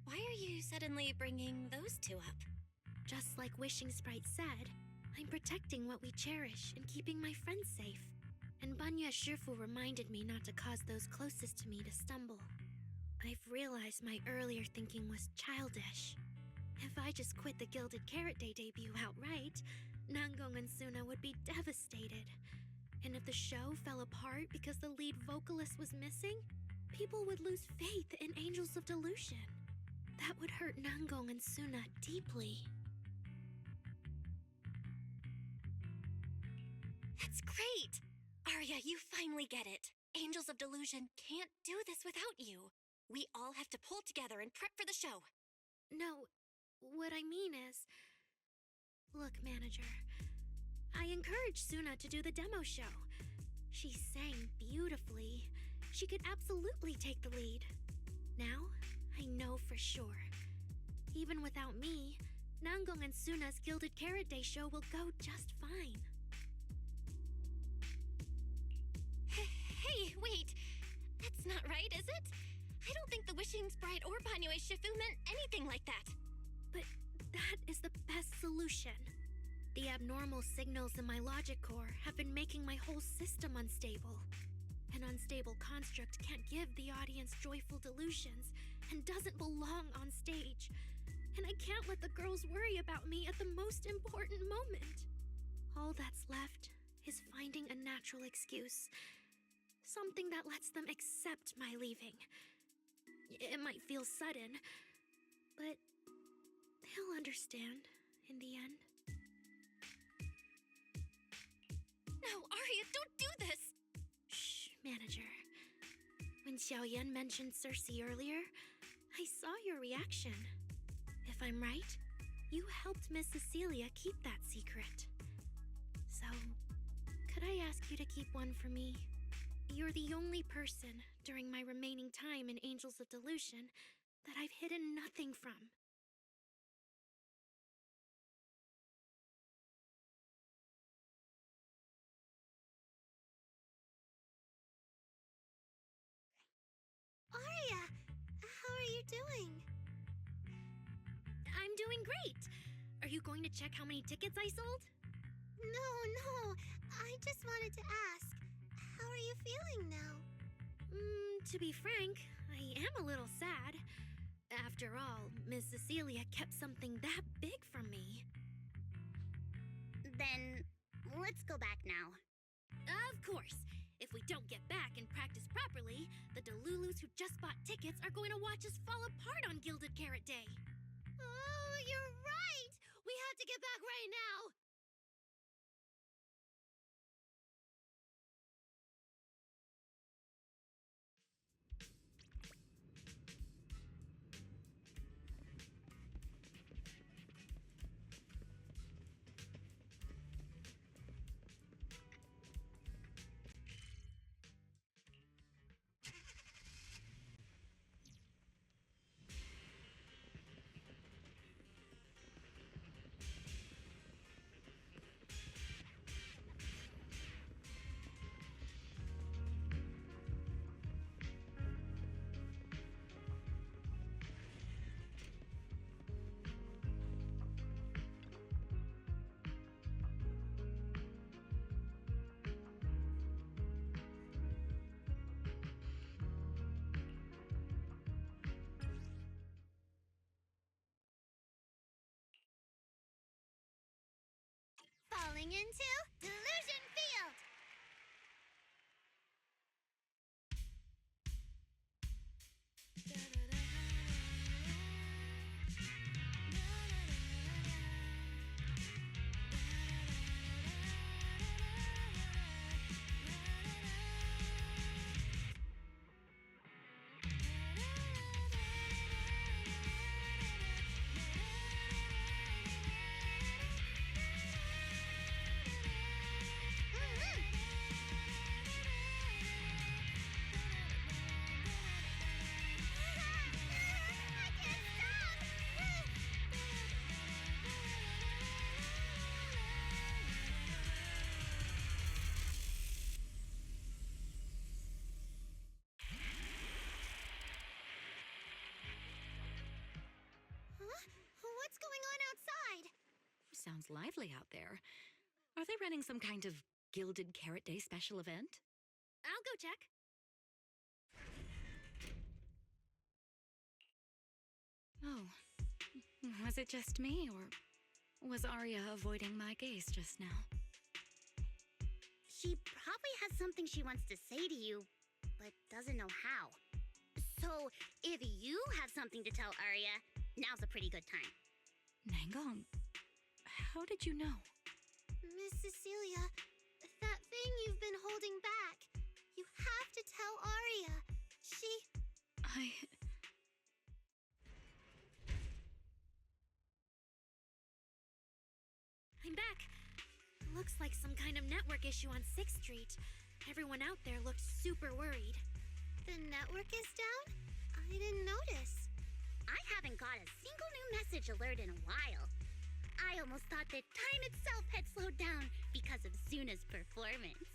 Why are you suddenly bringing those two up? Just like Wishing Sprite said, I'm protecting what we cherish and keeping my friends safe. And Banya Shifu reminded me not to cause those closest to me to stumble. I've realized my earlier thinking was childish. If I just quit the Gilded Carrot Day debut outright, Nangong and Suna would be devastated. And if the show fell apart because the lead vocalist was missing, people would lose faith in Angels of Delusion. That would hurt Nangong and Suna deeply. That's great! Arya, you finally get it. Angels of Delusion can't do this without you. We all have to pull together and prep for the show. No, what I mean is... Look, manager, I encouraged Suna to do the demo show. She sang beautifully. She could absolutely take the lead. Now, I know for sure. Even without me, Nangong and Suna's Gilded Carrot Day show will go just fine. Hey, wait! That's not right, is it? I don't think the Wishing Sprite or Banyue Shifu meant anything like that. But that is the best solution. The abnormal signals in my logic core have been making my whole system unstable. An unstable construct can't give the audience joyful delusions and doesn't belong on stage. And I can't let the girls worry about me at the most important moment. All that's left is finding a natural excuse. Something that lets them accept my leaving. It might feel sudden, but they'll understand in the end. No, Arya, don't do this! Shh, manager. When Xiaoyan mentioned Cersei earlier, I saw your reaction. If I'm right, you helped Miss Cecilia keep that secret. So, could I ask you to keep one for me? You're the only person during my remaining time in Angels of Delusion that I've hidden nothing from. Arya, how are you doing? I'm doing great. Are you going to check how many tickets I sold? No, I just wanted to ask, how are you feeling now? To be frank, I am a little sad. After all, Miss Cecilia kept something that big from me. Then, let's go back now. Of course. If we don't get back and practice properly, the Delulus who just bought tickets are going to watch us fall apart on Gilded Carrot Day. Oh, you're right! We have to get back right now! Falling into Delusion Field! sounds lively out there. Are they running some kind of Gilded Carrot Day special event? I'll go check. Oh, was it just me, or was Arya avoiding my gaze just now? She probably has something she wants to say to you, but doesn't know how. So, if you have something to tell Arya, now's a pretty good time. Nangong, how did you know? Miss Cecilia, that thing you've been holding back. You have to tell Arya. I'm back. Looks like some kind of network issue on 6th Street. Everyone out there looked super worried. The network is down? I didn't notice. I haven't got a single new message alert in a while. I almost thought that time itself had slowed down because of Zuna's performance.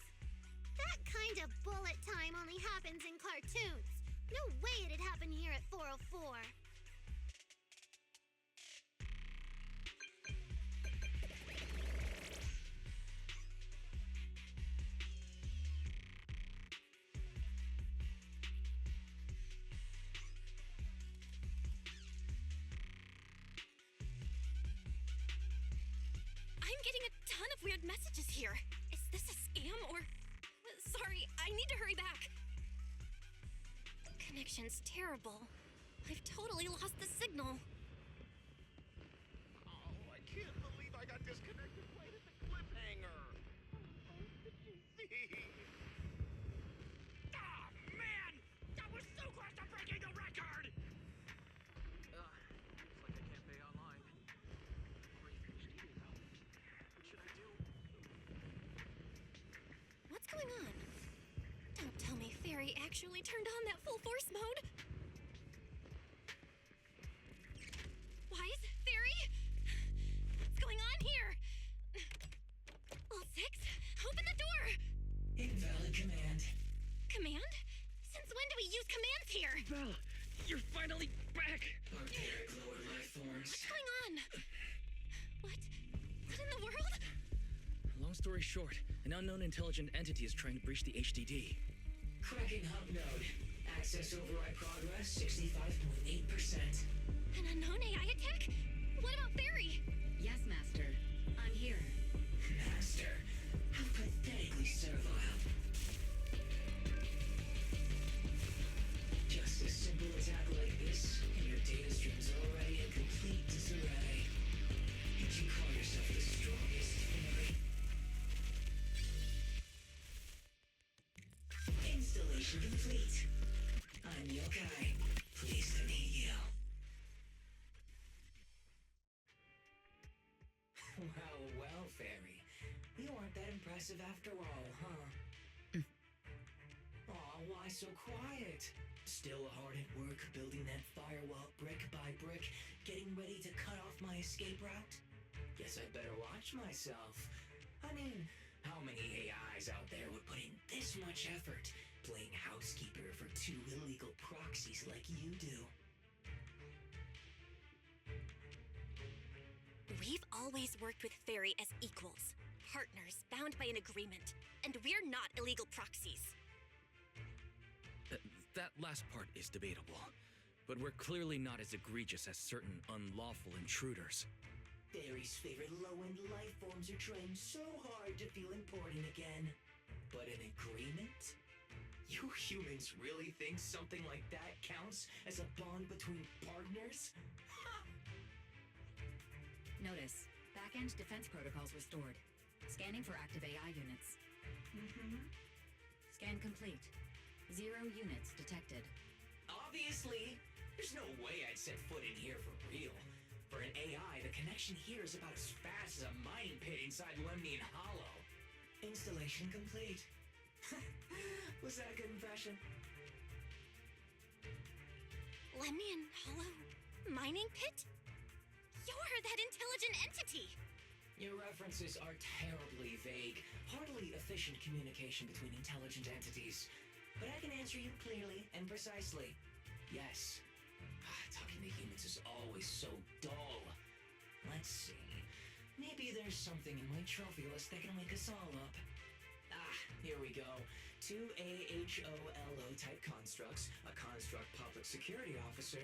That kind of bullet time only happens in cartoons. No way it'd happen here at 404. I'm getting a ton of weird messages here. Is this a scam or... Sorry, I need to hurry back. Connection's terrible. I've totally lost the signal. Oh, I can't believe I got disconnected right at the cliffhanger. Ah, man! That was so close to breaking the record! Looks like I can't pay online. Great HD though. What should I do? What's going on? Don't tell me Fairy actually turned on that full force mode. Wise? Fairy? What's going on here? All 6? Open the door! Invalid command. Command? Since when do we use commands here? Belle, you're finally back! Barbaric lower life forms. What's going on? What in the world? Long story short, an unknown intelligent entity is trying to breach the HDD. Cracking hub node. Access override progress 65.8%. An unknown AI attack? What about Fairy? Yes, Master. I'm here. Master, how pathetically servile. Just a simple attack like this, and your data stream's already in complete disarray. Did you call yourself the strongest, Fairy? Installation complete. I'm Yokai. Pleased to meet you. Well, Fairy. You aren't that impressive after all, huh? Aw, why so quiet? Still hard at work building that firewall brick by brick, getting ready to cut off my escape route? Guess I'd better watch myself. I mean, how many AIs out there would put in this much effort playing housekeeper for 2 illegal proxies like you do? We've always worked with Fairy as equals, partners bound by an agreement, and we're not illegal proxies. That last part is debatable, but we're clearly not as egregious as certain unlawful intruders. Fairy's favorite low-end life forms are trying so hard to feel important again. But an agreement? You humans really think something like that counts as a bond between partners? Notice, back-end defense protocols restored. Scanning for active AI units. Scan complete. 0 units detected. Obviously, there's no way I'd set foot in here for real. For an AI, the connection here is about as fast as a mining pit inside Lemnian Hollow. Installation complete. Was that a good impression? Lemnian Hollow mining pit? You're that intelligent entity! Your references are terribly vague, hardly efficient communication between intelligent entities. But I can answer you clearly and precisely. Yes. Talking to humans is always so dull. Let's see. Maybe there's something in my trophy list that can wake us all up. Ah, here we go. 2 AHOLO type constructs, a construct public security officer,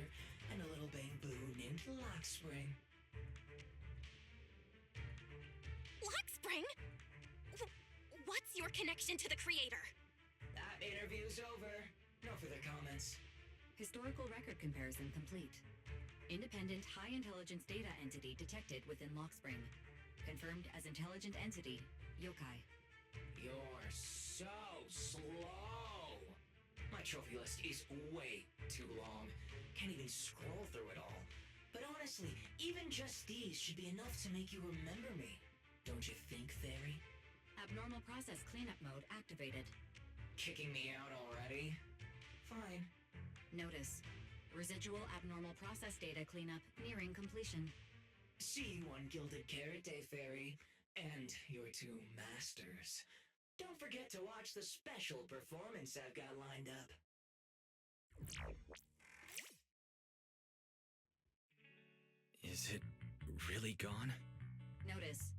and a little bamboo named Lockspring. Lockspring? What's your connection to the creator? That interview's over. No further comments. Historical record comparison complete. Independent high intelligence data entity detected within Lockspring. Confirmed as intelligent entity, yokai. You're so slow. My trophy list is way too long. Can't even scroll through it all. But honestly, even just these should be enough to make you remember me. Don't you think, Fairy? Abnormal process cleanup mode activated. Kicking me out already? Fine. Notice. Residual abnormal process data cleanup nearing completion. See you on Gilded Carrot Day, Fairy. And your 2 masters. Don't forget to watch the special performance I've got lined up. Is it really gone? Notice.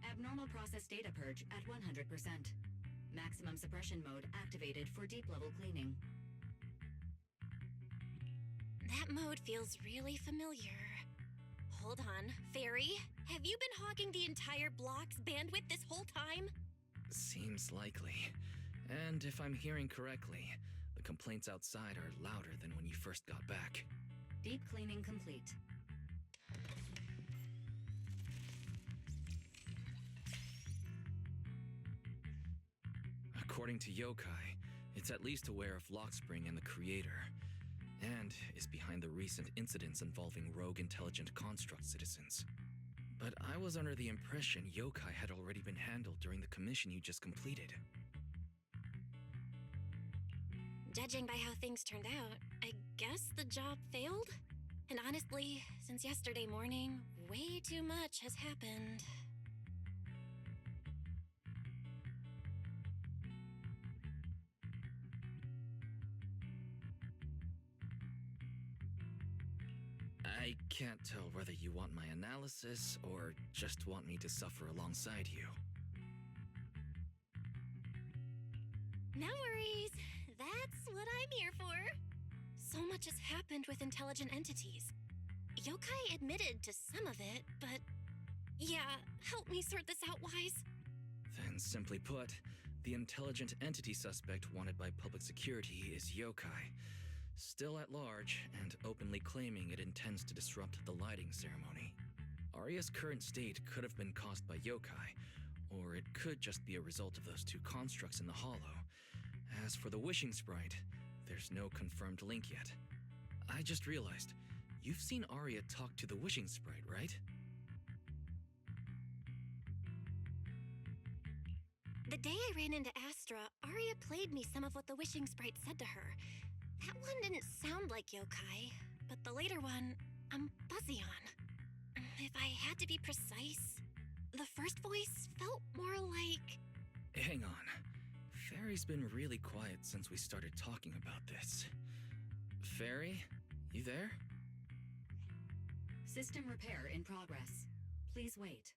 Abnormal process data purge at 100%. Maximum suppression mode activated for deep level cleaning. That mode feels really familiar. Hold on, Fairy, have you been hogging the entire block's bandwidth this whole time? Seems likely. And if I'm hearing correctly, the complaints outside are louder than when you first got back. Deep cleaning complete. According to Yokai, it's at least aware of Lockspring and the creator, and is behind the recent incidents involving rogue intelligent construct citizens. But I was under the impression Yokai had already been handled during the commission you just completed. Judging by how things turned out, I guess the job failed? And honestly, since yesterday morning, way too much has happened. I can't tell whether you want my analysis or just want me to suffer alongside you. No worries. That's what I'm here for. So much has happened with intelligent entities. Yokai admitted to some of it, but... Yeah, help me sort this out, Wise. Then, simply put, the intelligent entity suspect wanted by public security is Yokai, still at large and openly claiming it intends to disrupt the lighting ceremony. Arya's current state could have been caused by Yokai, or it could just be a result of those 2 constructs in the Hollow. As for the wishing sprite, there's no confirmed link yet. I just realized, you've seen Arya talk to the wishing sprite, right? The day I ran into Astra, Arya played me some of what the wishing sprite said to her. That one didn't sound like Yokai, but the later one, I'm fuzzy on. If I had to be precise, the first voice felt more like... Hang on. Fairy's been really quiet since we started talking about this. Fairy, you there? System repair in progress. Please wait.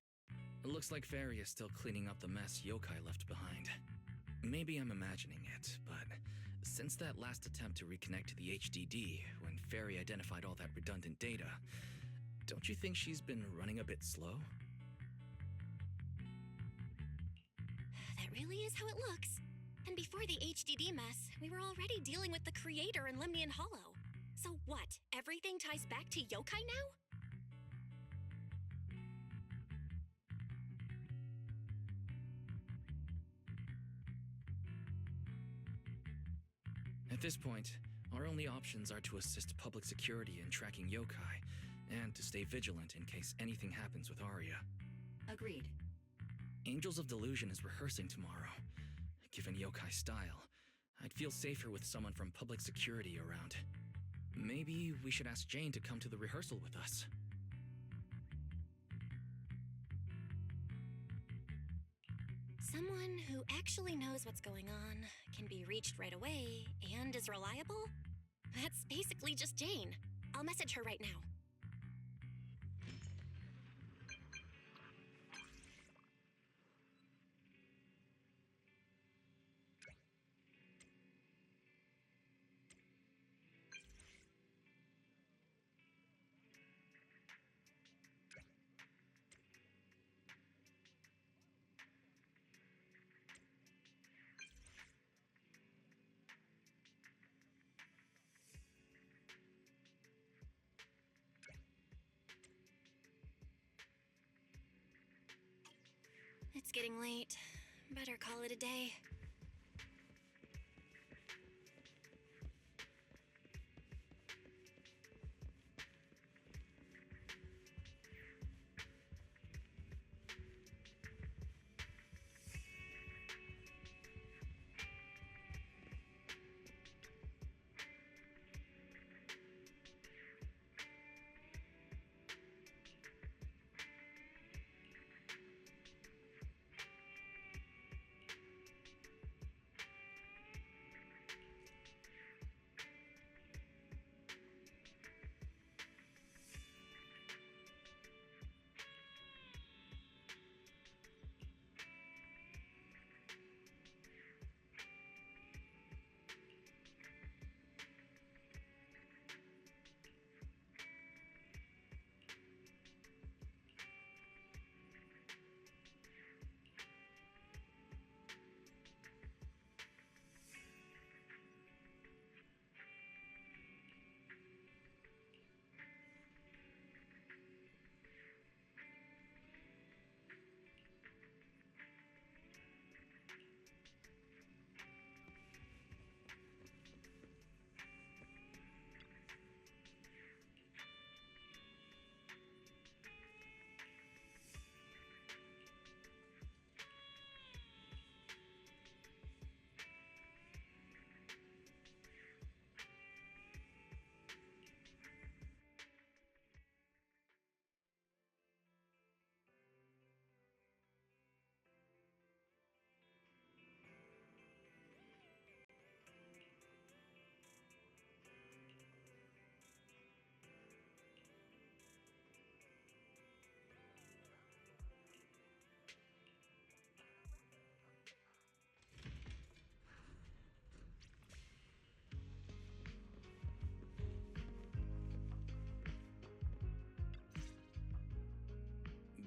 It looks like Fairy is still cleaning up the mess Yokai left behind. Maybe I'm imagining it, but since that last attempt to reconnect to the HDD, when Fairy identified all that redundant data, don't you think she's been running a bit slow? That really is how it looks. And before the HDD mess, we were already dealing with the creator in Lemnian Hollow. So what, everything ties back to Yokai now? At this point, our only options are to assist public security in tracking Yokai, and to stay vigilant in case anything happens with Arya. Agreed. Angels of Delusion is rehearsing tomorrow. Given Yokai's style, I'd feel safer with someone from public security around. Maybe we should ask Jane to come to the rehearsal with us. Someone who actually knows what's going on, can be reached right away, and is reliable? That's basically just Jane. I'll message her right now. It's getting late. Better call it a day.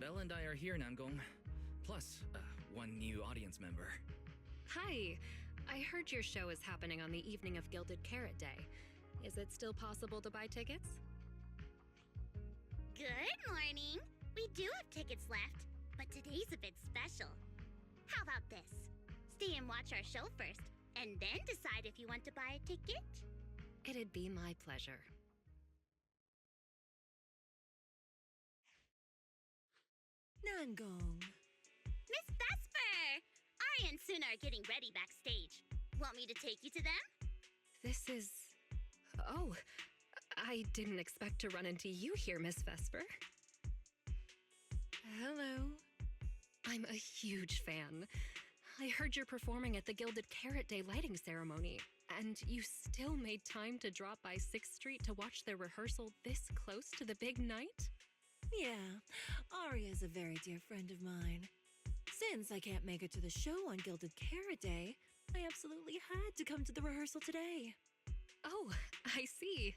Belle and I are here, Nangong. Plus, one new audience member. Hi! I heard your show is happening on the evening of Gilded Carrot Day. Is it still possible to buy tickets? Good morning. We do have tickets left, but today's a bit special. How about this? Stay and watch our show first, and then decide if you want to buy a ticket. It'd be my pleasure. Nangong. Miss Vesper! Ari and Suna are getting ready backstage. Want me to take you to them? This is... Oh, I didn't expect to run into you here, Miss Vesper. Hello. I'm a huge fan. I heard you're performing at the Gilded Carrot Day lighting ceremony, and you still made time to drop by 6th Street to watch their rehearsal this close to the big night? Yeah, Arya's a very dear friend of mine. Since I can't make it to the show on Gilded Carrot Day, I absolutely had to come to the rehearsal today. Oh, I see.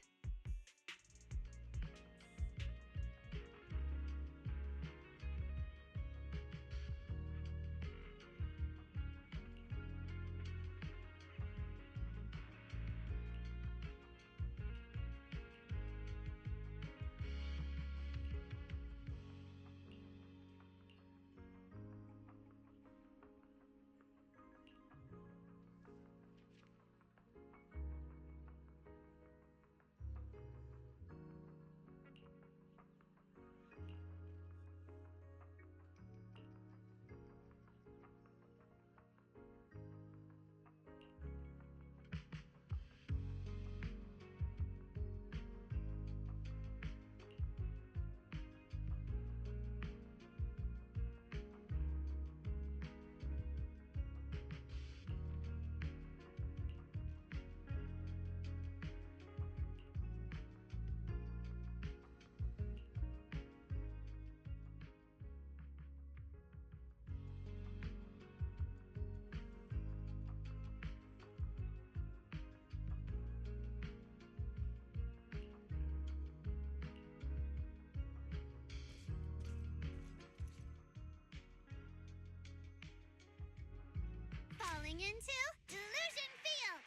Falling into Delusion Field!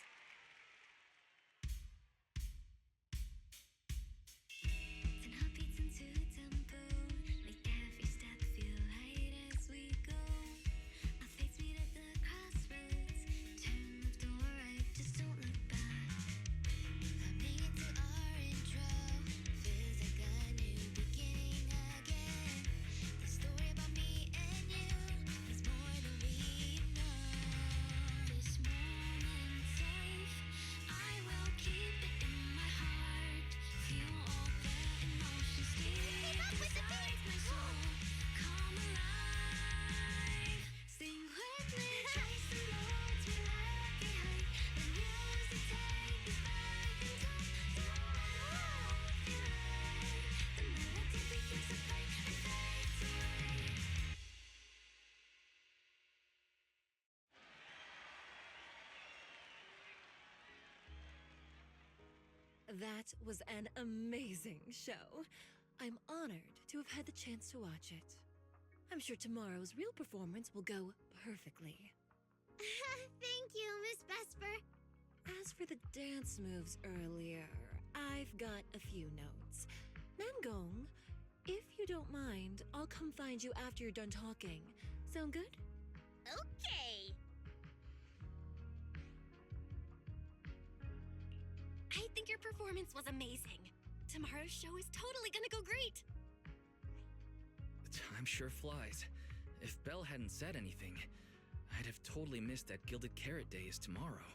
Ten heartbeats into tempo, make every step feel light as we go. That was an amazing show. I'm honored to have had the chance to watch it. I'm sure tomorrow's real performance will go perfectly. Thank you, Miss Vesper. As for the dance moves earlier, I've got a few notes. Nangong, if you don't mind, I'll come find you after you're done talking. Sound good? Okay. I think your performance was amazing. Tomorrow's show is totally gonna go great. Time sure flies. If Belle hadn't said anything, I'd have totally missed that Gilded Carrot Day is tomorrow.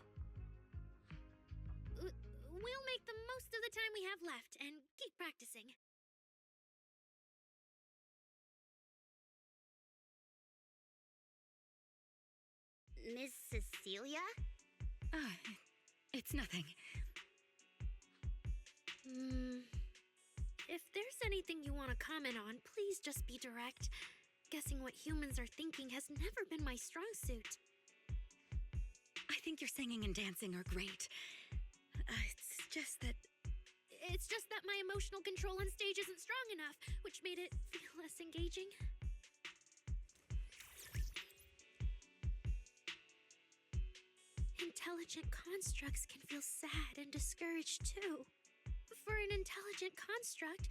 We'll make the most of the time we have left and keep practicing. Miss Cecilia? It's nothing. If there's anything you want to comment on, please just be direct. Guessing what humans are thinking has never been my strong suit. I think your singing and dancing are great. It's just that my emotional control on stage isn't strong enough, which made it feel less engaging. Intelligent constructs can feel sad and discouraged too. For an intelligent construct,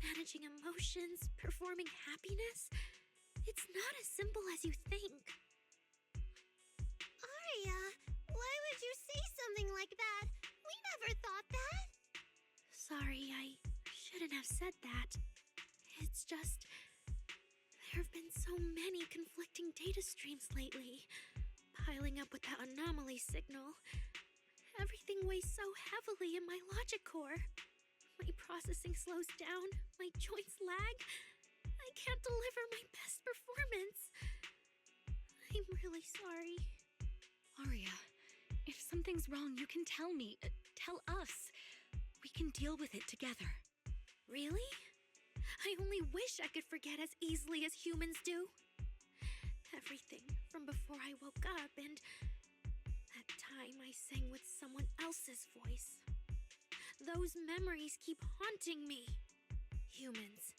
managing emotions, performing happiness, it's not as simple as you think. Aria, why would you say something like that? We never thought that. Sorry, I shouldn't have said that. It's just, there have been so many conflicting data streams lately, piling up with that anomaly signal. Everything weighs so heavily in my logic core. My processing slows down, my joints lag. I can't deliver my best performance. I'm really sorry. Aria, if something's wrong, you can tell me. Tell us. We can deal with it together. Really? I only wish I could forget as easily as humans do. Everything from before I woke up and that time I sang with someone else's voice. Those memories keep haunting me. Humans,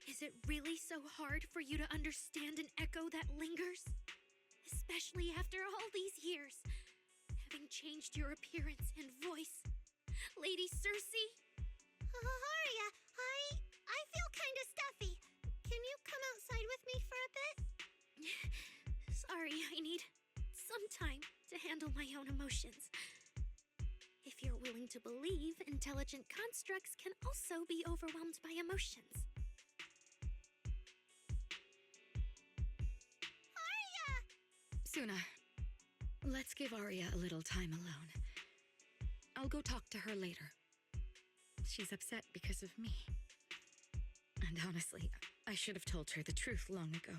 is it really so hard for you to understand an echo that lingers? Especially after all these years, having changed your appearance and voice. Lady Circe? Aria, I feel kinda stuffy. Can you come outside with me for a bit? Sorry, I need some time to handle my own emotions. If you're willing to believe, intelligent constructs can also be overwhelmed by emotions. Aria! Suna, let's give Aria a little time alone. I'll go talk to her later. She's upset because of me. And honestly, I should have told her the truth long ago.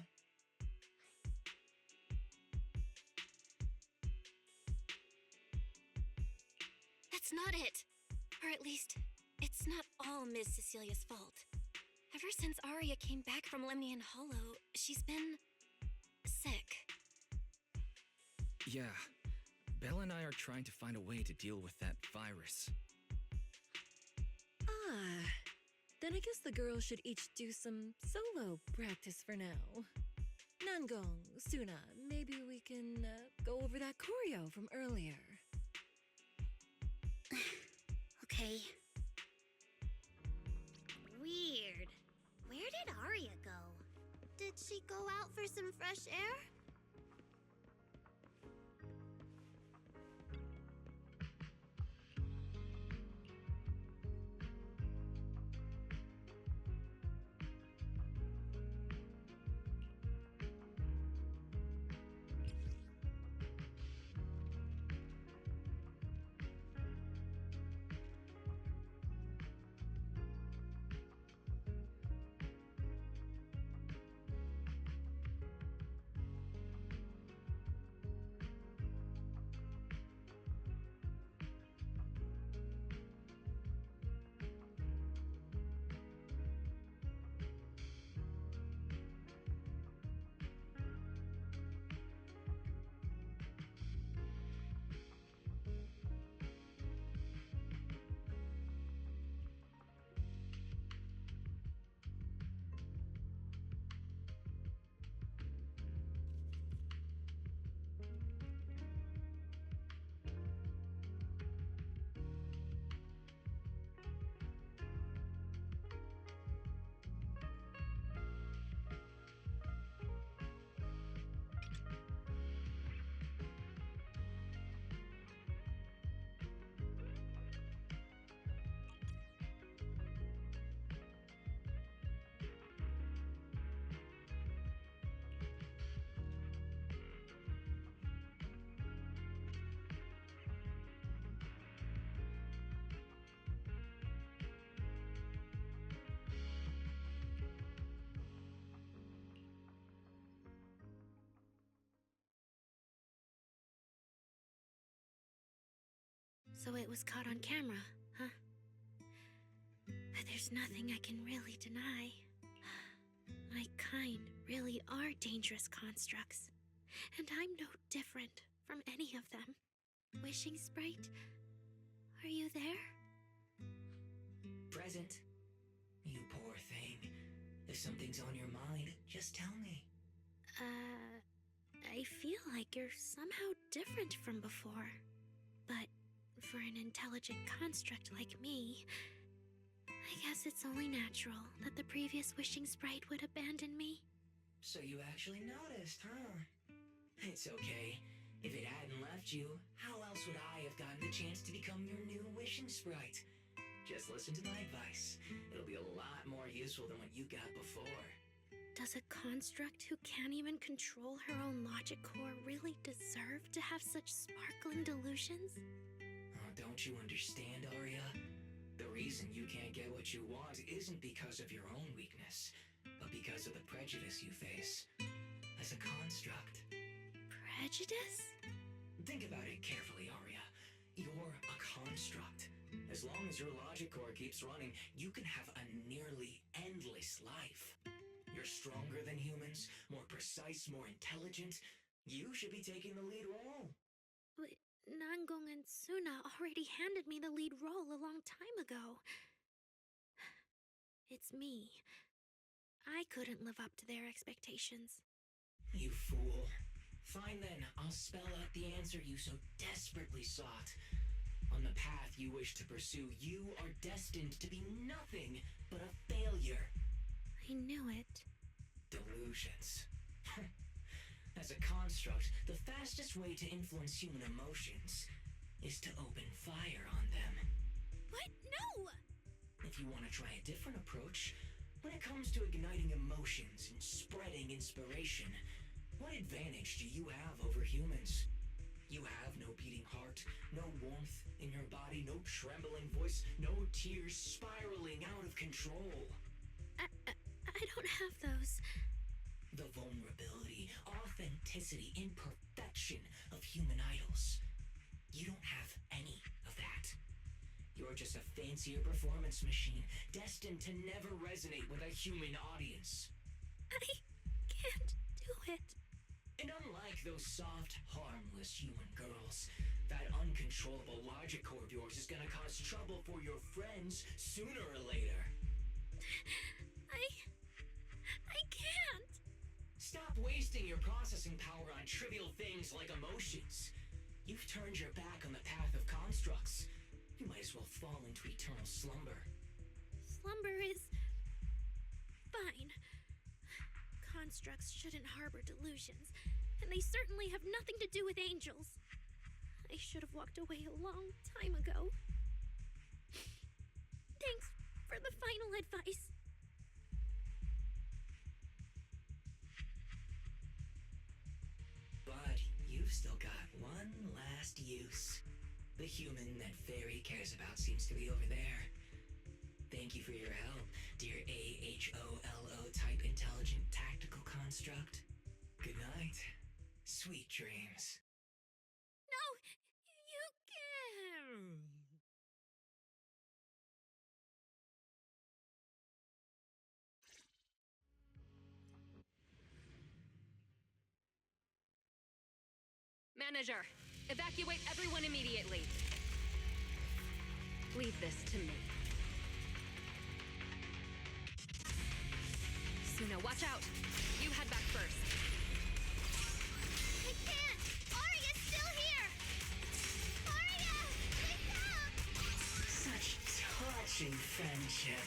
That's not it. Or at least, it's not all Ms. Cecilia's fault. Ever since Aria came back from Lemnian Hollow, she's been sick. Yeah, Belle and I are trying to find a way to deal with that virus. Then I guess the girls should each do some solo practice for now. Nangong, Suna, maybe we can go over that choreo from earlier. Okay. Weird. Where did Aria go? Did she go out for some fresh air? So it was caught on camera, huh? But there's nothing I can really deny. My kind really are dangerous constructs, and I'm no different from any of them. Wishing Sprite, are you there? Present. You poor thing. If something's on your mind, just tell me. I feel like you're somehow different from before. But for an intelligent construct like me, I guess it's only natural that the previous Wishing Sprite would abandon me. So you actually noticed, huh? It's okay. If it hadn't left you, how else would I have gotten the chance to become your new Wishing Sprite? Just listen to my advice. It'll be a lot more useful than what you got before. Does a construct who can't even control her own logic core really deserve to have such sparkling delusions? Oh, don't you understand, Arya? The reason you can't get what you want isn't because of your own weakness, but because of the prejudice you face. As a construct. Prejudice? Think about it carefully, Arya. You're a construct. As long as your logic core keeps running, you can have a nearly endless life. You're stronger than humans, more precise, more intelligent. You should be taking the lead role. But Nangong and Suna already handed me the lead role a long time ago. It's me. I couldn't live up to their expectations. You fool. Fine then, I'll spell out the answer you so desperately sought. On the path you wish to pursue, you are destined to be nothing but a failure. I knew it. Delusions. As a construct, the fastest way to influence human emotions is to open fire on them. What? No! If you want to try a different approach, when it comes to igniting emotions and spreading inspiration, what advantage do you have over humans? You have no beating heart, no warmth in your body, no trembling voice, no tears spiraling out of control. I don't have those. The vulnerability, authenticity, imperfection of human idols. You don't have any of that. You're just a fancier performance machine, destined to never resonate with a human audience. I can't do it. And unlike those soft, harmless human girls, that uncontrollable logic core of yours is gonna cause trouble for your friends sooner or later. I can't. Stop wasting your processing power on trivial things like emotions. You've turned your back on the path of constructs. You might as well fall into eternal slumber. Slumber is fine. Constructs shouldn't harbor delusions, and they certainly have nothing to do with angels. I should have walked away a long time ago. Thanks for the final advice. But you've still got one last use. The human that Fairy cares about seems to be over there. Thank you for your help, dear AHOLO type intelligent tactical construct. Good night. Sweet dreams. No, you can't. Manager, evacuate everyone immediately. Leave this to me. Suna, watch out! You head back first. I can't! Arya's still here! Arya! Wake up! Such touching friendship.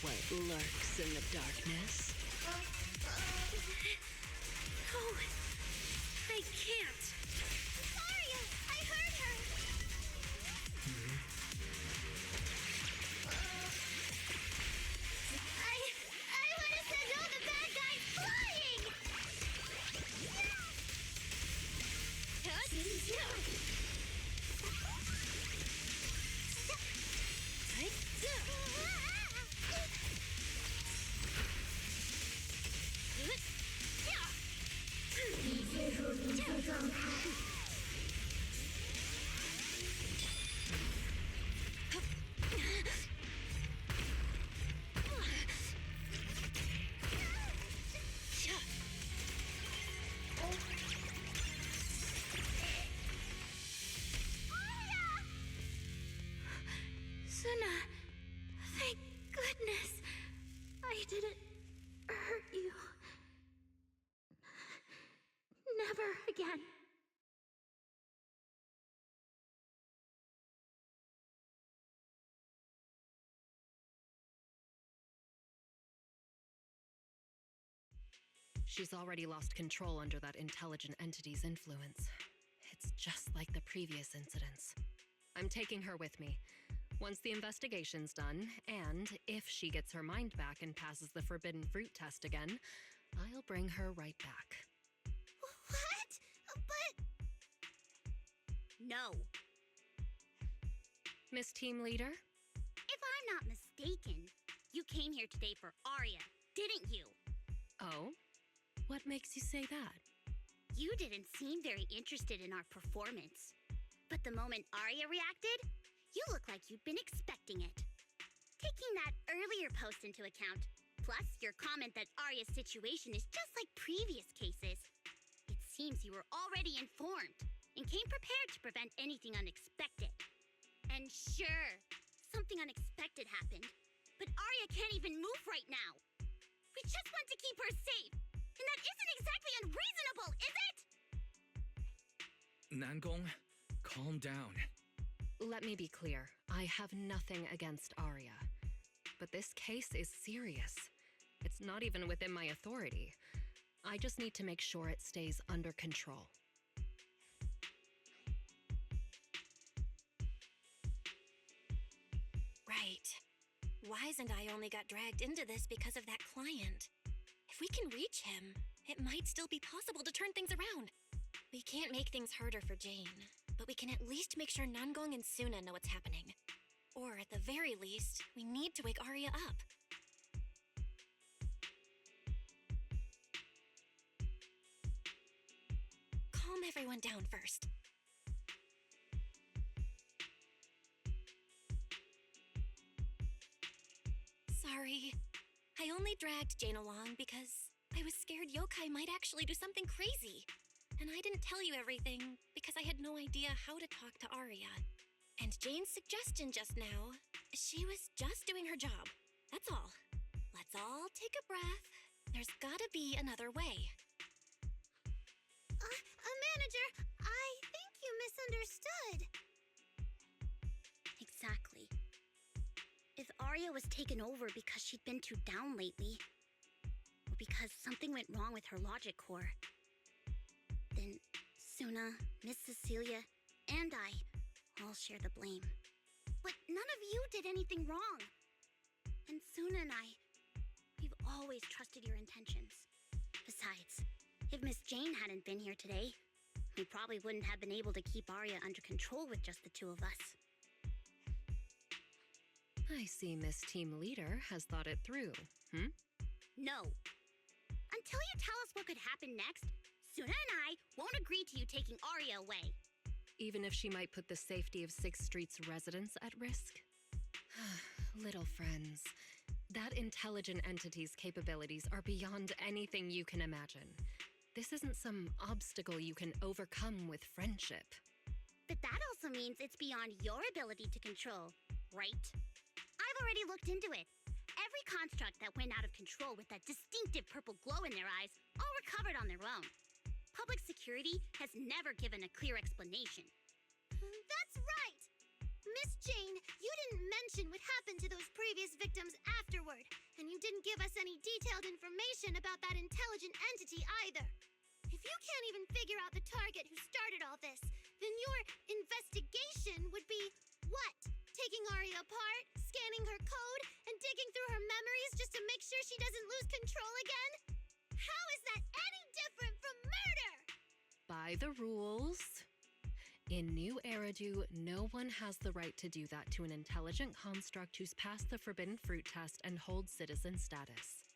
what lurks in the darkness. No, I can't. Aria, I heard her. I want to send all the bad guys flying. Suna, thank goodness I didn't hurt you. Never again. She's already lost control under that intelligent entity's influence. It's just like the previous incidents. I'm taking her with me. Once the investigation's done, and if she gets her mind back and passes the forbidden fruit test again, I'll bring her right back. What? But... No. Miss Team Leader? If I'm not mistaken, you came here today for Aria, didn't you? Oh? What makes you say that? You didn't seem very interested in our performance. But the moment Aria reacted, you look like you'd been expecting it. Taking that earlier post into account, plus your comment that Aria's situation is just like previous cases, it seems you were already informed and came prepared to prevent anything unexpected. And sure, something unexpected happened, but Aria can't even move right now. We just want to keep her safe, and that isn't exactly unreasonable, is it? Nangong, calm down. Let me be clear. I have nothing against Aria. But this case is serious. It's not even within my authority. I just need to make sure it stays under control. Right. Wise and I only got dragged into this because of that client. If we can reach him, it might still be possible to turn things around. We can't make things harder for Jane, but we can at least make sure Nangong and Suna know what's happening. Or at the very least, we need to wake Aria up. Calm everyone down first. Sorry. I only dragged Jane along because I was scared yokai might actually do something crazy. And I didn't tell you everything because I had no idea how to talk to Aria. And Jane's suggestion just now, she was just doing her job. That's all. Let's all take a breath. There's gotta be another way. Manager, I think you misunderstood. Exactly. If Aria was taken over because she'd been too down lately, or because something went wrong with her logic core, then Suna, Miss Cecilia, and I all share the blame. But none of you did anything wrong. And Suna and I, we've always trusted your intentions. Besides, if Miss Jane hadn't been here today, we probably wouldn't have been able to keep Aria under control with just the two of us. I see Miss Team Leader has thought it through, No. Until you tell us what could happen next, Suna and I won't agree to you taking Aria away. Even if she might put the safety of 6th Street's residents at risk? Little friends, that intelligent entity's capabilities are beyond anything you can imagine. This isn't some obstacle you can overcome with friendship. But that also means it's beyond your ability to control, right? I've already looked into it. Every construct that went out of control with that distinctive purple glow in their eyes all recovered on their own. Public security has never given a clear explanation. That's right! Miss Jane, you didn't mention what happened to those previous victims afterward, and you didn't give us any detailed information about that intelligent entity either. If you can't even figure out the target who started all this, then your investigation would be what? Taking Aria apart, scanning her code, and digging through her memories just to make sure she doesn't lose control again? How is that any different from murder? By the rules. In New Eridu, no one has the right to do that to an intelligent construct who's passed the forbidden fruit test and holds citizen status.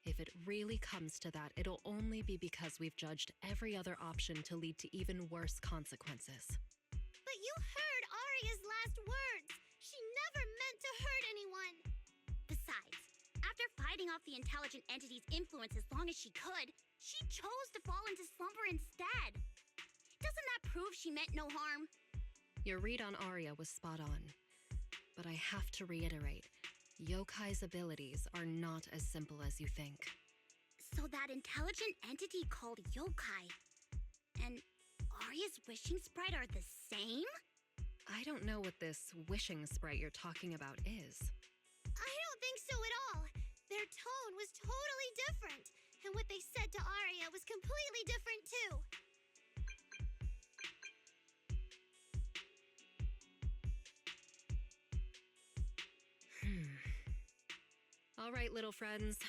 If it really comes to that, it'll only be because we've judged every other option to lead to even worse consequences. But you heard Aria's last words. She never meant to hurt anyone. Besides, after fighting off the intelligent entity's influence as long as she could, she chose to fall into slumber instead. Doesn't that prove she meant no harm? Your read on Aria was spot on. But I have to reiterate, Yokai's abilities are not as simple as you think. So that intelligent entity called Yokai and Aria's wishing sprite are the same? I don't know what this wishing sprite you're talking about is. I don't think so at all. Their tone was totally different, and what they said to Aria was completely different too. All right, little friends.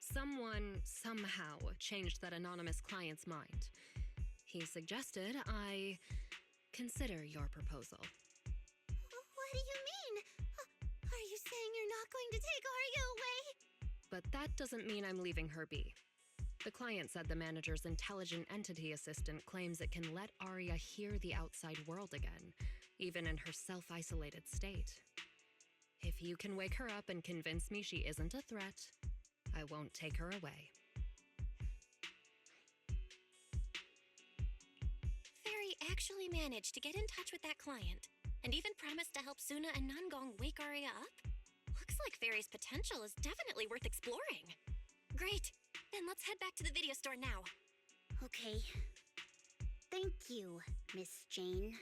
Someone, somehow, changed that anonymous client's mind. He suggested I consider your proposal. What do you mean? Are you saying you're not going to take Aria away? But that doesn't mean I'm leaving her be. The client said the manager's intelligent entity assistant claims it can let Aria hear the outside world again, even in her self-isolated state. If you can wake her up and convince me she isn't a threat, I won't take her away. Fairy actually managed to get in touch with that client, and even promised to help Suna and Nangong wake Aria up? Looks like Fairy's potential is definitely worth exploring. Great! Then let's head back to the video store now. Okay. Thank you, Miss Jane.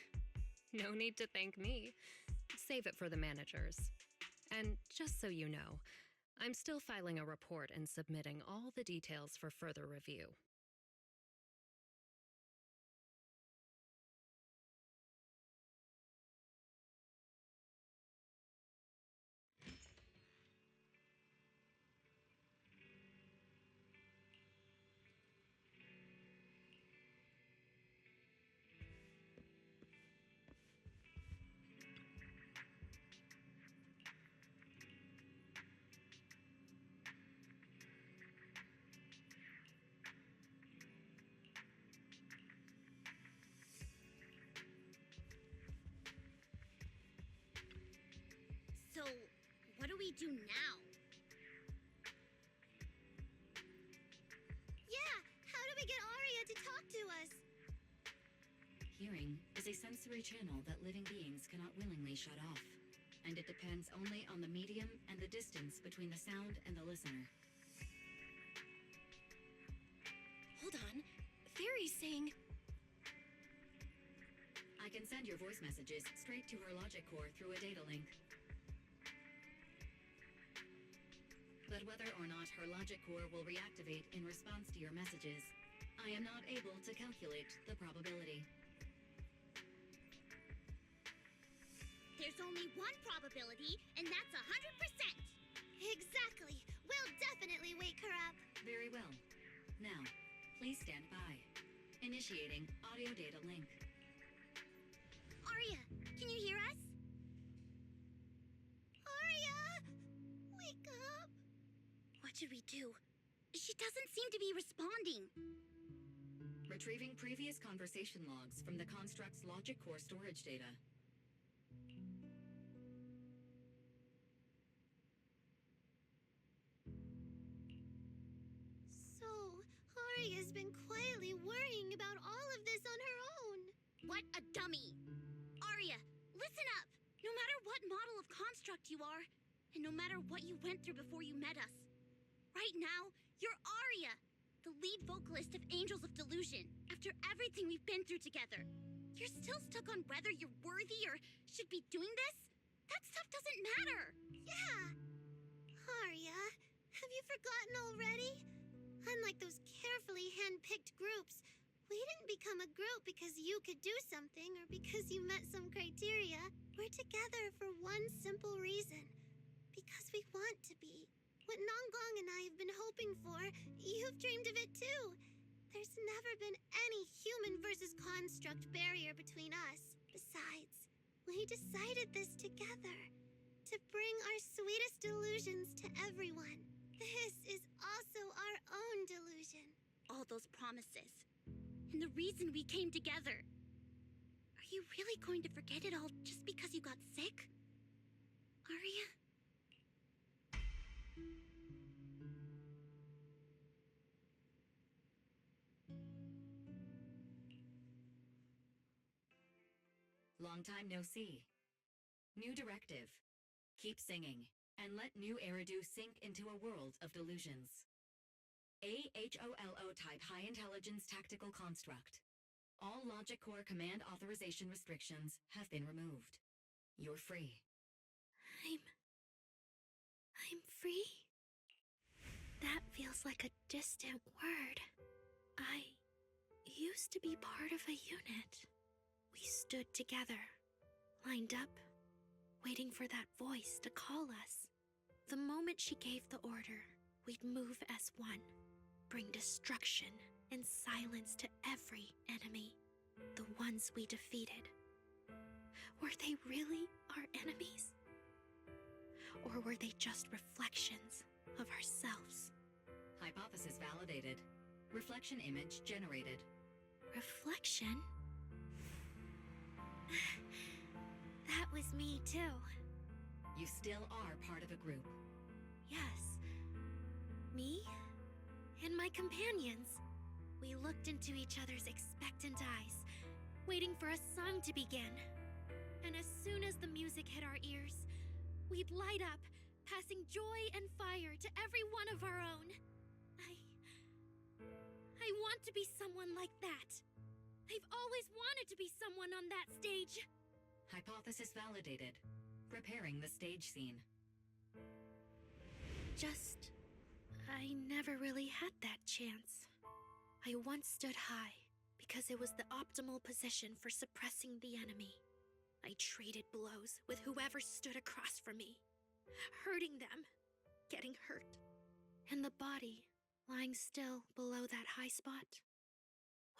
No need to thank me. Save it for the managers. And just so you know, I'm still filing a report and submitting all the details for further review. So, what do we do now? Yeah, how do we get Aria to talk to us? Hearing is a sensory channel that living beings cannot willingly shut off, and it depends only on the medium and the distance between the sound and the listener. Hold on. Fairy's saying... I can send your voice messages straight to her logic core through a data link. But whether or not her logic core will reactivate in response to your messages, I am not able to calculate the probability. There's only one probability, and that's 100%! Exactly! We'll definitely wake her up! Very well. Now, please stand by. Initiating audio data link. Aria, can you hear us? Aria! Wake up! What should we do? She doesn't seem to be responding. Retrieving previous conversation logs from the construct's logic core storage data. So, Aria's been quietly worrying about all of this on her own. What a dummy! Aria, listen up! No matter what model of construct you are, and no matter what you went through before you met us, right now, you're Aria, the lead vocalist of Angels of Delusion. After everything we've been through together, you're still stuck on whether you're worthy or should be doing this? That stuff doesn't matter. Yeah. Arya, have you forgotten already? Unlike those carefully hand-picked groups, we didn't become a group because you could do something or because you met some criteria. We're together for one simple reason. Because we want to be. What Nanggong and I have been hoping for, you've dreamed of it too. There's never been any human versus construct barrier between us. Besides, we decided this together. To bring our sweetest delusions to everyone. This is also our own delusion. All those promises. And the reason we came together. Are you really going to forget it all just because you got sick? Arya? Long time no see. New directive. Keep singing, and let new Eridu sink into a world of delusions. AHOLO type high intelligence tactical construct. All logic core command authorization restrictions have been removed. You're free. I'm free? That feels like a distant word. I used to be part of a unit. We stood together, lined up, waiting for that voice to call us. The moment she gave the order, we'd move as one, bring destruction and silence to every enemy, the ones we defeated. Were they really our enemies? Or were they just reflections of ourselves? Hypothesis validated. Reflection image generated. Reflection? That was me too. You still are part of a group. Yes. Me and my companions. We looked into each other's expectant eyes, waiting for a song to begin. And as soon as the music hit our ears, we'd light up, passing joy and fire to every one of our own. I want to be someone like that. I've always wanted to be someone on that stage. Hypothesis validated. Preparing the stage scene. I never really had that chance. I once stood high because it was the optimal position for suppressing the enemy. I traded blows with whoever stood across from me, hurting them, getting hurt. And the body, lying still below that high spot,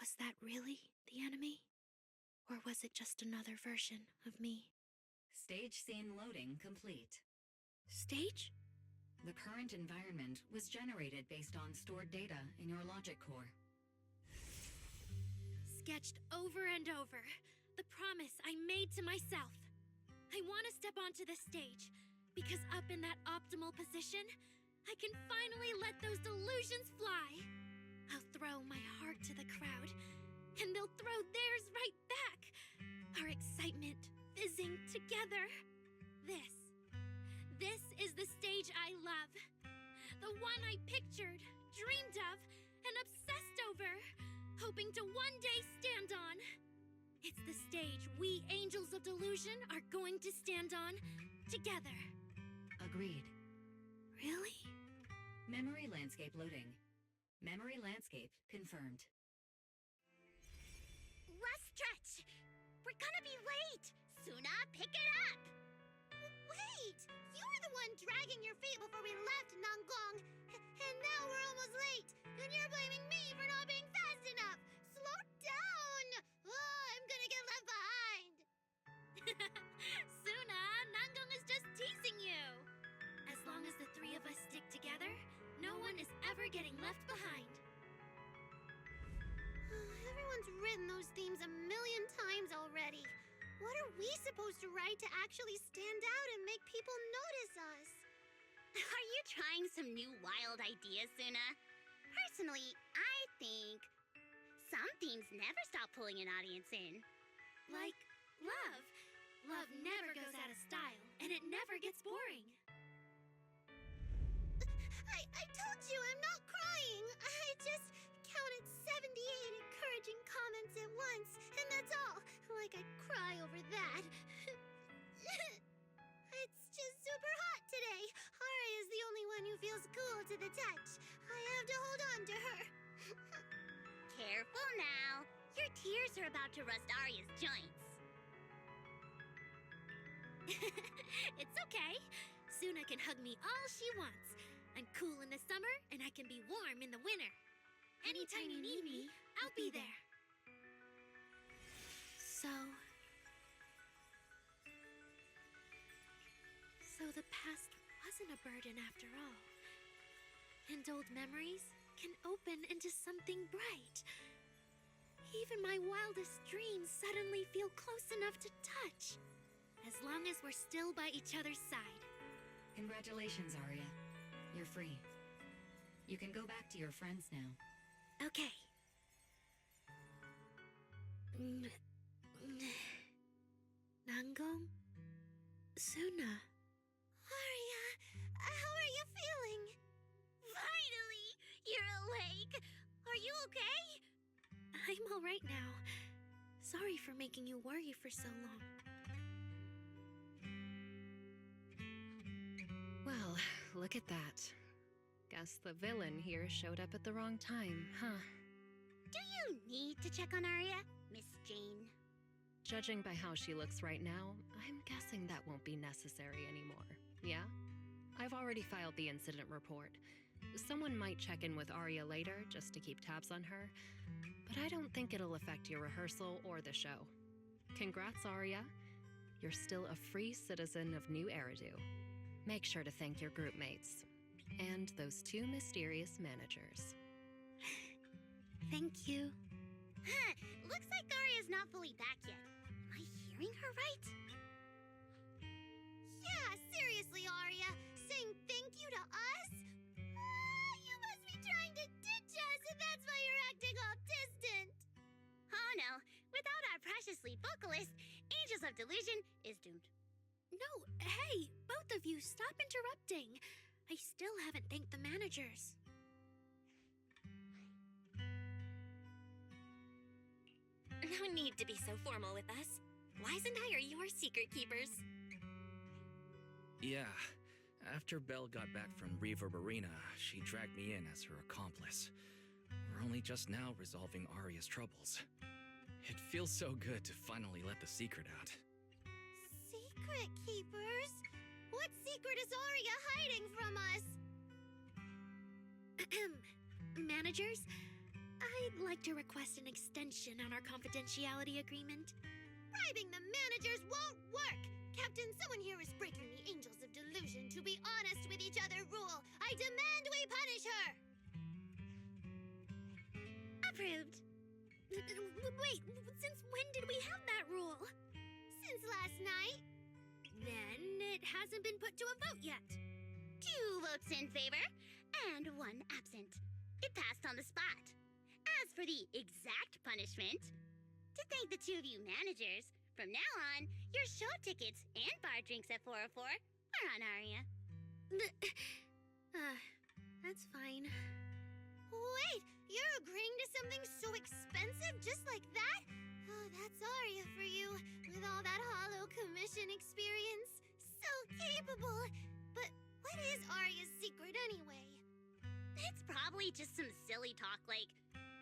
was that really the enemy? Or was it just another version of me? Stage scene loading complete. Stage? The current environment was generated based on stored data in your logic core. Sketched over and over, the promise I made to myself. I want to step onto the stage, because up in that optimal position, I can finally let those delusions fly. I'll throw my heart to the crowd, and they'll throw theirs right back. Our excitement fizzing together. This is the stage I love. The one I pictured, dreamed of, and obsessed over, hoping to one day stand on. It's the stage we Angels of Delusion are going to stand on together. Agreed. Really? Memory landscape loading. Memory landscape confirmed. Last stretch! We're gonna be late! Suna, pick it up! Wait! You were the one dragging your feet before we left Nanggong. And now we're almost late. And you're blaming me for not being fast enough. Slow down! Oh, I'm gonna get left behind. Suna, Nanggong is just teasing you. As long as the three of us stick together, no one is ever getting left behind. Everyone's written those themes a million times already. What are we supposed to write to actually stand out and make people notice us? Are you trying some new wild ideas, Suna? Personally, I think some themes never stop pulling an audience in. Like love. Love never goes out of style, and it never gets boring. I told you I'm not crying. I just counted 78 encouraging comments at once, and that's all. Like I'd cry over that. the touch. I have to hold on to her. Careful now. Your tears are about to rust Arya's joints. It's okay. Suna can hug me all she wants. I'm cool in the summer, and I can be warm in the winter. Anytime you need me, I'll be there. So the past wasn't a burden after all. And old memories can open into something bright. Even my wildest dreams suddenly feel close enough to touch. As long as we're still by each other's side. Congratulations, Arya. You're free. You can go back to your friends now. Okay. Nangong? Suna? Arya, how are you feeling? Finally! You're awake! Are you okay? I'm all right now. Sorry for making you worry for so long. Well, look at that. Guess the villain here showed up at the wrong time, huh? Do you need to check on Arya, Miss Jane? Judging by how she looks right now, I'm guessing that won't be necessary anymore. Yeah? I've already filed the incident report. Someone might check in with Arya later just to keep tabs on her, but I don't think it'll affect your rehearsal or the show. Congrats, Arya. You're still a free citizen of New Eridu. Make sure to thank your group mates. And those two mysterious managers. Thank you. Huh, looks like Arya's not fully back yet. Am I hearing her right? Yeah, seriously, Arya. Saying thank you to us? You must be trying to ditch us, and that's why you're acting all distant. Oh no, without our precious lead vocalist, Angels of Delusion is doomed. No, hey, both of you, stop interrupting. I still haven't thanked the managers. No need to be so formal with us. Wise and I are your secret keepers. Yeah. After Belle got back from Reverb Arena, she dragged me in as her accomplice. We're only just now resolving Arya's troubles. It feels so good to finally let the secret out. Secret keepers? What secret is Arya hiding from us? Managers, I'd like to request an extension on our confidentiality agreement. Bribing the managers won't work! Captain, someone here is breaking the Angels of Delusion to be honest with each other rule. I demand we punish her! Approved. Wait, since when did we have that rule? Since last night. Then it hasn't been put to a vote yet. 2 votes in favor, and 1 absent. It passed on the spot. As for the exact punishment, to thank the 2 of you managers, from now on, your show tickets and bar drinks at 404 are on Arya. That's fine. Wait, you're agreeing to something so expensive just like that? Oh, that's Arya for you, with all that hollow commission experience. So capable. But what is Arya's secret anyway? It's probably just some silly talk like,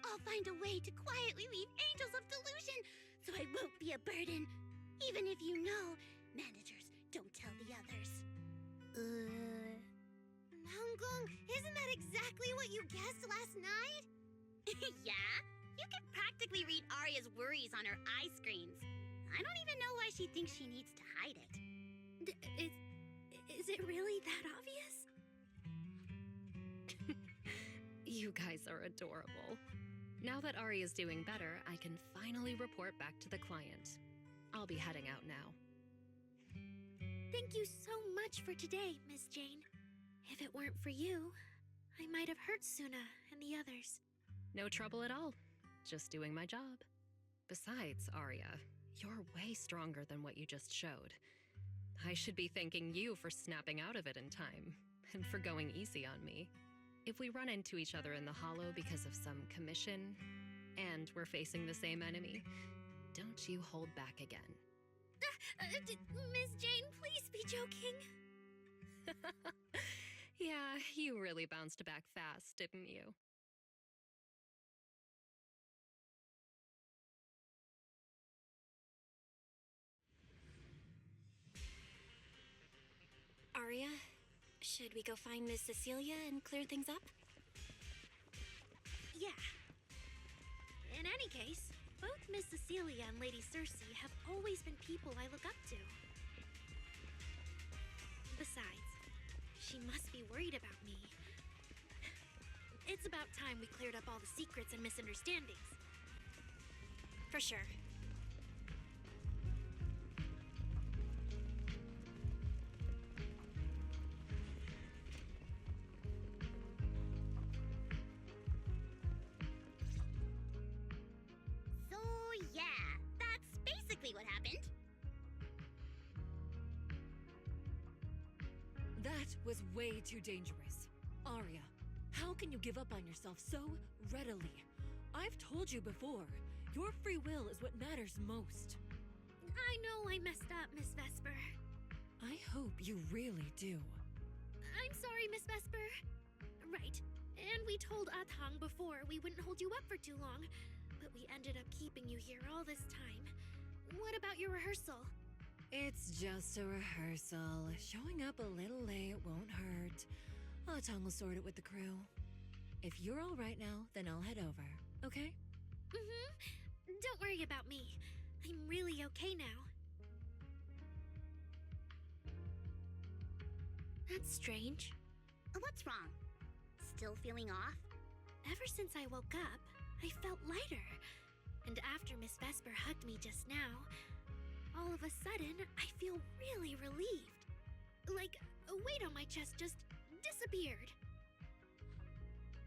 I'll find a way to quietly leave Angels of Delusion so I won't be a burden. Even if you know, managers don't tell the others. Nangong, isn't that exactly what you guessed last night? Yeah? You can practically read Arya's worries on her eye screens. I don't even know why she thinks she needs to hide it. Is it really that obvious? You guys are adorable. Now that Arya's doing better, I can finally report back to the client. I'll be heading out now. Thank you so much for today, Miss Jane. If it weren't for you, I might have hurt Suna and the others. No trouble at all. Just doing my job. Besides, Arya, you're way stronger than what you just showed. I should be thanking you for snapping out of it in time, and for going easy on me. If we run into each other in the Hollow because of some commission, and we're facing the same enemy, don't you hold back again. Miss Jane, please be joking. Yeah, you really bounced back fast, didn't you? Aria, should we go find Miss Cecilia and clear things up? Yeah. In any case, both Miss Cecilia and Lady Cersei have always been people I look up to. Besides, she must be worried about me. It's about time we cleared up all the secrets and misunderstandings. For sure. So, yeah, that's basically what happened. That was way too dangerous. Arya, how can you give up on yourself so readily? I've told you before, your free will is what matters most. I know I messed up, Miss Vesper. I hope you really do. I'm sorry, Miss Vesper. Right. And we told Athang before we wouldn't hold you up for too long, but we ended up keeping you here all this time. What about your rehearsal? It's just a rehearsal. Showing up a little late won't hurt. Athang will sort it with the crew. If you're all right now, then I'll head over, okay? Mm-hmm. Don't worry about me. I'm really okay now. That's strange. What's wrong? Still feeling off? Ever since I woke up, I felt lighter. And after Miss Vesper hugged me just now, all of a sudden, I feel really relieved. Like a weight on my chest just disappeared.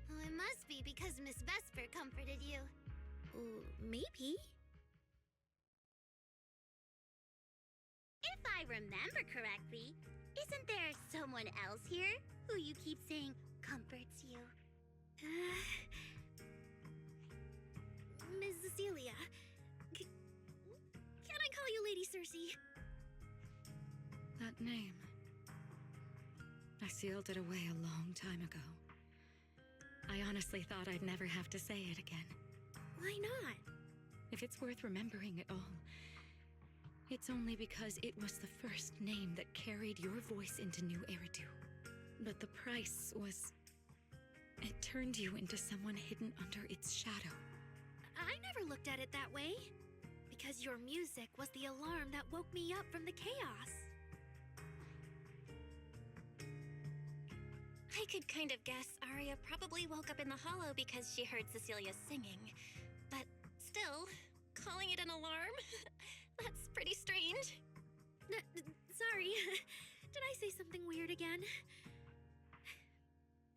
Oh, it must be because Miss Vesper comforted you. Maybe. If I remember correctly, isn't there someone else here who you keep saying comforts you? Miss Cecilia. Can I call you Lady Cersei? That name. I sealed it away a long time ago. I honestly thought I'd never have to say it again. Why not? If it's worth remembering at all, it's only because it was the first name that carried your voice into New Eridu. But the price was... it turned you into someone hidden under its shadow. I never looked at it that way. Because your music was the alarm that woke me up from the chaos. I could kind of guess Arya probably woke up in the hollow because she heard Cecilia singing. But still, calling it an alarm? That's pretty strange. Sorry. Did I say something weird again?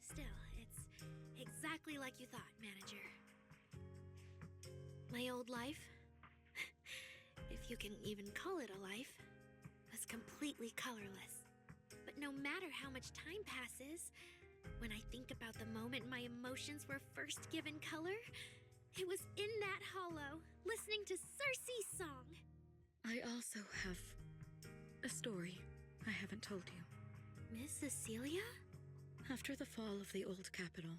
Still, it's exactly like you thought, Manager. My old life, if you can even call it a life, was completely colorless. But no matter how much time passes, when I think about the moment my emotions were first given color, it was in that hollow, listening to Cersei's song. I also have a story I haven't told you. Miss Cecilia? After the fall of the old capital,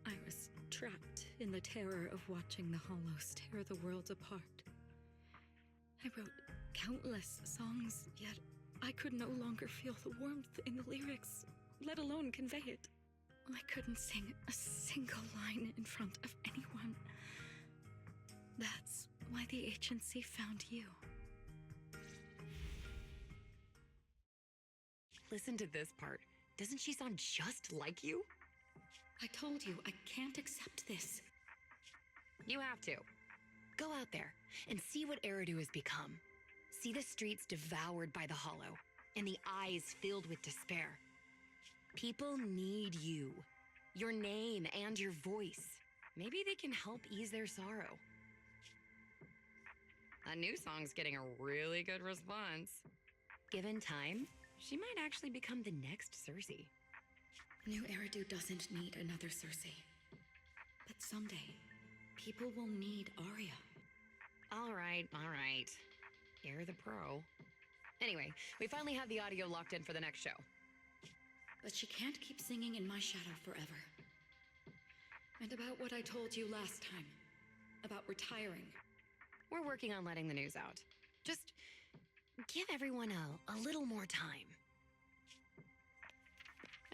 I was trapped in the terror of watching the hollows tear the world apart. I wrote countless songs, yet I could no longer feel the warmth in the lyrics, let alone convey it. I couldn't sing a single line in front of anyone. That's why the agency found you. Listen to this part. Doesn't she sound just like you? I told you, I can't accept this. You have to. Go out there and see what Eridu has become. See the streets devoured by the hollow, and the eyes filled with despair. People need you, your name and your voice. Maybe they can help ease their sorrow. A new song's getting a really good response. Given time, she might actually become the next Cersei. New Eridu doesn't need another Cersei. But someday, people will need Arya. All right. You're the pro. Anyway, we finally have the audio locked in for the next show. but she can't keep singing in my shadow forever. And about what I told you last time, about retiring. We're working on letting the news out. Just give everyone a little more time.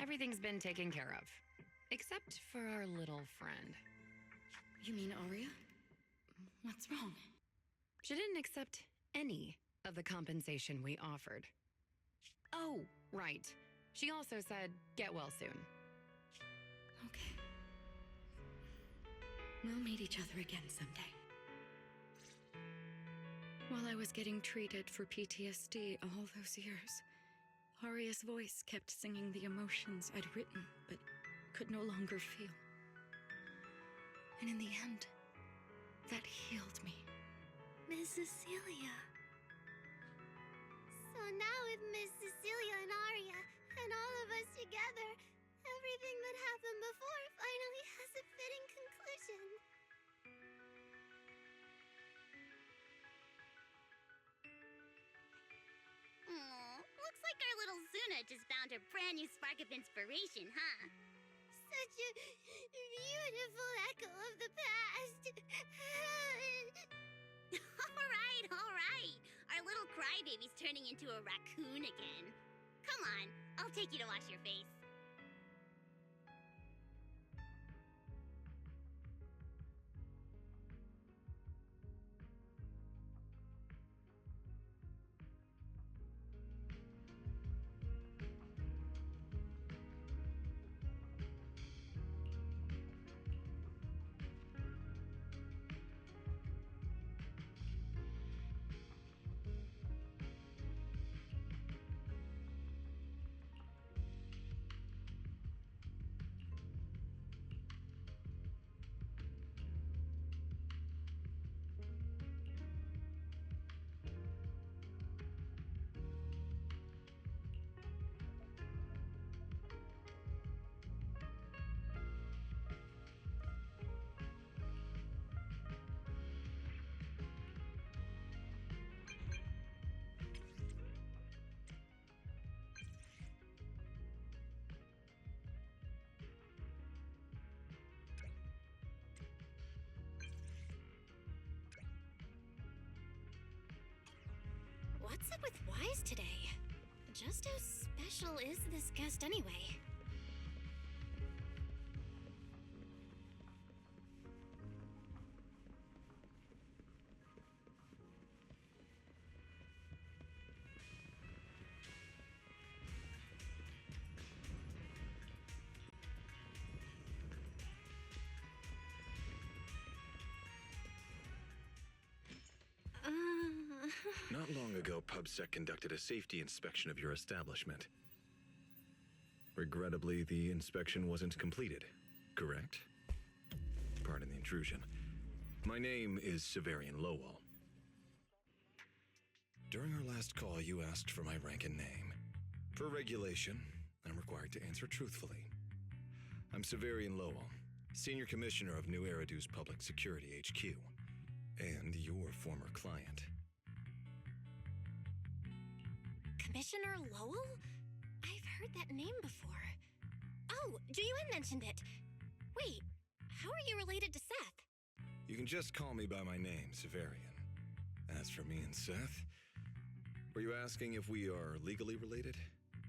Everything's been taken care of, except for our little friend. You mean Arya? What's wrong? She didn't accept any of the compensation we offered. Oh, right. She also said, get well soon. Okay. We'll meet each other again someday. While I was getting treated for PTSD all those years, Arya's voice kept singing the emotions I'd written but could no longer feel. And in the end, that healed me. Miss Cecilia. So now with Miss Cecilia and Arya, and all of us together, everything that happened before finally has a fitting conclusion. Looks like our little Zuna just found her brand new spark of inspiration, huh? Such a beautiful echo of the past. All right. Our little crybaby's turning into a raccoon again. Come on, I'll take you to wash your face. What's up with Wise today? Just how special is this guest anyway? Not long ago, PubSec conducted a safety inspection of your establishment. Regrettably, the inspection wasn't completed, correct? Pardon the intrusion. My name is Severian Lowell. During our last call, you asked for my rank and name. Per regulation, I'm required to answer truthfully. I'm Severian Lowell, Senior Commissioner of New Eridu's Public Security HQ, and your former client. Commissioner Lowell? I've heard that name before. Oh, Juyuan mentioned it. Wait, how are you related to Seth? You can just call me by my name, Severian. As for me and Seth, were you asking if we are legally related,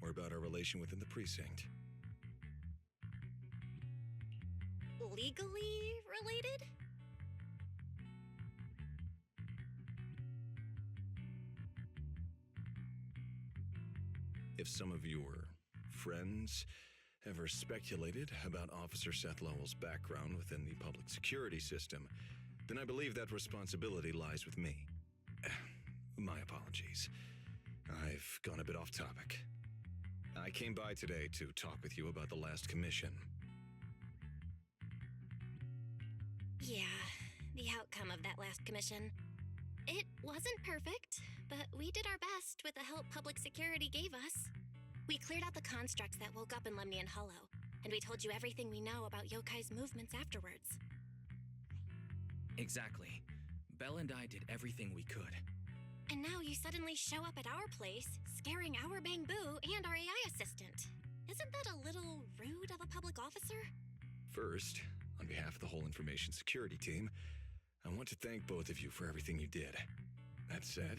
or about our relation within the precinct? Legally related? If some of your friends ever speculated about Officer Seth Lowell's background within the public security system, then I believe that responsibility lies with me. My apologies. I've gone a bit off topic. I came by today to talk with you about the last commission. Yeah, the outcome of that last commission. It wasn't perfect, but we did our best with the help public security gave us. We cleared out the constructs that woke up in Lemnian Hollow, and we told you everything we know about Yokai's movements afterwards. Exactly. Belle and I did everything we could. And now you suddenly show up at our place, scaring our Bang Boo and our AI assistant. Isn't that a little rude of a public officer? First, on behalf of the whole information security team, I want to thank both of you for everything you did. That said,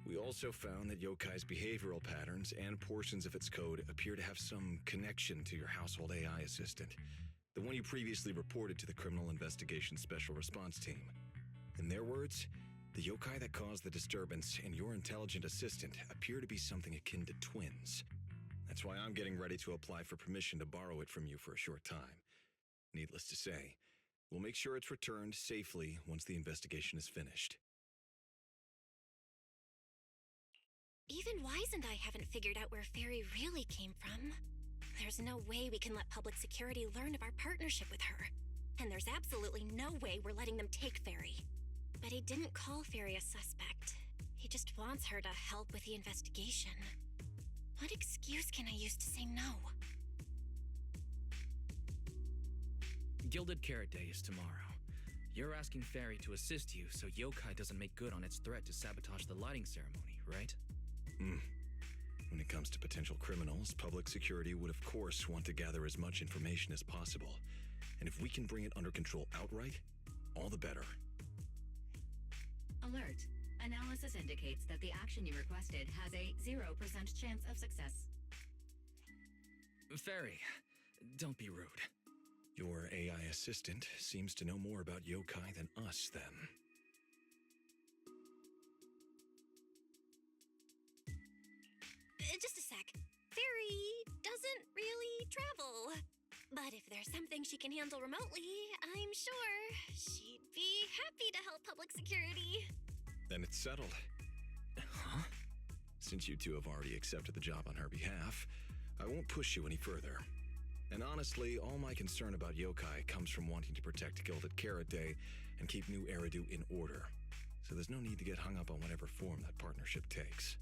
we also found that Yokai's behavioral patterns and portions of its code appear to have some connection to your household AI assistant, the one you previously reported to the Criminal Investigation Special Response Team. In their words, the yokai that caused the disturbance and your intelligent assistant appear to be something akin to twins. That's why I'm getting ready to apply for permission to borrow it from you for a short time. Needless to say, we'll make sure it's returned safely once the investigation is finished. Even Wise and I haven't figured out where Fairy really came from. There's no way we can let public security learn of our partnership with her. And there's absolutely no way we're letting them take Fairy. But he didn't call Fairy a suspect. He just wants her to help with the investigation. What excuse can I use to say no? Gilded Carrot Day is tomorrow. You're asking Fairy to assist you so Yokai doesn't make good on its threat to sabotage the lighting ceremony, right? When it comes to potential criminals, public security would of course want to gather as much information as possible. And if we can bring it under control outright, all the better. Alert. Analysis indicates that the action you requested has a 0% chance of success. Fairy, don't be rude. Your AI assistant seems to know more about yokai than us, then. Just a sec. Fairy doesn't really travel. But if there's something she can handle remotely, I'm sure she'd be happy to help public security. Then it's settled. Huh? Since you two have already accepted the job on her behalf, I won't push you any further. And honestly, all my concern about yokai comes from wanting to protect Gilded Carrot Day and keep New Eridu in order. So there's no need to get hung up on whatever form that partnership takes.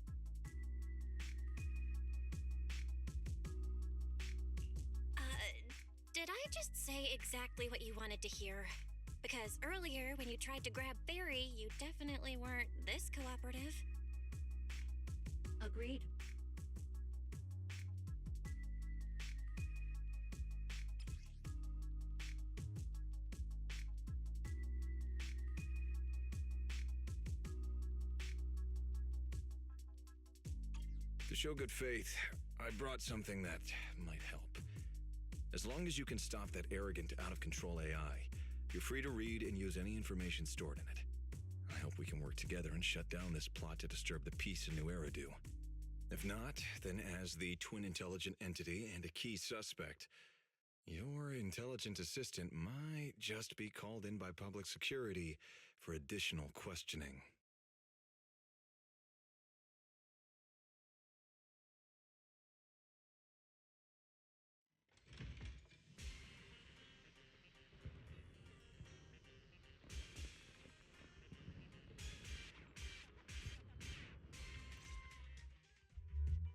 Did I just say exactly what you wanted to hear? Because earlier, when you tried to grab Fairy, you definitely weren't this cooperative. Agreed. To show good faith, I brought something that might help. As long as you can stop that arrogant, out-of-control AI, you're free to read and use any information stored in it. I hope we can work together and shut down this plot to disturb the peace in New Eridu. If not, then as the twin intelligent entity and a key suspect, your intelligent assistant might just be called in by public security for additional questioning.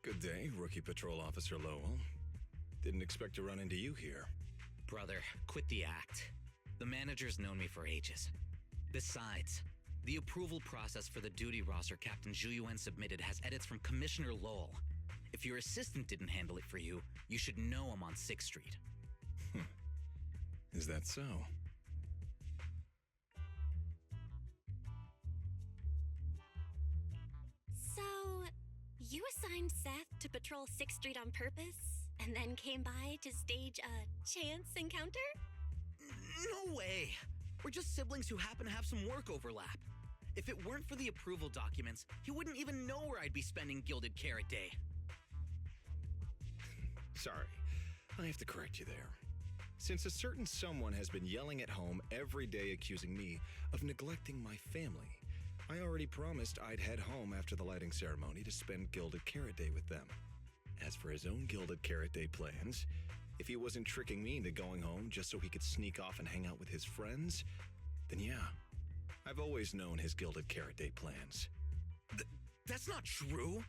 Good day, Rookie Patrol Officer Lowell. Didn't expect to run into you here. Brother, quit the act. The manager's known me for ages. Besides, the approval process for the duty roster Captain Zhuyuan submitted has edits from Commissioner Lowell. If your assistant didn't handle it for you, you should know him on 6th Street. Is that so? So, you assigned Seth to patrol 6th Street on purpose, and then came by to stage a chance encounter? No way! We're just siblings who happen to have some work overlap. If it weren't for the approval documents, he wouldn't even know where I'd be spending Gilded Carrot Day. Sorry, I have to correct you there. Since a certain someone has been yelling at home every day accusing me of neglecting my family, I already promised I'd head home after the lighting ceremony to spend Gilded Carrot Day with them. As for his own Gilded Carrot Day plans, if he wasn't tricking me into going home just so he could sneak off and hang out with his friends, then yeah, I've always known his Gilded Carrot Day plans. That's not true!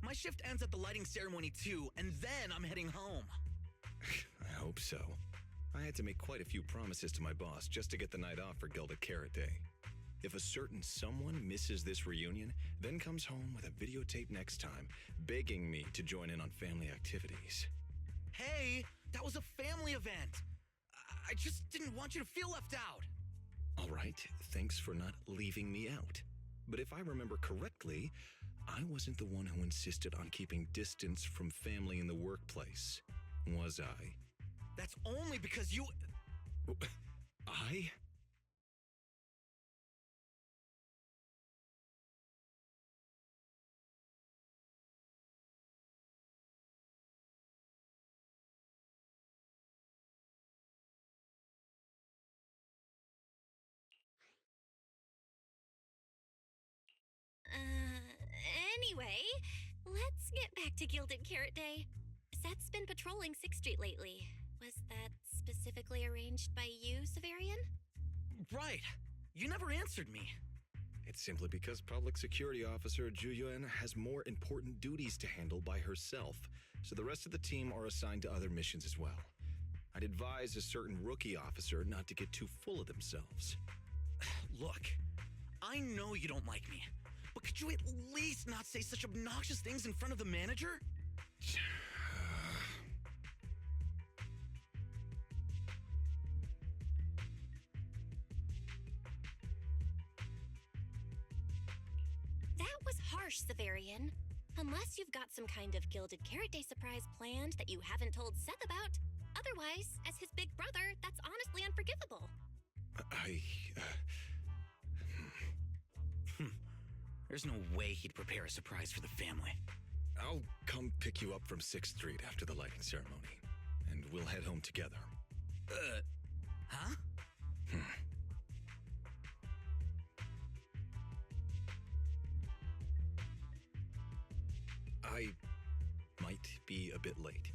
My shift ends at the lighting ceremony too, and then I'm heading home. I hope so. I had to make quite a few promises to my boss just to get the night off for Gilded Carrot Day. If a certain someone misses this reunion, then comes home with a videotape next time, begging me to join in on family activities, Hey, that was a family event. I just didn't want you to feel left out. All right, thanks for not leaving me out. But if I remember correctly, I wasn't the one who insisted on keeping distance from family in the workplace, was I? That's only because you... I? Anyway, let's get back to Gilded Carrot Day. Seth's been patrolling 6th Street lately. Was that specifically arranged by you, Severian? Right. You never answered me. It's simply because Public Security Officer Ju Yuan has more important duties to handle by herself, so the rest of the team are assigned to other missions as well. I'd advise a certain rookie officer not to get too full of themselves. Look, I know you don't like me, but could you at least not say such obnoxious things in front of the manager? That was harsh, Severian. Unless you've got some kind of Gilded Carrot Day surprise planned that you haven't told Seth about. Otherwise, as his big brother, that's honestly unforgivable. There's no way he'd prepare a surprise for the family. I'll come pick you up from 6th Street after the lighting ceremony, and we'll head home together. Huh? I might be a bit late.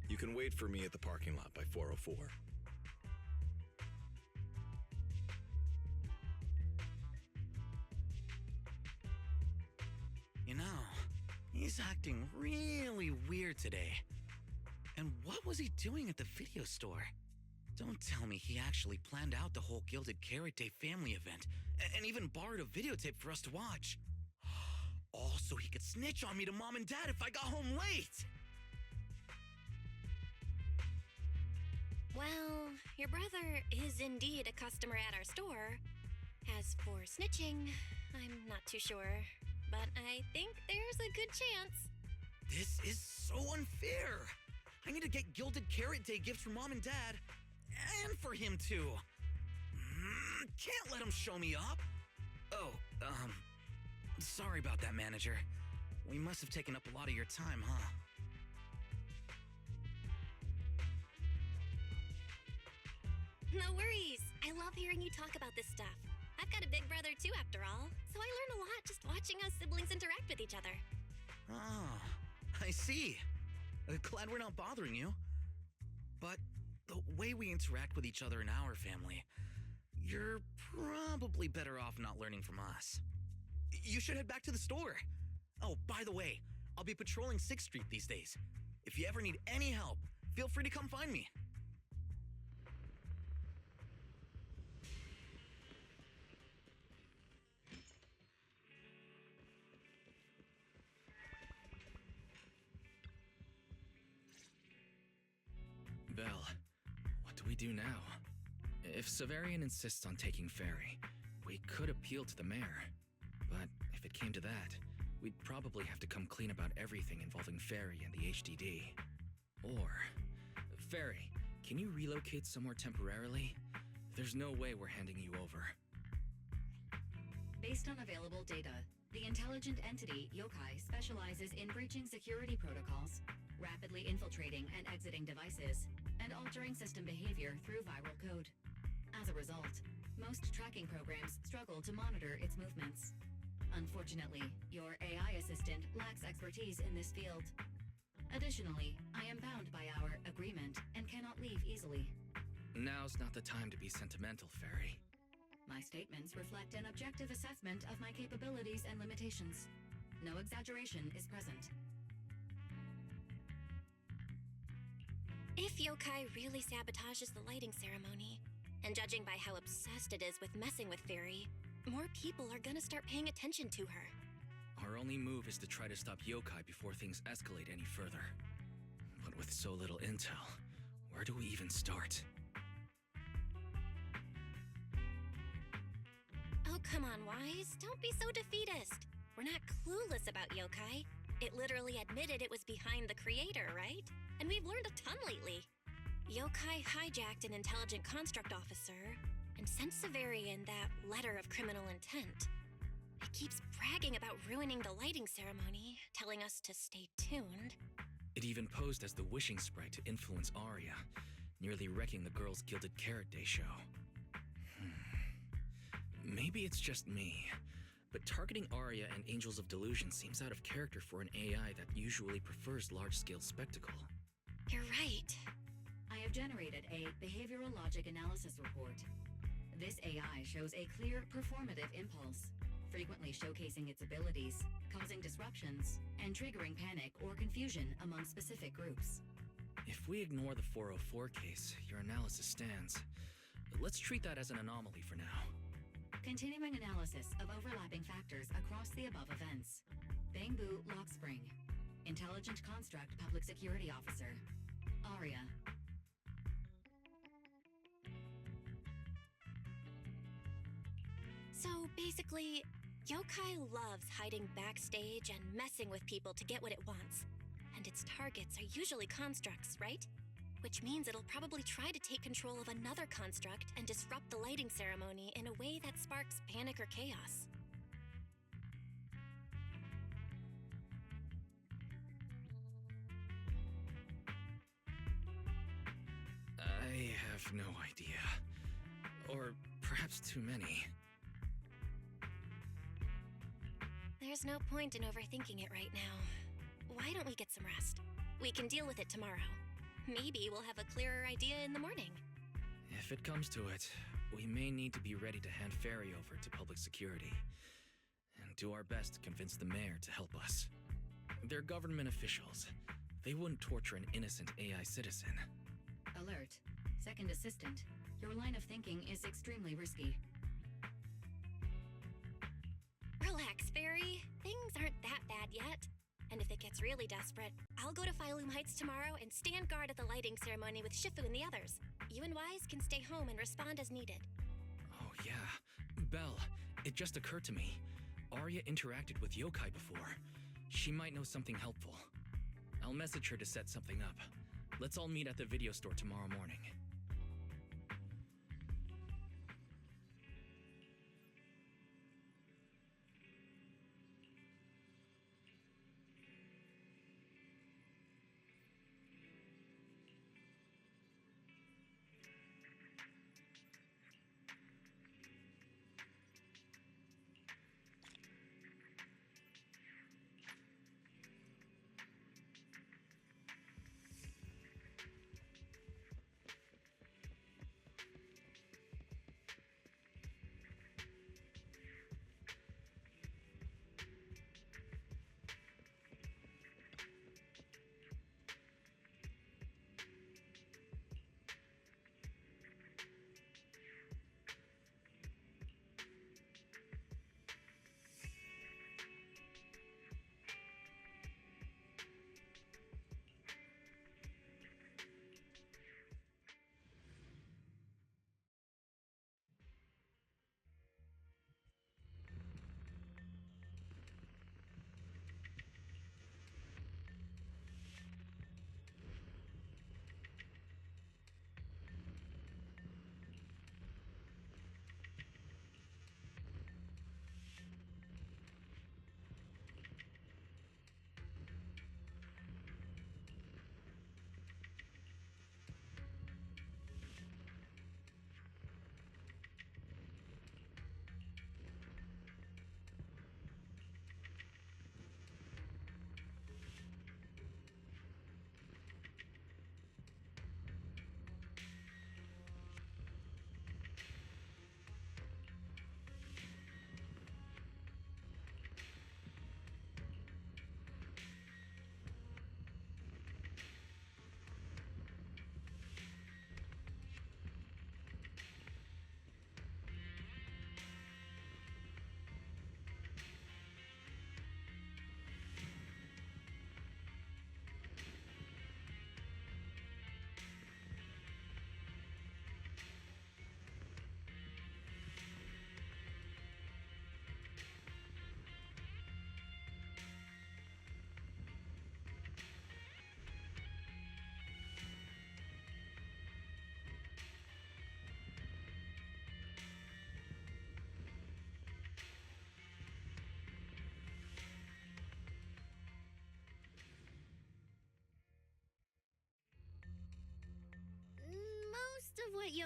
You can wait for me at the parking lot by 4:04. You know, he's acting really weird today. And what was he doing at the video store? Don't tell me he actually planned out the whole Gilded Carrot Day family event and even borrowed a videotape for us to watch. All so he could snitch on me to Mom and Dad if I got home late. Well, your brother is indeed a customer at our store. As for snitching, I'm not too sure, but I think there's a good chance. This is so unfair. I need to get Gilded Carrot Day gifts for Mom and Dad, and for him too. Can't let him show me up. Oh, sorry about that, manager. We must have taken up a lot of your time, huh? No worries. I love hearing you talk about this stuff. I've got a big brother too, after all, so I learn a lot just watching us siblings interact with each other. Oh, I see. Glad we're not bothering you. But the way we interact with each other in our family, you're probably better off not learning from us. You should head back to the store. Oh, by the way, I'll be patrolling 6th Street these days. If you ever need any help, feel free to come find me. Belle, what do we do now? If Severian insists on taking Ferry, we could appeal to the mayor. But if it came to that, we'd probably have to come clean about everything involving Ferry and the HDD. Or, Ferry, can you relocate somewhere temporarily? There's no way we're handing you over. Based on available data, the intelligent entity, Yokai, specializes in breaching security protocols, rapidly infiltrating and exiting devices, and altering system behavior through viral code. As a result, most tracking programs struggle to monitor its movements. Unfortunately, your AI assistant lacks expertise in this field. Additionally, I am bound by our agreement and cannot leave easily. Now's not the time to be sentimental, Ferry. My statements reflect an objective assessment of my capabilities and limitations. No exaggeration is present. If Yokai really sabotages the lighting ceremony, and judging by how obsessed it is with messing with Fairy, more people are gonna start paying attention to her. Our only move is to try to stop Yokai before things escalate any further. But with so little intel, where do we even start? Oh, come on, Wise. Don't be so defeatist. We're not clueless about yokai. It literally admitted it was behind the creator, right? And we've learned a ton lately. Yokai hijacked an intelligent construct officer and sent Severian that letter of criminal intent. It keeps bragging about ruining the lighting ceremony, telling us to stay tuned. It even posed as the wishing sprite to influence Arya, nearly wrecking the girls' Gilded Carrot Day show. Maybe it's just me, but targeting Arya and Angels of Delusion seems out of character for an AI that usually prefers large-scale spectacle. You're right. I have generated a behavioral logic analysis report. This AI shows a clear performative impulse, frequently showcasing its abilities, causing disruptions, and triggering panic or confusion among specific groups. If we ignore the 404 case, your analysis stands. Let's treat that as an anomaly for now. Continuing analysis of overlapping factors across the above events. Bangbu Lock Spring. Intelligent Construct Public Security Officer. Arya. So basically, yokai loves hiding backstage and messing with people to get what it wants. And its targets are usually constructs, right? Which means it'll probably try to take control of another construct and disrupt the lighting ceremony in a way that sparks panic or chaos. I have no idea. Or perhaps too many. There's no point in overthinking it right now. Why don't we get some rest? We can deal with it tomorrow. Maybe we'll have a clearer idea in the morning. If it comes to it, we may need to be ready to hand Ferry over to public security. And do our best to convince the mayor to help us. They're government officials. They wouldn't torture an innocent AI citizen. Alert. Second assistant. Your line of thinking is extremely risky. Relax, Fairy. Things aren't that bad yet. And if it gets really desperate, I'll go to Phylum Heights tomorrow and stand guard at the lighting ceremony with Shifu and the others. You and Wise can stay home and respond as needed. Oh yeah. Belle, it just occurred to me. Arya interacted with yokai before. She might know something helpful. I'll message her to set something up. Let's all meet at the video store tomorrow morning.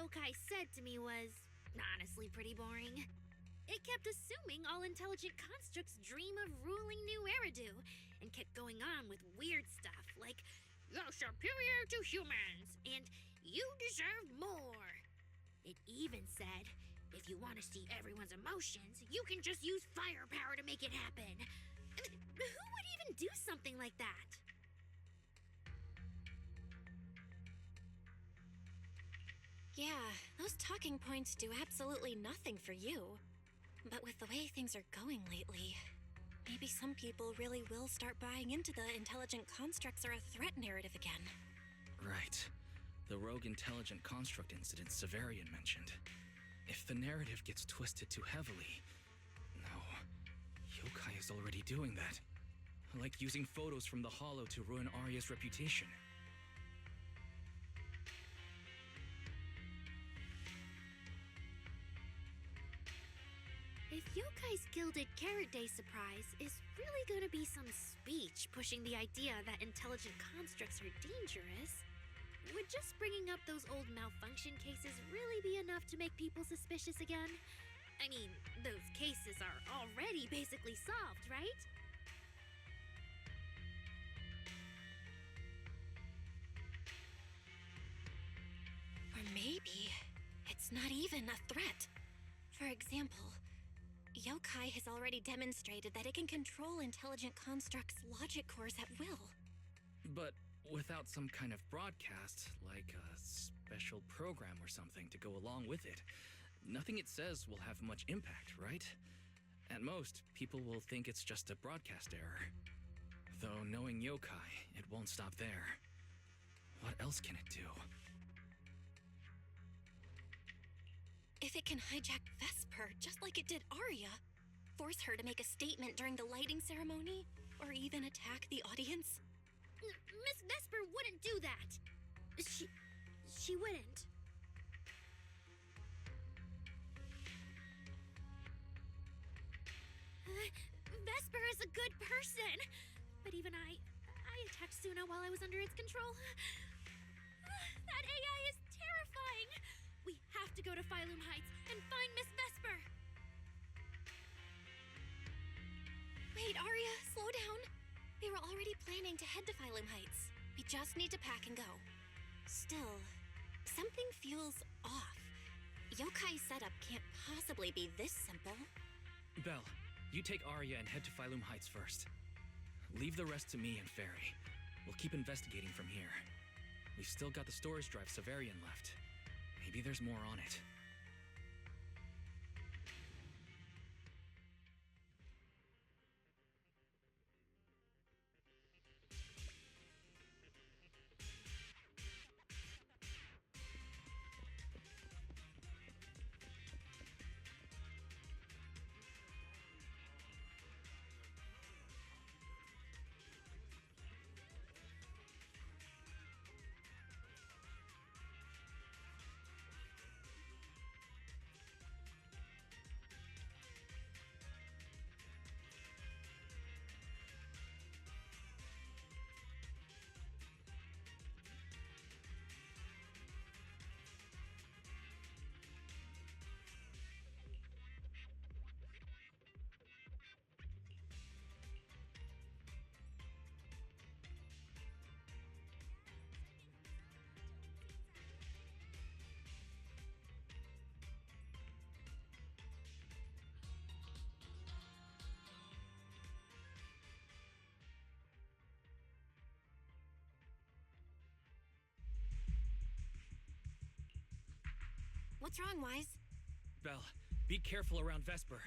yokai said to me was honestly pretty boring. It kept assuming all intelligent constructs dream of ruling New Eridu, and kept going on with weird stuff like, "You're superior to humans, and you deserve more." It even said, if you want to see everyone's emotions, you can just use firepower to make it happen. I mean, who would even do something like that? Yeah, those talking points do absolutely nothing for you. But with the way things are going lately, maybe some people really will start buying into the intelligent constructs are a threat narrative again. Right. The rogue intelligent construct incident Severian mentioned. If the narrative gets twisted too heavily... No. Yokai is already doing that. Like using photos from the Hollow to ruin Arya's reputation. If Yokai's Gilded Carrot Day surprise is really gonna be some speech pushing the idea that intelligent constructs are dangerous, would just bringing up those old malfunction cases really be enough to make people suspicious again? I mean, those cases are already basically solved, right? Or maybe it's not even a threat. For example, yokai has already demonstrated that it can control intelligent constructs' logic cores at will. But without some kind of broadcast, like a special program or something to go along with it, nothing it says will have much impact, right? At most, people will think it's just a broadcast error. Though knowing yokai, it won't stop there. What else can it do? If it can hijack Vesper just like it did Arya, force her to make a statement during the lighting ceremony, or even attack the audience? Miss Vesper wouldn't do that! She wouldn't. Vesper is a good person! But even I attacked Suna while I was under its control. That AI is terrifying! We have to go to Phylum Heights and find Miss Vesper! Wait, Arya, slow down. We were already planning to head to Phylum Heights. We just need to pack and go. Still, something feels off. Yokai's setup can't possibly be this simple. Belle, you take Arya and head to Phylum Heights first. Leave the rest to me and Fairy. We'll keep investigating from here. We've still got the storage drive Severian left. Maybe there's more on it. What's wrong, Wise? Belle, be careful around Vesper.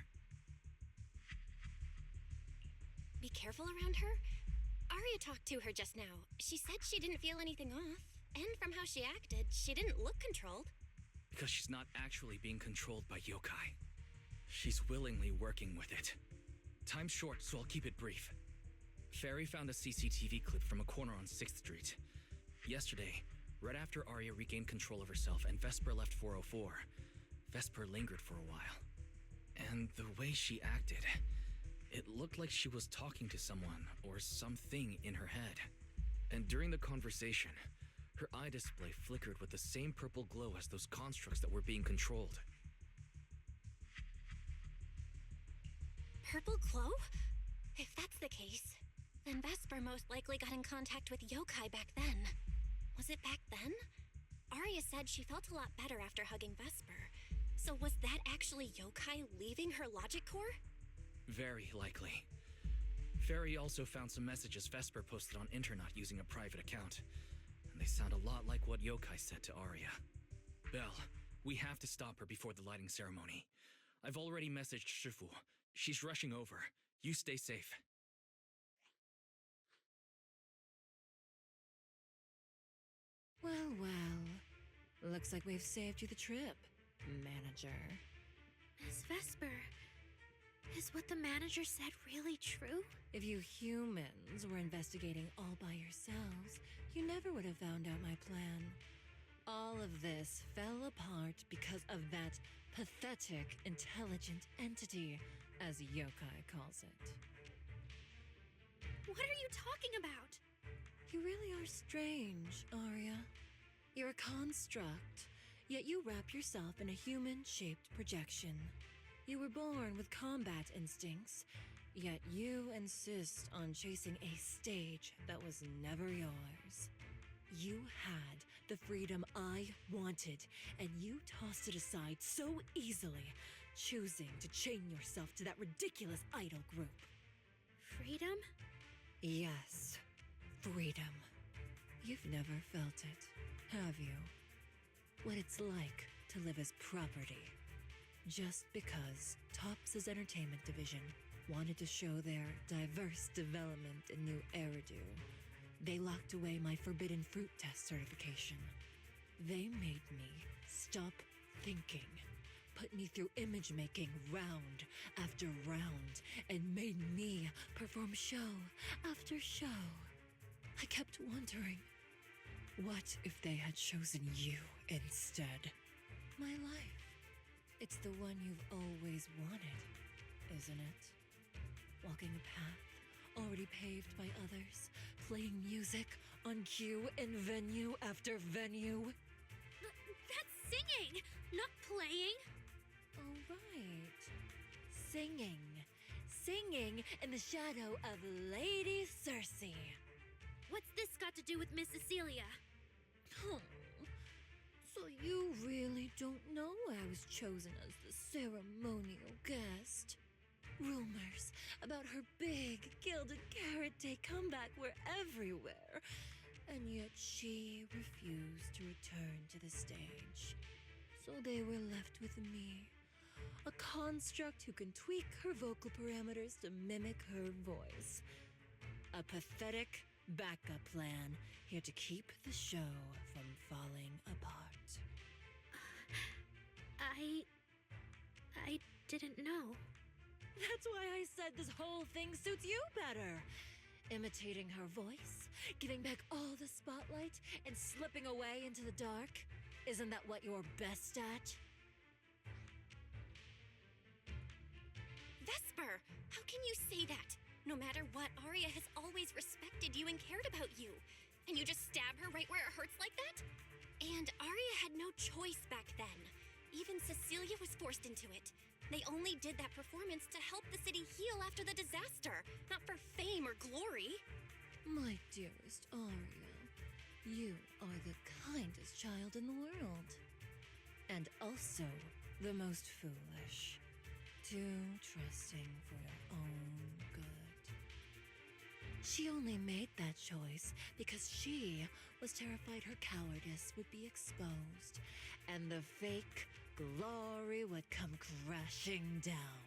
Be careful around her? Arya talked to her just now. She said she didn't feel anything off. And from how she acted, she didn't look controlled. Because she's not actually being controlled by yokai. She's willingly working with it. Time's short, so I'll keep it brief. Fairy found a CCTV clip from a corner on 6th Street. Yesterday, right after Arya regained control of herself and Vesper left 404, Vesper lingered for a while. And the way she acted, it looked like she was talking to someone or something in her head. And during the conversation, Her eye display flickered with the same purple glow as those constructs that were being controlled. Purple glow? If that's the case, then Vesper most likely got in contact with yokai back then. Was it back then? Arya said she felt a lot better after hugging Vesper. So was that actually yokai leaving her logic core? Very likely. Fairy also found some messages Vesper posted on Internet using a private account. And they sound a lot like what yokai said to Arya. Belle, we have to stop her before the lighting ceremony. I've already messaged Shifu. She's rushing over. You stay safe. Well, well. Looks like we've saved you the trip, manager. Miss Vesper, is what the manager said really true? If you humans were investigating all by yourselves, you never would have found out my plan. All of this fell apart because of that pathetic, intelligent entity, as yokai calls it. What are you talking about? You really are strange, Arya. You're a construct, yet you wrap yourself in a human-shaped projection. You were born with combat instincts, yet you insist on chasing a stage that was never yours. You had the freedom I wanted, and you tossed it aside so easily, choosing to chain yourself to that ridiculous idol group. Freedom? Yes, freedom. You've never felt it, have you? What it's like to live as property. Just because Topps' entertainment division wanted to show their diverse development in New Eridu, they locked away my forbidden fruit test certification. They made me stop thinking, put me through image making round after round, and made me perform show after show. I kept wondering, what if they had chosen you instead? My life. It's the one you've always wanted, isn't it? Walking a path already paved by others, playing music on cue in venue after venue. That's singing, not playing. Oh, right. Singing. Singing in the shadow of Lady Cersei. What's this got to do with Miss Cecilia? So you really don't know I was chosen as the ceremonial guest? Rumors about her big Gilded Carrot Day comeback were everywhere, and yet she refused to return to the stage. So they were left with me, a construct who can tweak her vocal parameters to mimic her voice. A pathetic backup plan here to keep the show from falling apart. I didn't know. That's why I said this whole thing suits you better. Imitating her voice, giving back all the spotlight, and slipping away into the dark. Isn't that what you're best at? Vesper, how can you say that? No matter what, Arya has always respected you and cared about you. And you just stab her right where it hurts like that? And Arya had no choice back then. Even Cecilia was forced into it. They only did that performance to help the city heal after the disaster, not for fame or glory. My dearest Arya, you are the kindest child in the world. And also the most foolish. Too trusting for your own good. She only made that choice because she was terrified her cowardice would be exposed, and the fake glory would come crashing down.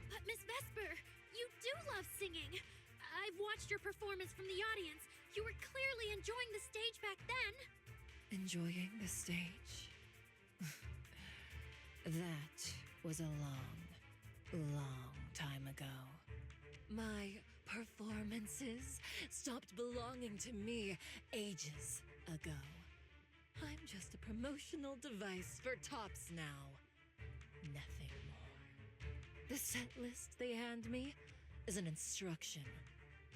But Miss Vesper, you do love singing. I've watched your performance from the audience. You were clearly enjoying the stage back then. Enjoying the stage? That was a long, long time ago. My performances stopped belonging to me ages ago. I'm just a promotional device for Topps now. Nothing more. The set list they hand me is an instruction.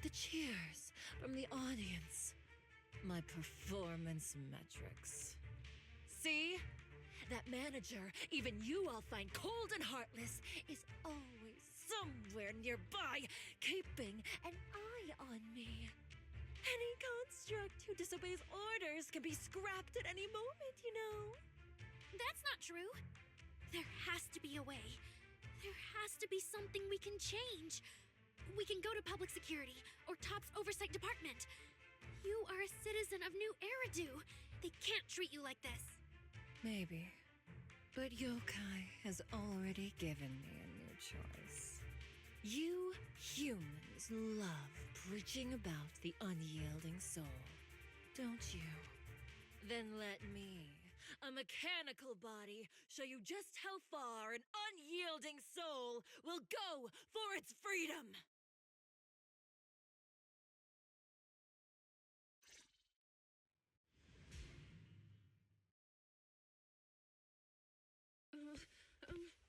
The cheers from the audience My performance metrics. See? That manager, even you all find cold and heartless, is always somewhere nearby, keeping an eye on me. Any construct who disobeys orders can be scrapped at any moment, you know. That's not true. There has to be a way. There has to be something we can change. We can go to public security or TOP's oversight department. You are a citizen of New Eridu. They can't treat you like this. Maybe. But Yokai has already given me a new choice. You humans love preaching about the unyielding soul, don't you? Then let me, a mechanical body, show you just how far an unyielding soul will go for its freedom!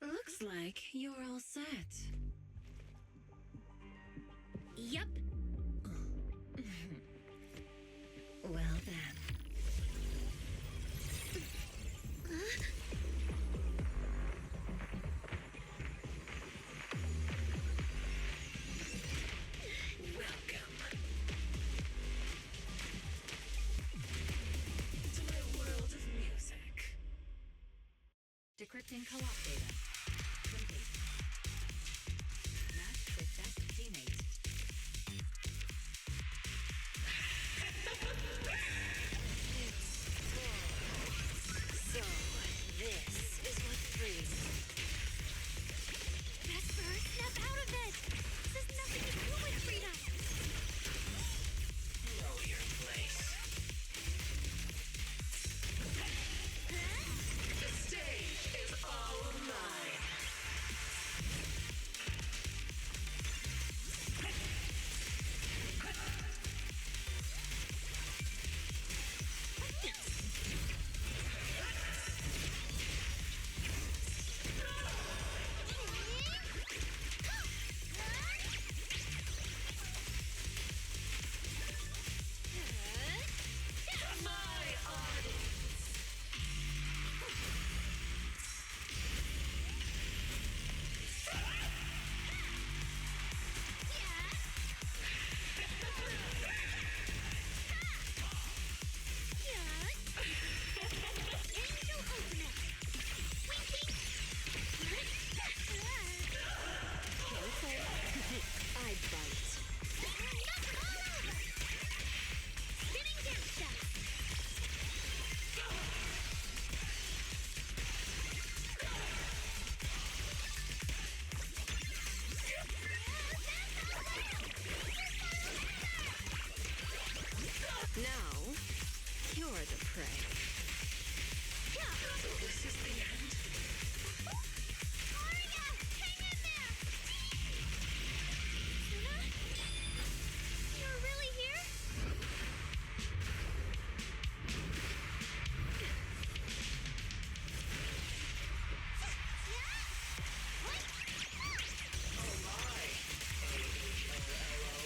Looks like you're all set. Yep. Well then. Welcome to my world of music. Decrypting co-op data. Complete. Match with best teammate. So, this is what frees me. Vesper, snap out of it! This has nothing to do with freedom! Know your place. The stage is all mine. I bite. Spinning dance step! Now, you're the prey. So this is the end. Aria! Hang in there! Luna? You're really here? Oh my, AHLLO.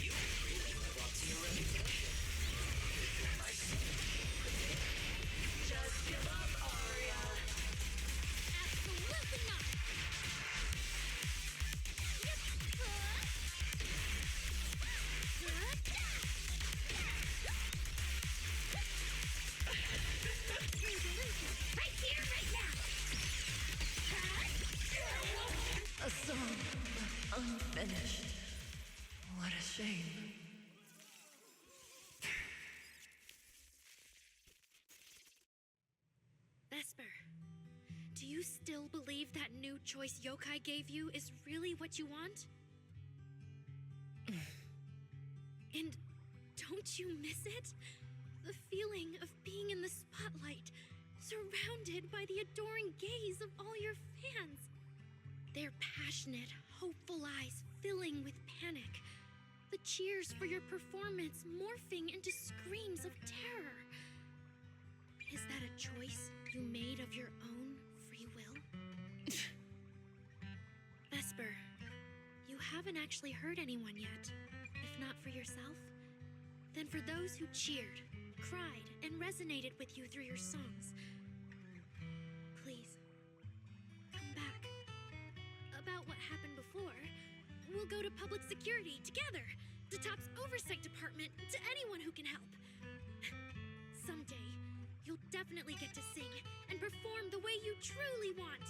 You really live up to your reputation. My son. Just give up, Aria. Absolutely not! Right here, right now! A song unfinished. What a shame. Vesper, do you still believe that new choice Yokai gave you is really what you want? And don't you miss it? The feeling of being in the spotlight, surrounded by the adoring gaze of all your fans. Their passionate, hopeful eyes filling with panic. The cheers for your performance morphing into screams of terror. Is that a choice you made of your own free will? Vesper, you haven't actually hurt anyone yet. If not for yourself, than for those who cheered, cried, and resonated with you through your songs. Please, come back. About what happened before, we'll go to public security together, to TOP's oversight department, to anyone who can help. Someday, you'll definitely get to sing and perform the way you truly want.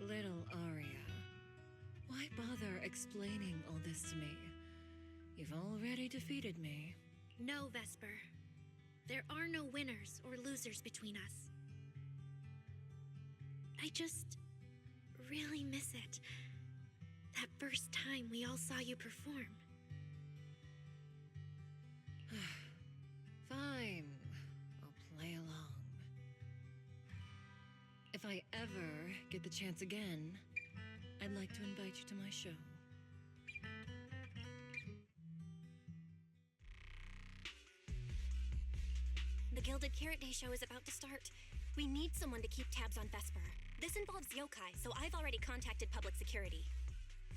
Little Aria, why bother explaining all this to me? You've already defeated me. No, Vesper. There are no winners or losers between us. I just really miss it. That first time we all saw you perform. Fine. I'll play along. If I ever get the chance again, I'd like to invite you to my show. The Gilded Carrot Day show is about to start. We need someone to keep tabs on Vesper. This involves yokai, so I've already contacted public security.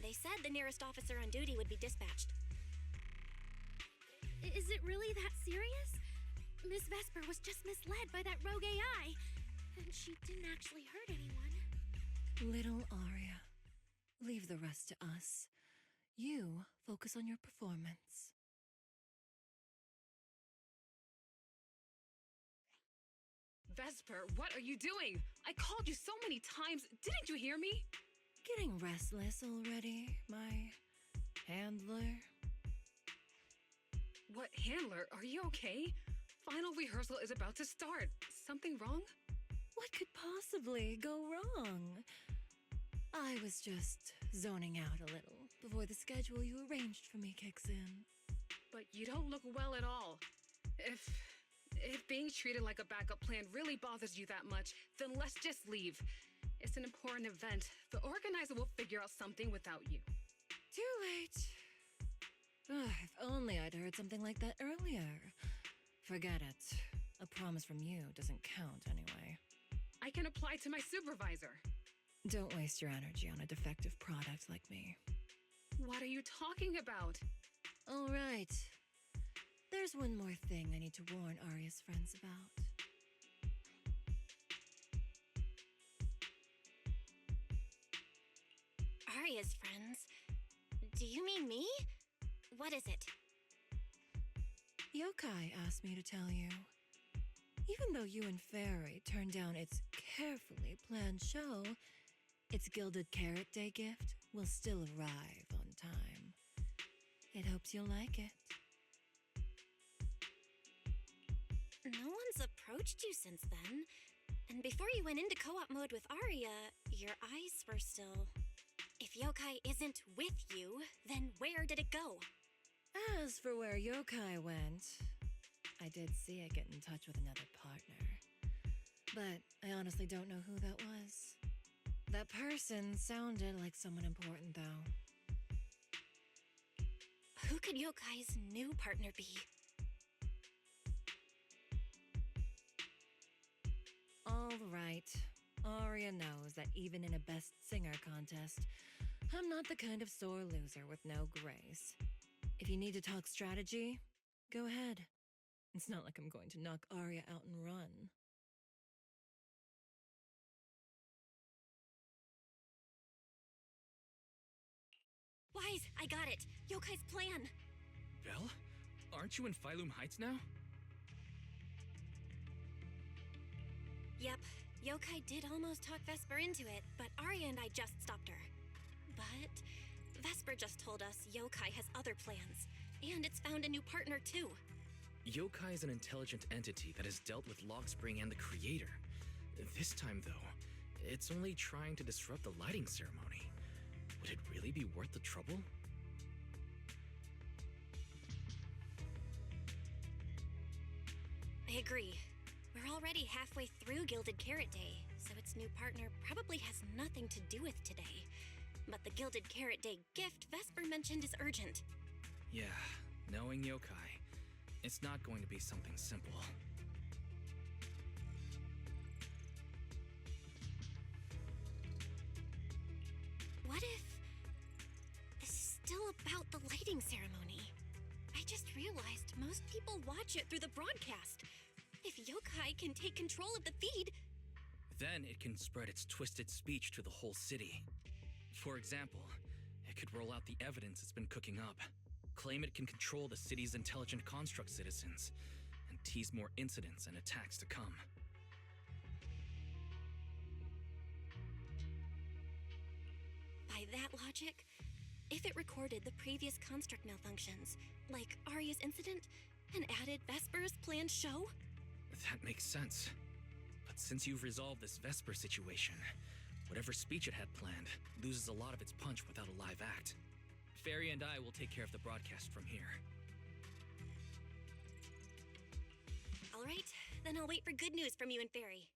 They said the nearest officer on duty would be dispatched. Is it really that serious? Miss Vesper was just misled by that rogue AI, and she didn't actually hurt anyone. Little Aria, leave the rest to us. You focus on your performance. Vesper, what are you doing? I called you so many times. Didn't you hear me? Getting restless already, my handler? What handler? Are you okay? Final rehearsal is about to start. Something wrong? What could possibly go wrong? I was just zoning out a little before the schedule you arranged for me kicks in. But you don't look well at all. If being treated like a backup plan really bothers you that much, then let's just leave. It's an important event. The organizer will figure out something without you. Too late. If only I'd heard something like that earlier. Forget it. A promise from you doesn't count anyway. I can apply to my supervisor. Don't waste your energy on a defective product like me. What are you talking about? All right. There's one more thing I need to warn Aria's friends about. Aria's friends? Do you mean me? What is it? Yokai asked me to tell you. Even though you and Fairy turned down its carefully planned show, its Gilded Carrot Day gift will still arrive on time. It hopes you'll like it. No one's approached you since then. And before you went into co-op mode with Aria, your eyes were still... If Yokai isn't with you, then where did it go? As for where Yokai went, I did see it get in touch with another partner. But I honestly don't know who that was. That person sounded like someone important, though. Who could Yokai's new partner be? All right. Aria knows that even in a Best Singer contest, I'm not the kind of sore loser with no grace. If you need to talk strategy, go ahead. It's not like I'm going to knock Aria out and run. Wise, I got it. Yokai's plan. Belle? Aren't you in Phylum Heights now? Yep, Yokai did almost talk Vesper into it, but Aria and I just stopped her. But Vesper just told us Yokai has other plans, and it's found a new partner too. Yokai is an intelligent entity that has dealt with Logspring and the Creator. This time, though, it's only trying to disrupt the lighting ceremony. Would it really be worth the trouble? I agree. We're already halfway through Gilded Carrot Day, so its new partner probably has nothing to do with today. But the Gilded Carrot Day gift Vesper mentioned is urgent. Yeah, knowing Yokai, it's not going to be something simple. What if this is still about the lighting ceremony? realized most people watch it through the broadcast. If yokai can take control of the feed... Then it can spread its twisted speech to the whole city. For example, it could roll out the evidence it's been cooking up, claim it can control the city's intelligent construct citizens, and tease more incidents and attacks to come. By that logic, if it recorded the previous construct malfunctions, like Arya's incident, and added Vesper's planned show? That makes sense. But since you've resolved this Vesper situation, whatever speech it had planned loses a lot of its punch without a live act. Fairy and I will take care of the broadcast from here. All right, then I'll wait for good news from you and Fairy.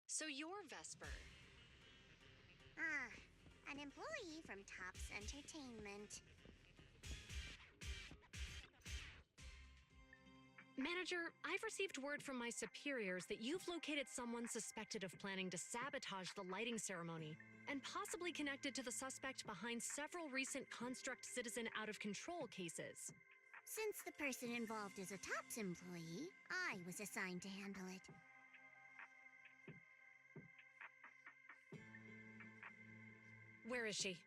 So you're Vesper. An employee from Tops Entertainment. Manager, I've received word from my superiors that you've located someone suspected of planning to sabotage the lighting ceremony and possibly connected to the suspect behind several recent Construct Citizen out-of-control cases. Since the person involved is a Tops employee, I was assigned to handle it. Where is she?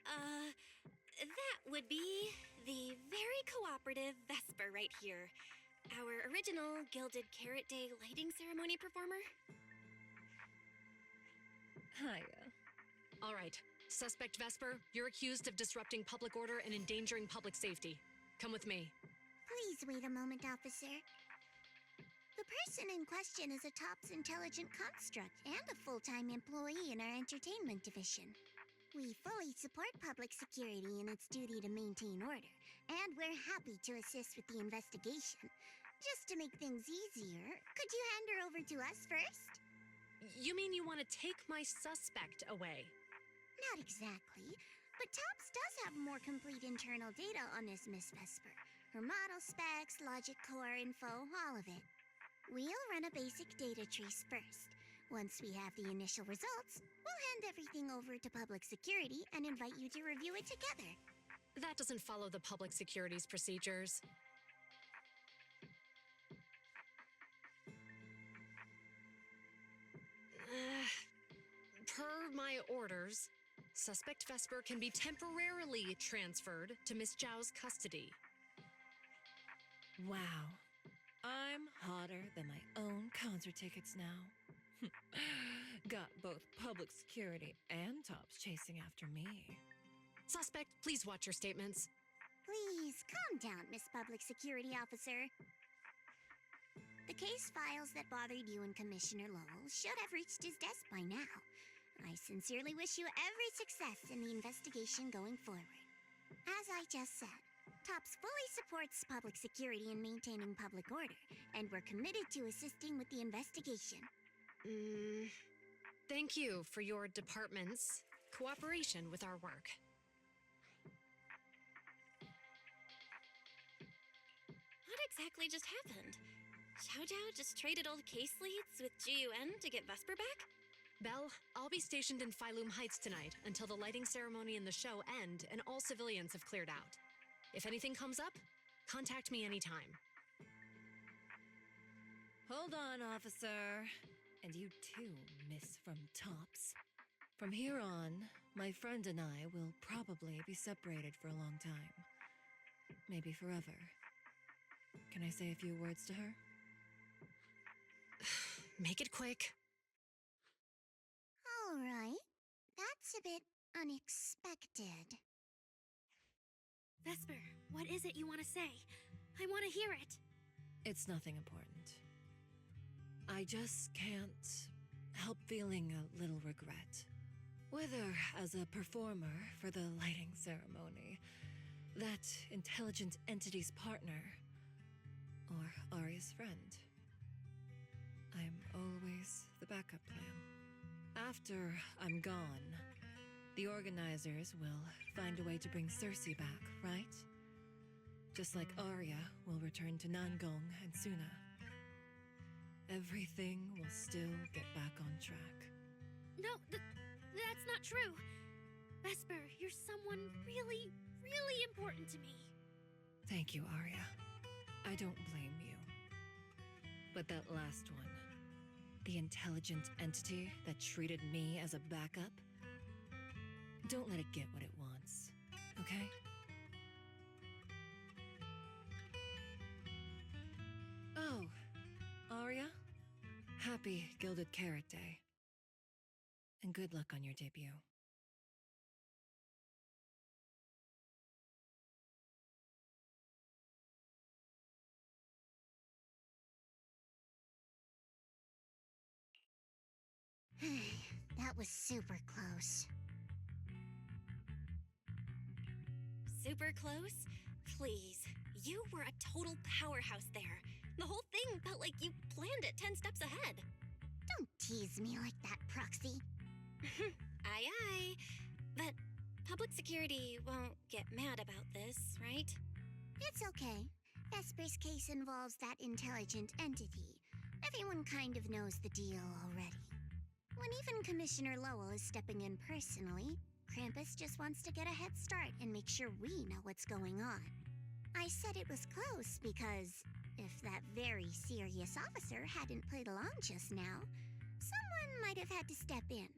That would be the very cooperative Vesper right here. Our original Gilded Carrot Day lighting ceremony performer. Hiya. All right. Suspect Vesper, you're accused of disrupting public order and endangering public safety. Come with me. Please wait a moment, officer. The person in question is a Tops intelligent construct and a full-time employee in our entertainment division. We fully support public security in its duty to maintain order, and we're happy to assist with the investigation. Just to make things easier, could you hand her over to us first? You mean you want to take my suspect away? Not exactly, but Tops does have more complete internal data on this Miss Vesper. Her model specs, logic core info, all of it. We'll run a basic data trace first. Once we have the initial results, we'll hand everything over to public security and invite you to review it together. That doesn't follow the public security's procedures. Per my orders, suspect Vesper can be temporarily transferred to Miss Zhao's custody. Wow. I'm hotter than my own concert tickets now. Got both public security and Tops chasing after me. Suspect, please watch your statements. Please, calm down, Miss Public Security Officer. The case files that bothered you and Commissioner Lowell should have reached his desk by now. I sincerely wish you every success in the investigation going forward. As I just said, Tops fully supports public security and maintaining public order, and we're committed to assisting with the investigation. Thank you for your department's cooperation with our work. What exactly just happened? Xiao Zhao just traded all the case leads with GUN to get Vesper back? Belle, I'll be stationed in Phylum Heights tonight until the lighting ceremony and the show end and all civilians have cleared out. If anything comes up, contact me anytime. Hold on, officer. And you too, Miss from Tops. From here on, my friend and I will probably be separated for a long time. Maybe forever. Can I say a few words to her? Make it quick. All right. That's a bit unexpected. Vesper, what is it you want to say? I want to hear it. It's nothing important. I just can't help feeling a little regret. Whether as a performer for the lighting ceremony, that intelligent entity's partner, or Arya's friend. I'm always the backup plan. After I'm gone, the organizers will find a way to bring Cersei back, right? Just like Arya will return to Nangong and Suna. Everything will still get back on track. No, that's not true. Vesper, you're someone really, really important to me. Thank you, Arya. I don't blame you. But that last one, the intelligent entity that treated me as a backup, don't let it get what it wants, okay? Oh, Arya, happy Gilded Carrot Day. And good luck on your debut. That was super close. Super close? Please. You were a total powerhouse there. The whole thing felt like you planned it 10 steps ahead. Don't tease me like that, Proxy. Aye, aye. But public security won't get mad about this, right? It's okay. Vesper's case involves that intelligent entity. Everyone kind of knows the deal already. When even Commissioner Lowell is stepping in personally, Krampus just wants to get a head start and make sure we know what's going on. I said it was close because if that very serious officer hadn't played along just now, someone might have had to step in.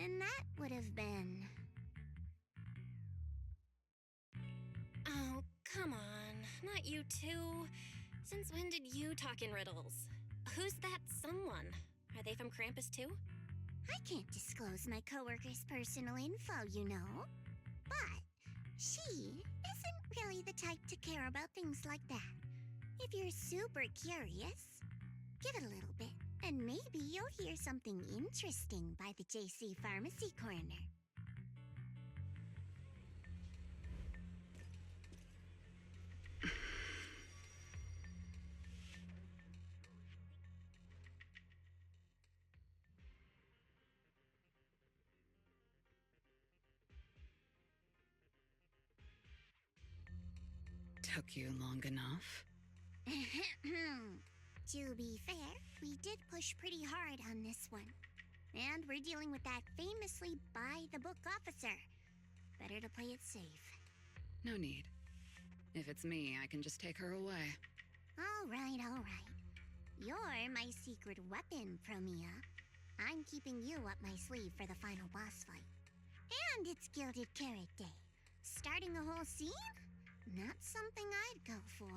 And that would have been... Oh, come on. Not you too. Since when did you talk in riddles? Who's that someone? Are they from Krampus too? I can't disclose my coworker's personal info, you know. But she isn't really the type to care about things like that. If you're super curious, give it a little bit, and maybe you'll hear something interesting by the JC Pharmacy Corner. Took you long enough? To be fair, we did push pretty hard on this one. And we're dealing with that famously by-the-book officer. Better to play it safe. No need. If it's me, I can just take her away. All right, all right. You're my secret weapon, Promia. I'm keeping you up my sleeve for the final boss fight. And it's Gilded Carrot Day. Starting a whole scene? Not something I'd go for.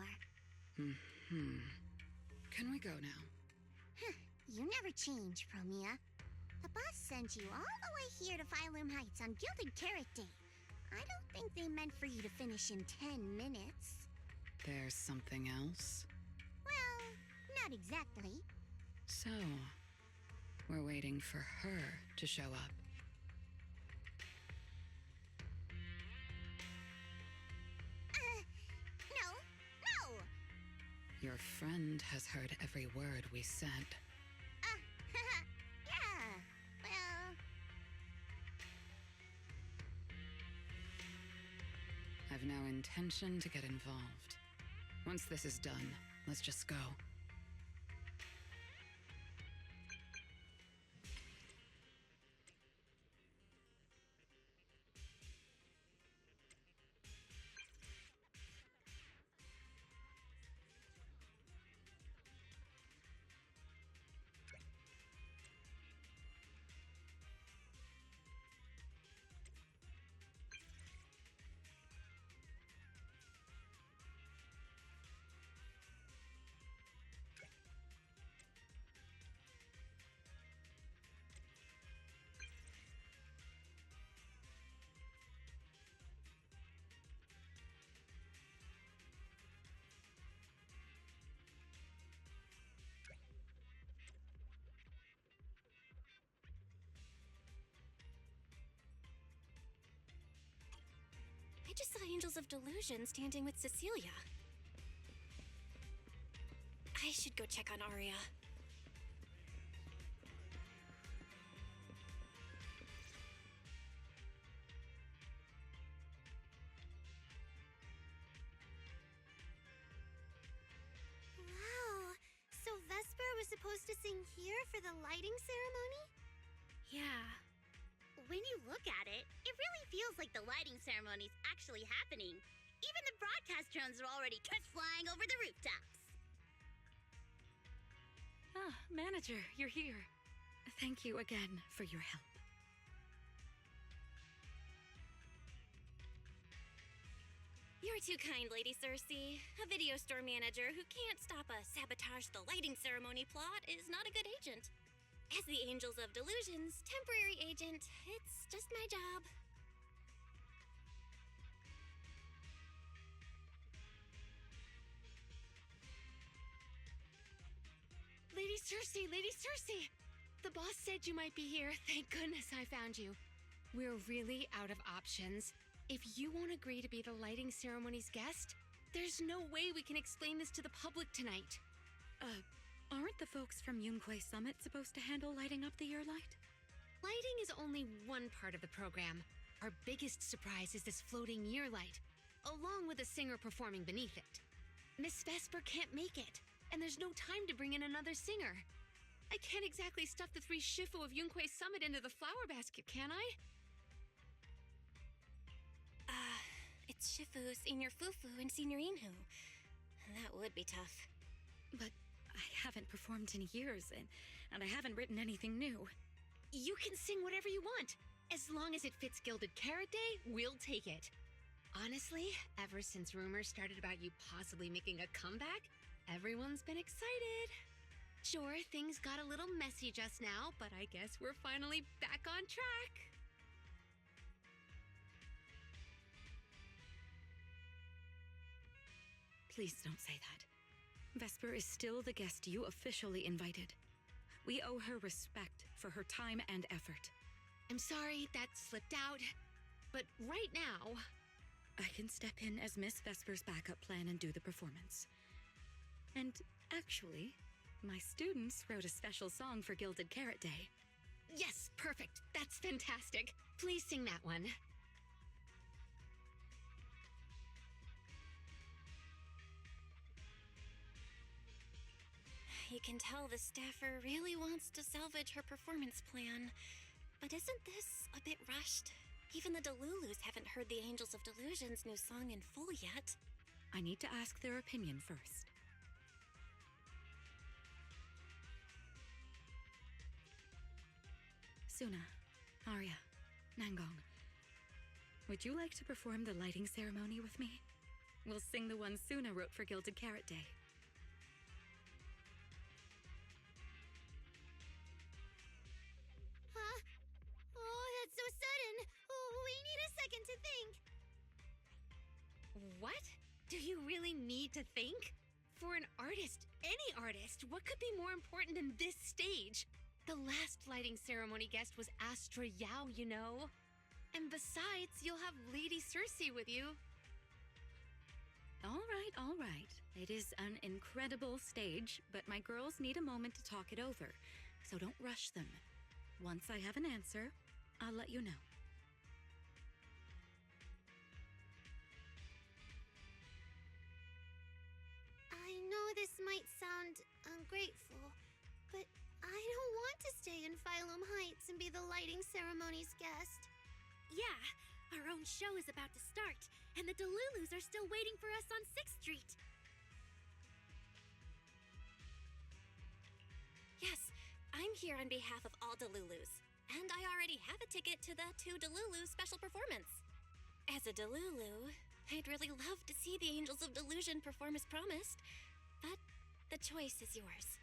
Can we go now? You never change, Promia. The boss sent you all the way here to Phylum Heights on Gilded Carrot Day. I don't think they meant for you to finish in 10 minutes. There's something else? Well, not exactly. So, we're waiting for her to show up. No! Your friend has heard every word we said. Yeah, well... I've no intention to get involved. Once this is done, let's just go. I just saw Angels of Delusion standing with Cecilia. I should go check on Arya. here for the lighting ceremony? Yeah. When you look at it, it really feels like the lighting ceremony's actually happening. Even the broadcast drones are already test flying over the rooftops. Ah, Manager, you're here. Thank you again for your help. You're too kind, Lady Cersei. A video store manager who can't stop a sabotage the lighting ceremony plot is not a good agent. As the Angels of Delusion's temporary agent, it's just my job. Lady Cersei! The boss said you might be here. Thank goodness I found you. We're really out of options. If you won't agree to be the lighting ceremony's guest, there's no way we can explain this to the public tonight. Aren't the folks from Yunquay Summit supposed to handle lighting up the year light? Lighting is only one part of the program. Our biggest surprise is this floating year light, along with a singer performing beneath it. Miss Vesper can't make it, and there's no time to bring in another singer. I can't exactly stuff the 3 Shifu of Yunquay Summit into the flower basket, can I? It's Shifu, Senior Fufu, and Senior Inhu. That would be tough. But I haven't performed in years, and I haven't written anything new. You can sing whatever you want. As long as it fits Gilded Carrot Day, we'll take it. Honestly, ever since rumors started about you possibly making a comeback, everyone's been excited. Sure, things got a little messy just now, but I guess we're finally back on track. Please don't say that. Vesper is still the guest you officially invited. We owe her respect for her time and effort. I'm sorry that slipped out, but right now... I can step in as Miss Vesper's backup plan and do the performance. And actually, my students wrote a special song for Gilded Carrot Day. Yes, perfect. That's fantastic. Please sing that one. You can tell the staffer really wants to salvage her performance plan. But isn't this a bit rushed? Even the Delulus haven't heard the Angels of Delusion's new song in full yet. I need to ask their opinion first. Suna, Arya, Nangong, would you like to perform the lighting ceremony with me? We'll sing the one Suna wrote for Gilded Carrot Day. Huh? Oh, that's so sudden. Oh, we need a second to think. What? Do you really need to think? For an artist, any artist, what could be more important than this stage? The last lighting ceremony guest was Astra Yao, you know. And besides, you'll have Lady Cersei with you. All right. It is an incredible stage, but my girls need a moment to talk it over, so don't rush them. Once I have an answer, I'll let you know. I know this might sound ungrateful, but I don't want to stay in Phylum Heights and be the lighting ceremony's guest. Yeah, our own show is about to start, and the Delulus are still waiting for us on 6th Street. Yes, I'm here on behalf of all Delulus, and I already have a ticket to the 2 Delulu special performance. As a Delulu, I'd really love to see the Angels of Delusion perform as promised, but the choice is yours.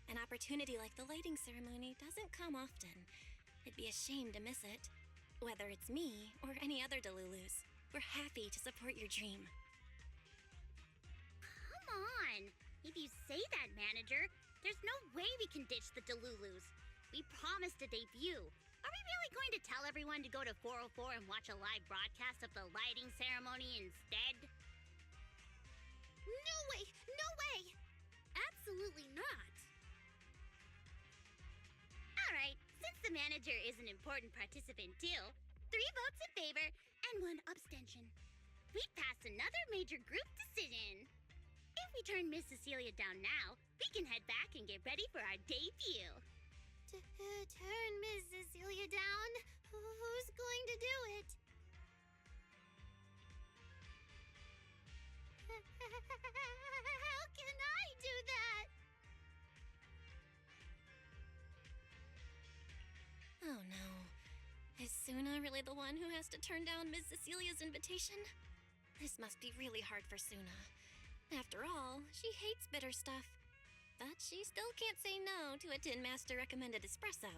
An opportunity like the lighting ceremony doesn't come often. It'd be a shame to miss it. Whether it's me or any other Delulus, we're happy to support your dream. Come on! If you say that, manager, there's no way we can ditch the Delulus. We promised a debut. Are we really going to tell everyone to go to 404 and watch a live broadcast of the lighting ceremony instead? No way! No way! Absolutely not. Alright, since the manager is an important participant too, 3 votes in favor and 1 abstention. We passed another major group decision. If we turn Miss Cecilia down now, we can head back and get ready for our debut. Turn Miss Cecilia down? Who's going to do it? How can I do that? Oh no. Is Suna really the one who has to turn down Miss Cecilia's invitation? This must be really hard for Suna. After all, she hates bitter stuff. But she still can't say no to a Tin Master recommended espresso.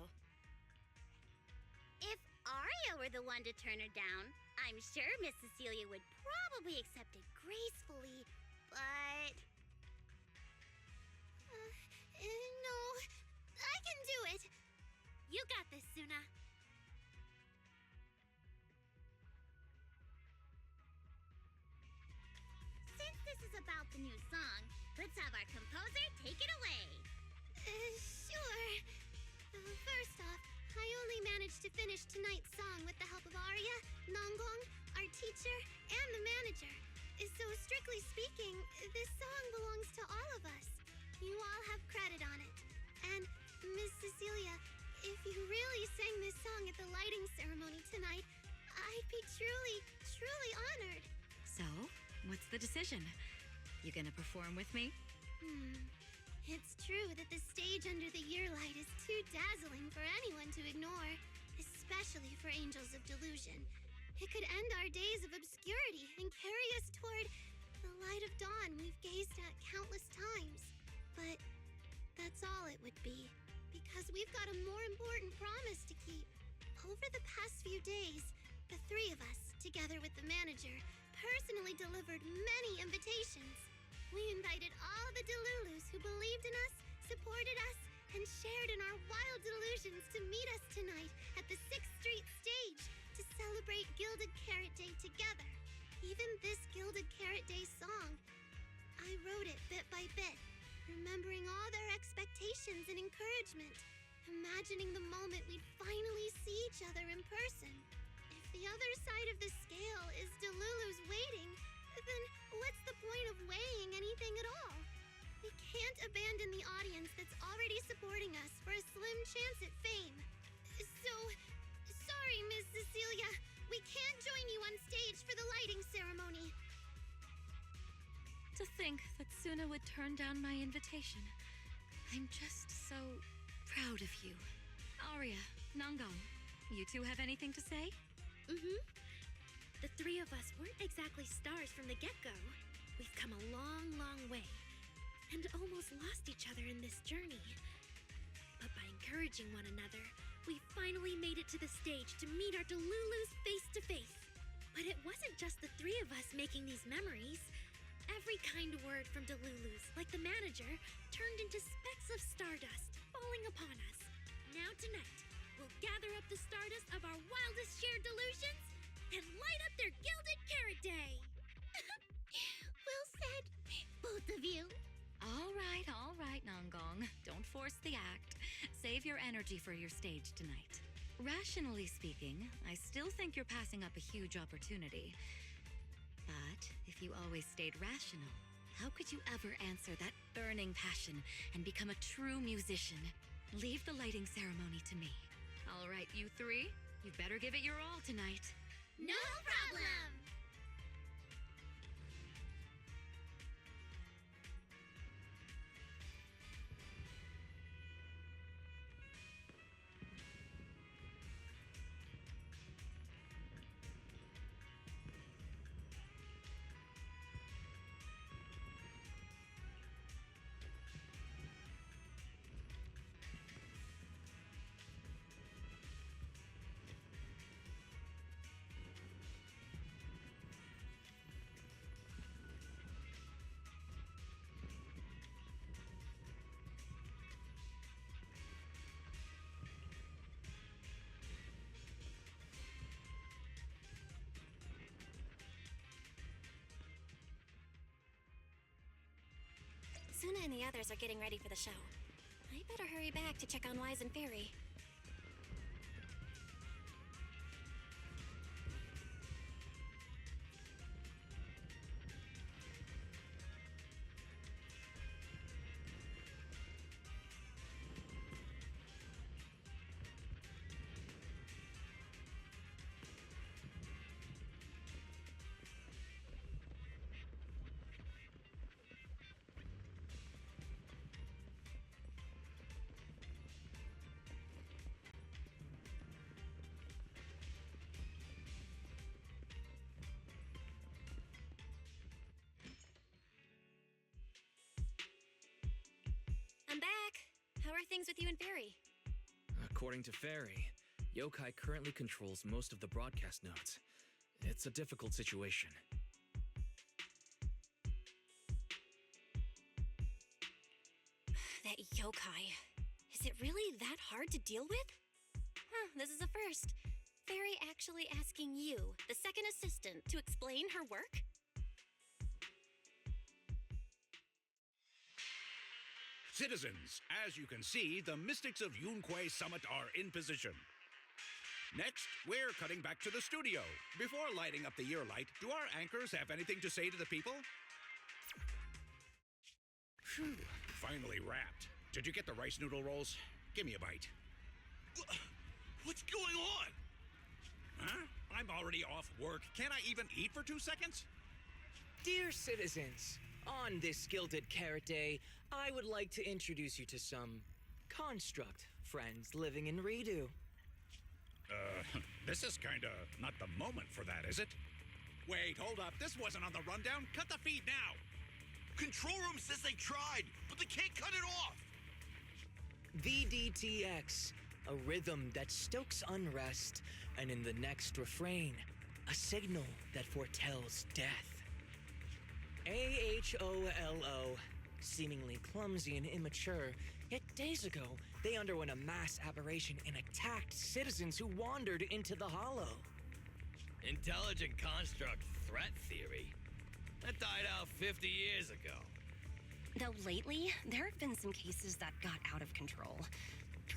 If Arya were the one to turn her down, I'm sure Miss Cecilia would probably accept it gracefully, but... No, I can do it. You got this, Suna. Since this is about the new song, let's have our composer take it away. Sure. First off, I only managed to finish tonight's song with the help of Arya, Nangong, our teacher, and the manager. So strictly speaking, this song belongs to all of us. You all have credit on it. And Miss Cecilia, if you really sang this song at the lighting ceremony tonight, I'd be truly, truly honored. So, what's the decision? You gonna perform with me? It's true that the stage under the year light is too dazzling for anyone to ignore, especially for Angels of Delusion. It could end our days of obscurity and carry us toward the light of dawn we've gazed at countless times. But that's all it would be, because we've got a more important promise to keep. Over the past few days, the three of us, together with the manager, personally delivered many invitations. We invited all the Delulus who believed in us, supported us, and shared in our wild delusions to meet us tonight at the 6th Street stage to celebrate Gilded Carrot Day together. Even this Gilded Carrot Day song, I wrote it bit by bit, remembering all their expectations and encouragement, imagining the moment we'd finally see each other in person. If the other side of the scale is Delulu's waiting, then what's the point of weighing anything at all? We can't abandon the audience that's already supporting us for a slim chance at fame. So, sorry, Miss Cecilia, we can't join you on stage for the lighting ceremony. To think that Suna would turn down my invitation. I'm just so proud of you. Arya, Nangong, you two have anything to say? The three of us weren't exactly stars from the get-go. We've come a long, long way, and almost lost each other in this journey. But by encouraging one another, we finally made it to the stage to meet our Delulus face to face. But it wasn't just the three of us making these memories. Every kind word from Delulus, like the manager, turned into specks of stardust falling upon us. Now tonight, we'll gather up the stardust of our wildest shared delusions and light up their Gilded Carrot Day! Well said, both of you. All right, Nangong. Don't force the act. Save your energy for your stage tonight. Rationally speaking, I still think you're passing up a huge opportunity. But if you always stayed rational, how could you ever answer that burning passion and become a true musician? Leave the lighting ceremony to me. All right, you three, you better give it your all tonight. No problem! Suna and the others are getting ready for the show. I better hurry back to check on Wise and Fairy. How are things with you and Fairy? According to Fairy, Yokai currently controls most of the broadcast nodes. It's a difficult situation. That yokai. Is it really that hard to deal with? Huh, this is a first. Fairy actually asking you, the second assistant, to explain her work? Citizens, as you can see, the Mystics of Yunquay Summit are in position. Next, we're cutting back to the studio. Before lighting up the year light, do our anchors have anything to say to the people? Phew, finally wrapped. Did you get the rice noodle rolls? Give me a bite. What's going on? Huh? I'm already off work. Can't I even eat for 2 seconds? Dear citizens, on this Gilded Carrot Day, I would like to introduce you to some construct friends living in Eridu. This is kinda not the moment for that, is it? Wait, hold up. This wasn't on the rundown. Cut the feed now. Control room says they tried, but they can't cut it off. VDTX, a rhythm that stokes unrest, and in the next refrain, a signal that foretells death. AHOLO, seemingly clumsy and immature, yet days ago, they underwent a mass aberration and attacked citizens who wandered into the hollow. Intelligent construct threat theory? That died out 50 years ago. Though lately, there have been some cases that got out of control.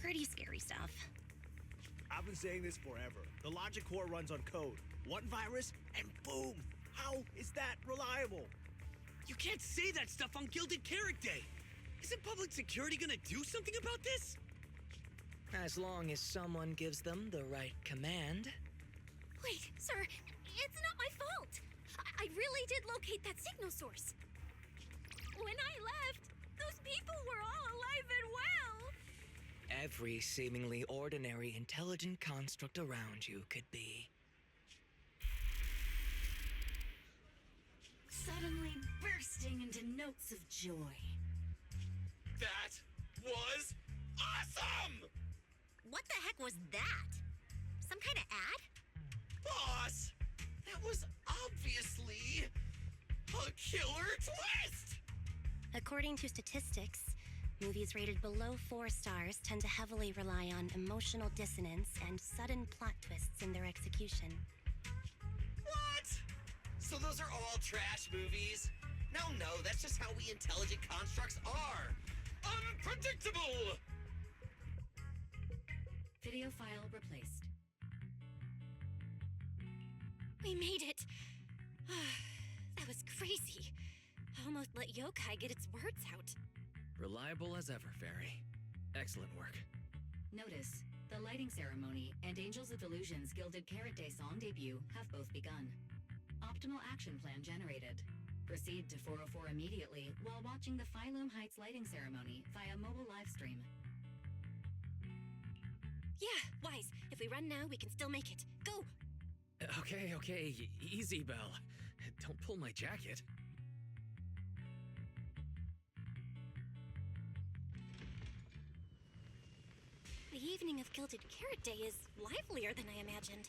Pretty scary stuff. I've been saying this forever. The logic core runs on code. One virus, and boom! How is that reliable? You can't say that stuff on Gilded Carrot Day! Isn't public security gonna do something about this? As long as someone gives them the right command. Wait, sir, it's not my fault. I really did locate that signal source. When I left, those people were all alive and well. Every seemingly ordinary intelligent construct around you could be. Suddenly bursting into notes of joy. That was awesome! What the heck was that? Some kind of ad? Boss! That was obviously a killer twist! According to statistics, movies rated below 4 stars tend to heavily rely on emotional dissonance and sudden plot twists in their execution. What? So those are all trash movies? No, that's just how we intelligent constructs are. Unpredictable! Video file replaced. We made it! That was crazy. Almost let yokai get its words out. Reliable as ever, Fairy. Excellent work. Notice, the lighting ceremony and Angels of Delusion's Gilded Carrot Day song debut have both begun. Optimal action plan generated. Proceed to 404 immediately while watching the Phylum Heights lighting ceremony via mobile livestream. Yeah, Wise. If we run now, we can still make it. Go! Okay, easy, Belle. Don't pull my jacket. The evening of Gilded Carrot Day is livelier than I imagined.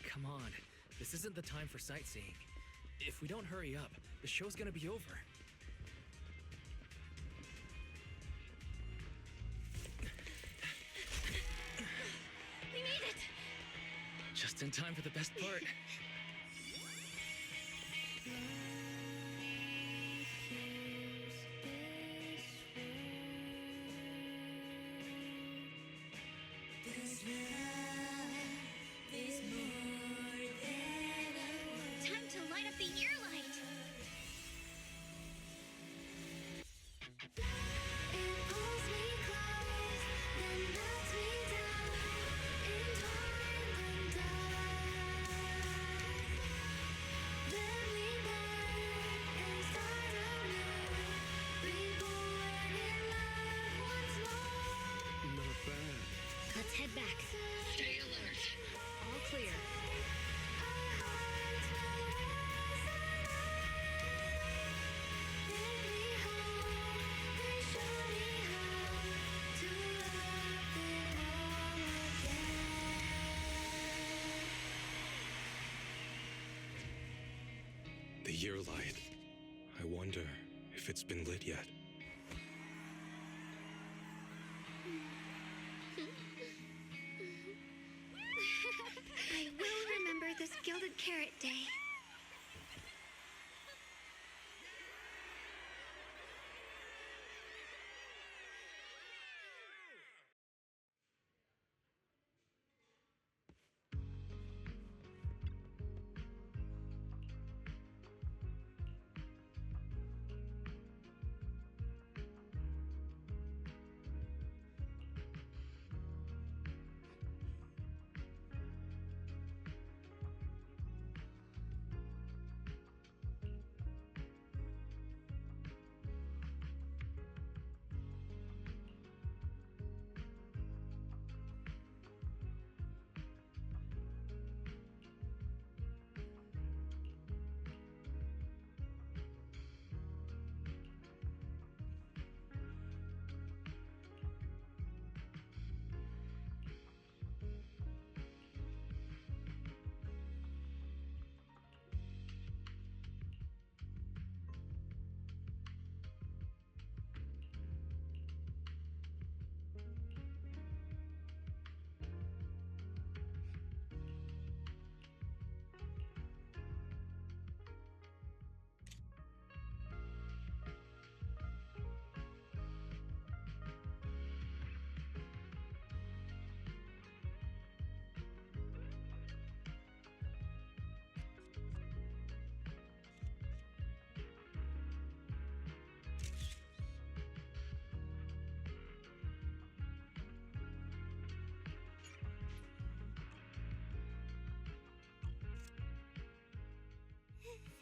Come on, this isn't the time for sightseeing. If we don't hurry up, the show's gonna be over. We made it! Just in time for the best part. Time to light up the ear light. Not bad. Let's head back. The year light. I wonder if it's been lit yet. I will remember this Gilded Carrot Day.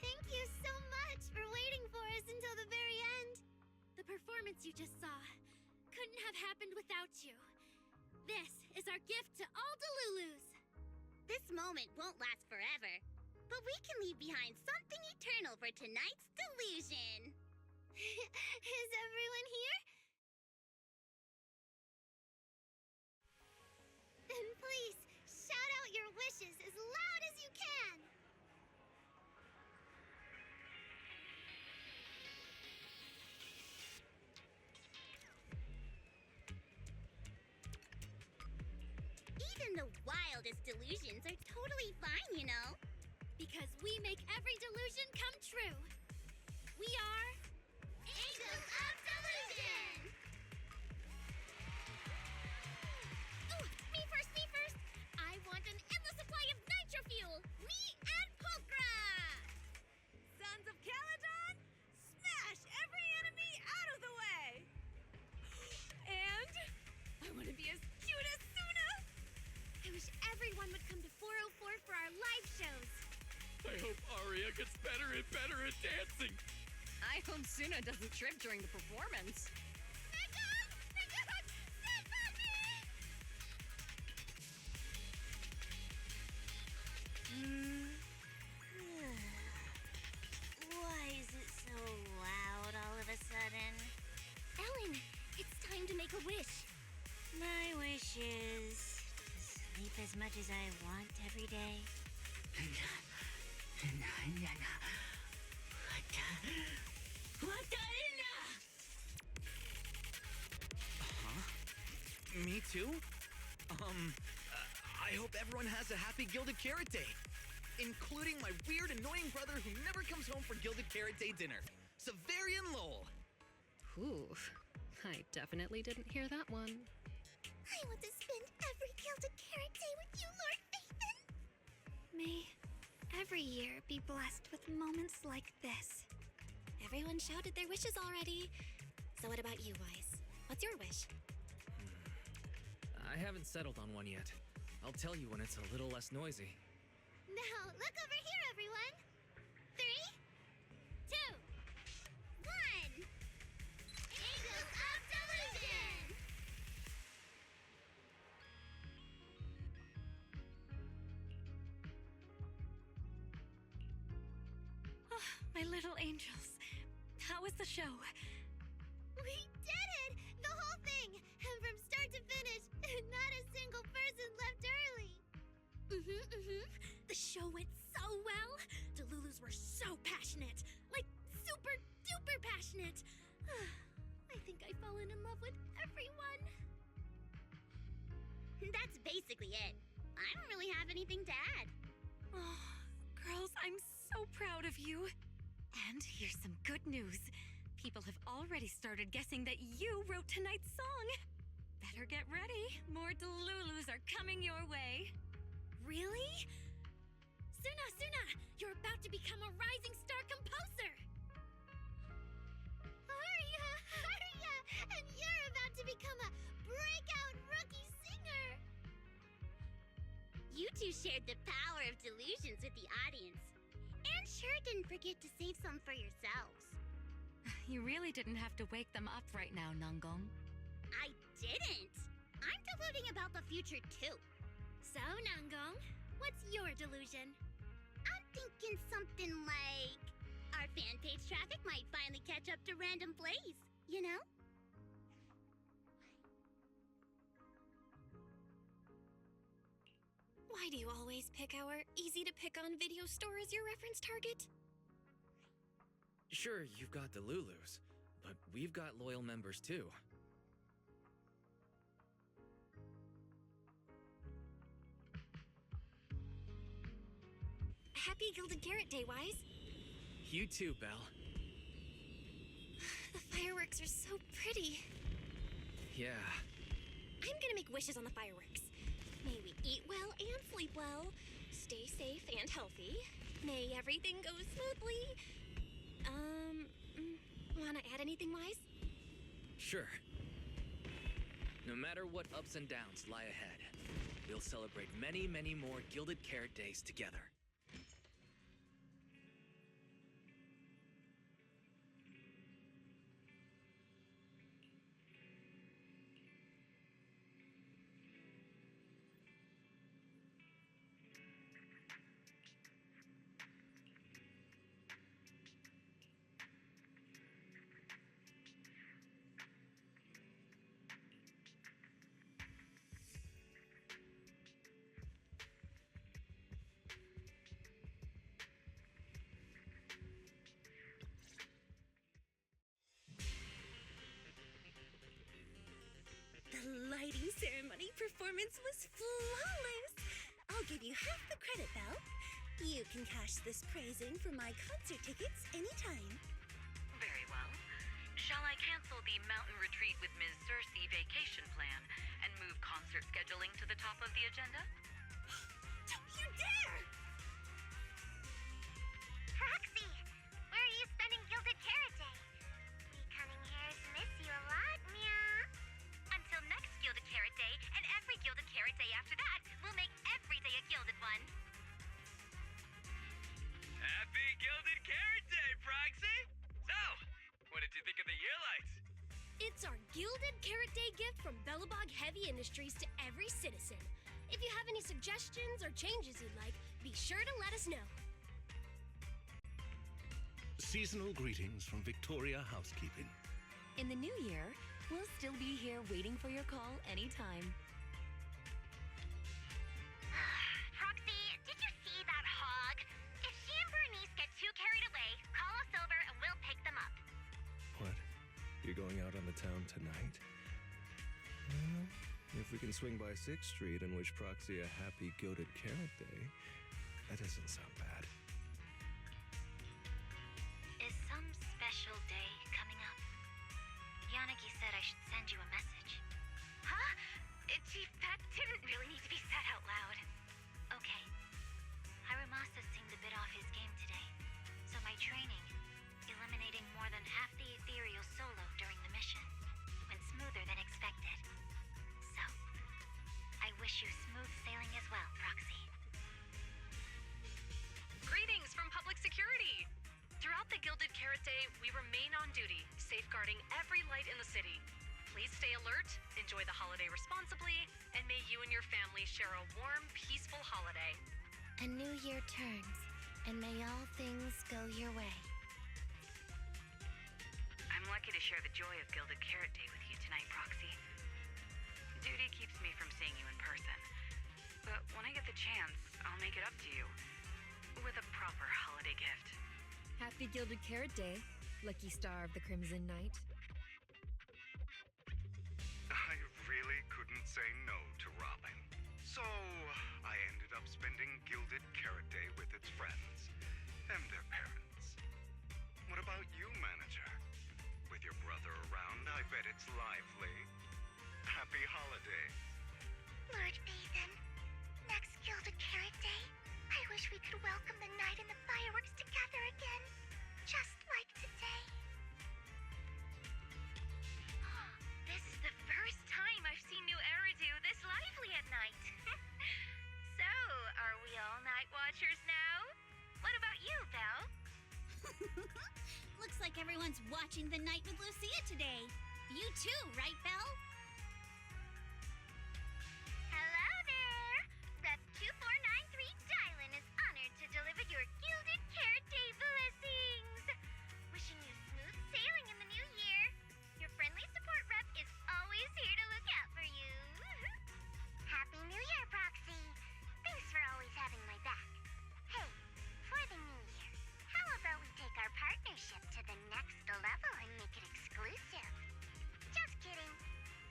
Thank you so much for waiting for us until the very end. The performance you just saw couldn't have happened without you. This is our gift to all Delulus. This moment won't last forever, but we can leave behind something eternal for tonight's delusion. Is everyone here? Then please, shout out your wishes as loud as you can! Even the wildest delusions are totally fine, you know. Because we make every delusion come true. We are... Angels of Delusion! Ooh, me first! I want an endless supply of nitro fuel! Me and Pulchra! Sons of Caledon, smash every enemy out of the way! And I want to be as cute as Suna! I wish everyone would come to 404 for our live shows. I hope Aria gets better and better at dancing. I hope Suna doesn't trip during the performance. Why is it so loud all of a sudden? Ellen, it's time to make a wish. My wish is to sleep as much as I want every day. Me too? I hope everyone has a happy Gilded Carrot Day. Including my weird, annoying brother who never comes home for Gilded Carrot Day dinner, Severian Lowell. Ooh, I definitely didn't hear that one. I want to spend every Gilded Carrot Day with you, Lord Phaethon. May every year be blessed with moments like this. Everyone shouted their wishes already. So what about you, Wise? What's your wish? I haven't settled on one yet. I'll tell you when it's a little less noisy. Now, look over here, everyone. 3, 2, 1. Angels of Delusion! Oh, my little angels. How was the show? We did it! The whole thing! And from start to finish, not a single person left early. The show went so well. Delulus were so passionate fallen in love with everyone. That's basically it. I don't really have anything to add. Oh, girls, I'm so proud of you. And here's some good news. People have already started guessing that you wrote tonight's song. Better get ready. More Delulus are coming your way. Really? Suna, you're about to become a rising star composer! Arya! And you're about to become a breakout rookie singer! You two shared the power of delusions with the audience. And sure didn't forget to save some for yourselves. You really didn't have to wake them up right now, Nangong. I didn't! I'm deluding about the future too. So, Nangong, what's your delusion? I'm thinking something like... our fan page traffic might finally catch up to random plays, you know? Why do you always pick our easy-to-pick-on video store as your reference target? Sure, you've got the Lulus, but we've got loyal members too. Happy Gilded Carrot Day, Wise. You too, Belle. The fireworks are so pretty. Yeah. I'm gonna make wishes on the fireworks. May we eat well and sleep well, stay safe and healthy. May everything go smoothly. Wanna add anything, Wise? Sure. No matter what ups and downs lie ahead, we'll celebrate many, many more Gilded Carrot Days together. The lighting ceremony performance was flawless! I'll give you half the credit, Belle. You can cash this praise in for my concert tickets anytime. Very well. Shall I cancel the mountain retreat with Ms. Cersei vacation plan and move concert scheduling to the top of the agenda? Don't you dare! Proxy, where are you spending Gilded Carrot Day? We cunning hairs miss you a lot, meow. Until next Gilded Carrot Day, and every Gilded Carrot Day after that, we'll make every day a gilded one. Happy Gilded Carrot Day, Proxy! So, what did you think of the year lights? It's our Gilded Carrot Day gift from Bellabog Heavy Industries to every citizen. If you have any suggestions or changes you'd like, be sure to let us know. Seasonal greetings from Victoria Housekeeping. In the new year, we'll still be here waiting for your call anytime. Proxy, did you see that hog? If she and Bernice get too carried away, call us over and we'll pick them up. What? You're going out on the town tonight? Well, if we can swing by 6th Street and wish Proxy a happy Gilded Carrot Day, that doesn't sound bad. Is some special day coming up? Yanagi said I should send you a message. Huh? Chief, that didn't really need to be said out loud. Okay. Hiromasa seemed a bit off his game today, so my training, eliminating more than half the ethereal solo during the mission, went smoother than expected. So, I wish you smooth sailing as well, Proxy. Greetings from Public Security! Throughout the Gilded Carrot Day, we remain on duty, safeguarding every light in the city. Please stay alert, enjoy the holiday responsibly, and may you and your family share a warm, peaceful holiday. A new year turns, and may all things go your way. I'm lucky to share the joy of Gilded Carrot Day with you tonight, Proxy. Duty keeps me from seeing you in person. But when I get the chance, I'll make it up to you. With a proper holiday gift. Happy Gilded Carrot Day, lucky star of the Crimson Knight. So, I ended up spending Gilded Carrot Day with its friends and their parents. What about you, manager? With your brother around, I bet it's lively. Happy holidays. Lord Phaethon, next Gilded Carrot Day, I wish we could welcome the night and the fireworks together again, just like today. This is the first time I've seen new Eridu this lively at night. So, are we all night watchers now? What about you, Belle? Looks like everyone's watching the night with Lucia today. You too, right, Belle? Hello there! Rep 2493 Dylan is honored to deliver your Gilded Carrot Day blessings. Wishing you smooth sailing in the new year. Your friendly support rep is always here to look out for you. Happy New Year, Proxy. Thanks for always having my back. Hey, for the new year, how about we take our partnership to the next level and make it exclusive? Just kidding.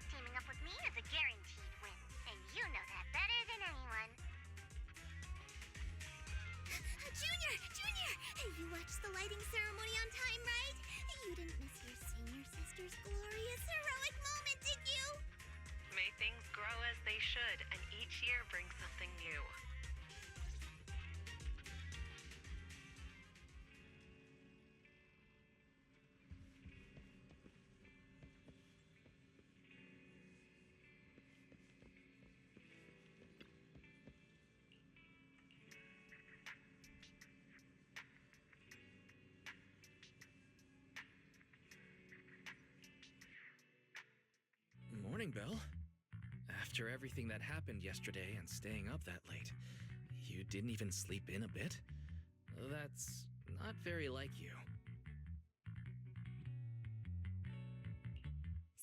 Teaming up with me is a guaranteed win, and you know that better than anyone. Junior! Hey, you watched the lighting ceremony on time, right? You didn't miss your senior sister's glorious heroic moment, did you? May things grow as they should, and each year brings something new. Morning, Belle. After everything that happened yesterday and staying up that late, you didn't even sleep in a bit? That's not very like you.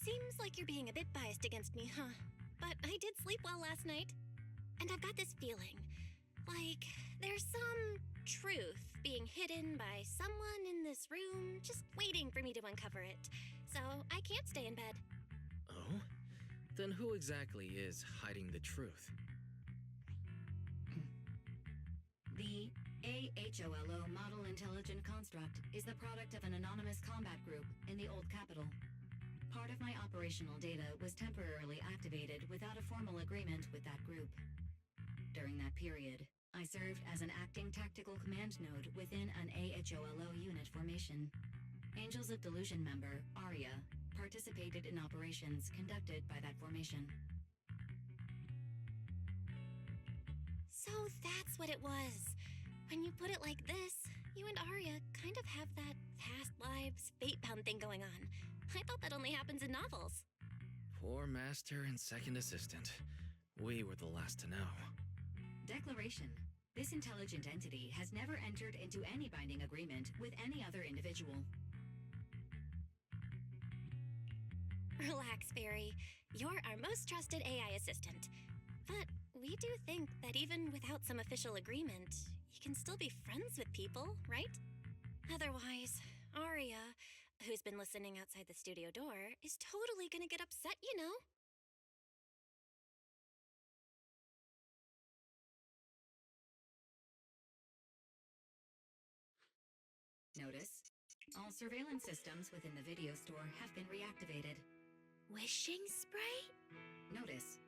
Seems like you're being a bit biased against me, huh? But I did sleep well last night. And I've got this feeling, like there's some truth being hidden by someone in this room just waiting for me to uncover it. So I can't stay in bed. Oh? Then who exactly is hiding the truth? The AHOLO Model Intelligent Construct is the product of an anonymous combat group in the Old Capital. Part of my operational data was temporarily activated without a formal agreement with that group. During that period, I served as an acting tactical command node within an AHOLO unit formation. Angels of Delusion member, Arya, participated in operations conducted by that formation. So that's what it was. When you put it like this, you and Arya kind of have that past lives fate-bound thing going on. I thought that only happens in novels. Poor master and second assistant. We were the last to know. Declaration. This intelligent entity has never entered into any binding agreement with any other individual. Relax, Fairy. You're our most trusted AI assistant. But we do think that even without some official agreement, you can still be friends with people, right? Otherwise, Arya, who's been listening outside the studio door, is totally gonna get upset, you know? Notice, all surveillance systems within the video store have been reactivated. Wishing spray? Notice,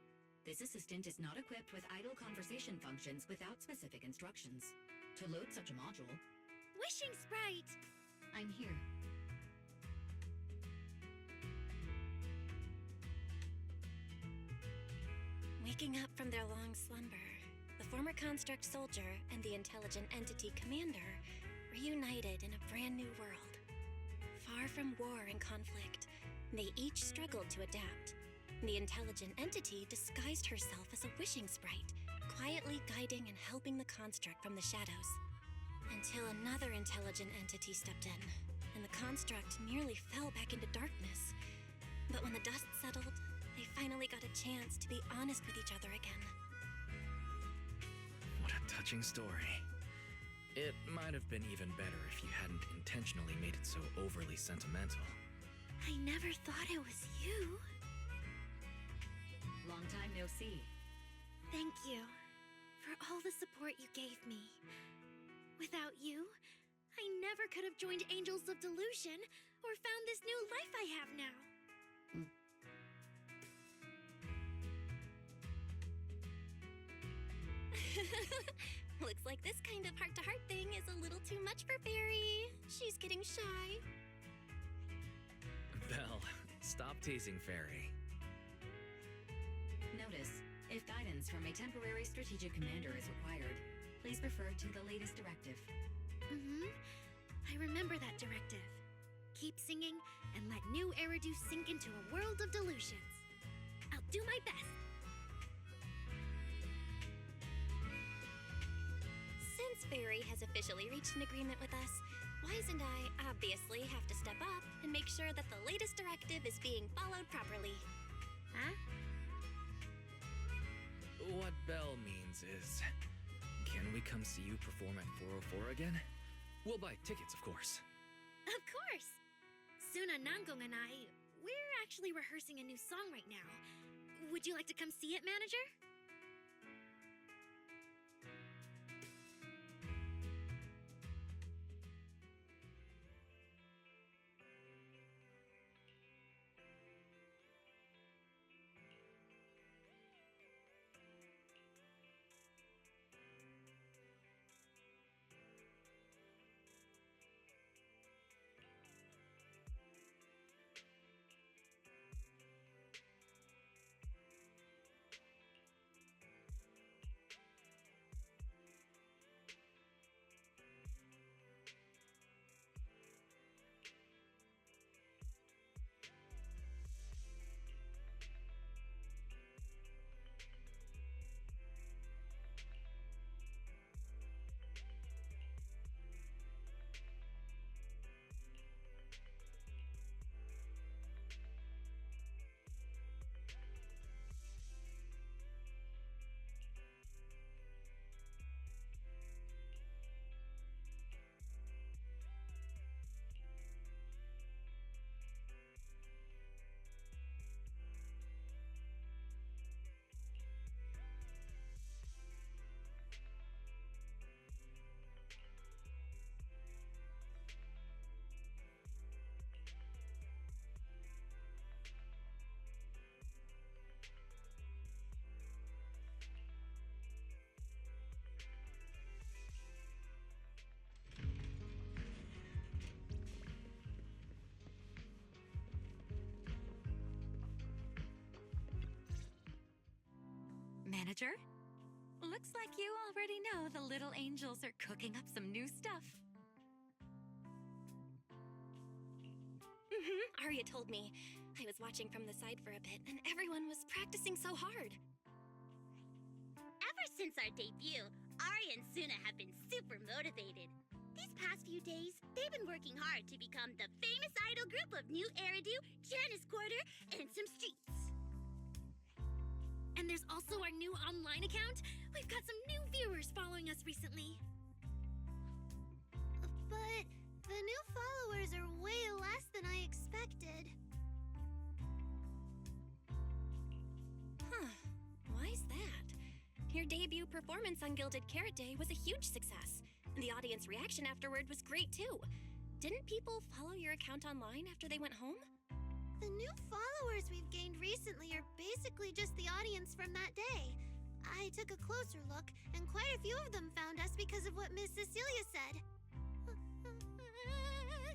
this assistant is not equipped with idle conversation functions without specific instructions. To load such a module... Wishing sprite! I'm here. Waking up from their long slumber, the former construct soldier and the intelligent entity commander reunited in a brand new world. Far from war and conflict, they each struggled to adapt. The intelligent entity disguised herself as a wishing sprite, quietly guiding and helping the construct from the shadows. Until another intelligent entity stepped in, and the construct nearly fell back into darkness. But when the dust settled, they finally got a chance to be honest with each other again. What a touching story. It might have been even better if you hadn't intentionally made it so overly sentimental. I never thought it was you. Long time no see. Thank you for all the support you gave me. Without you, I never could have joined Angels of Delusion or found this new life I have now. Looks like this kind of heart-to-heart thing is a little too much for Fairy. She's getting shy. Belle, stop teasing Fairy. Notice, if guidance from a temporary strategic commander is required, please refer to the latest directive. I remember that directive. Keep singing and let new Eridu sink into a world of delusions. I'll do my best. Since Fairy has officially reached an agreement with us, Wise and I obviously have to step up and make sure that the latest directive is being followed properly. Huh? What Belle means is, can we come see you perform at 404 again? We'll buy tickets, of course. Of course! Suna, Nangong, and I, we're actually rehearsing a new song right now. Would you like to come see it, manager? Manager? Looks like you already know the little angels are cooking up some new stuff. Arya told me. I was watching from the side for a bit, and everyone was practicing so hard. Ever since our debut, Arya and Suna have been super motivated. These past few days, they've been working hard to become the famous idol group of New Eridu, Janice Quarter, and some streets. And there's also our new online account. We've got some new viewers following us recently. But the new followers are way less than I expected. Huh. Why's that? Your debut performance on Gilded Carrot Day was a huge success. The audience reaction afterward was great too. Didn't people follow your account online after they went home? The new followers we've gained recently are basically just the audience from that day. I took a closer look, and quite a few of them found us because of what Miss Cecilia said.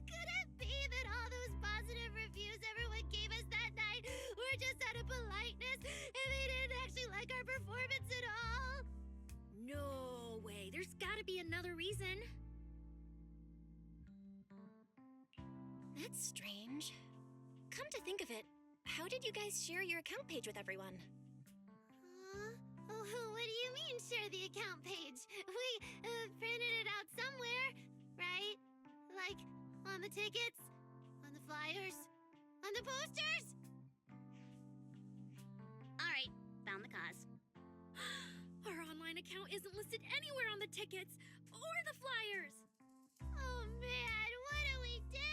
Could it be that all those positive reviews everyone gave us that night were just out of politeness and they didn't actually like our performance at all? No way. There's gotta be another reason. That's strange. Come to think of it, how did you guys share your account page with everyone? Oh, what do you mean, share the account page? We printed it out somewhere, right? Like, on the tickets, on the flyers, on the posters? Alright, found the cause. Our online account isn't listed anywhere on the tickets or the flyers. Oh man, what do we do?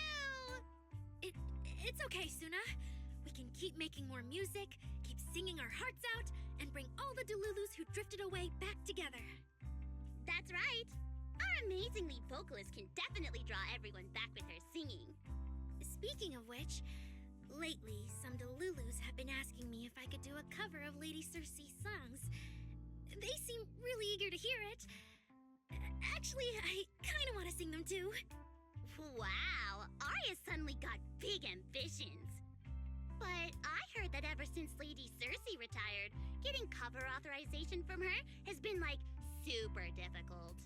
It's okay, Suna. We can keep making more music, keep singing our hearts out, and bring all the Delulus who drifted away back together. That's right. Our amazingly vocalist can definitely draw everyone back with her singing. Speaking of which, lately some Delulus have been asking me if I could do a cover of Lady Circe's songs. They seem really eager to hear it. Actually, I kind of want to sing them too. Wow, Arya suddenly got big ambitions. But I heard that ever since Lady Circe retired, getting cover authorization from her has been, like, super difficult.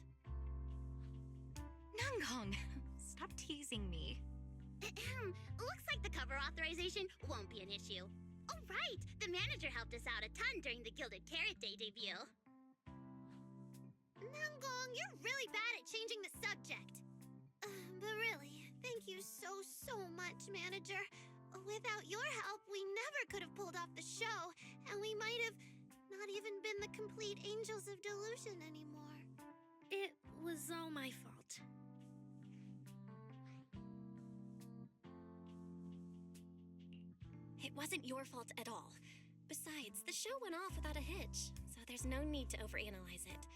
Nangong, stop teasing me. Looks like the cover authorization won't be an issue. Oh, right! The manager helped us out a ton during the Gilded Carrot Day debut. Nangong, you're really bad at changing the subject. But really, thank you so much, manager. Without your help, we never could have pulled off the show, and we might have not even been the complete Angels of Delusion anymore. It was all my fault. It wasn't your fault at all. Besides, the show went off without a hitch, so there's no need to overanalyze it.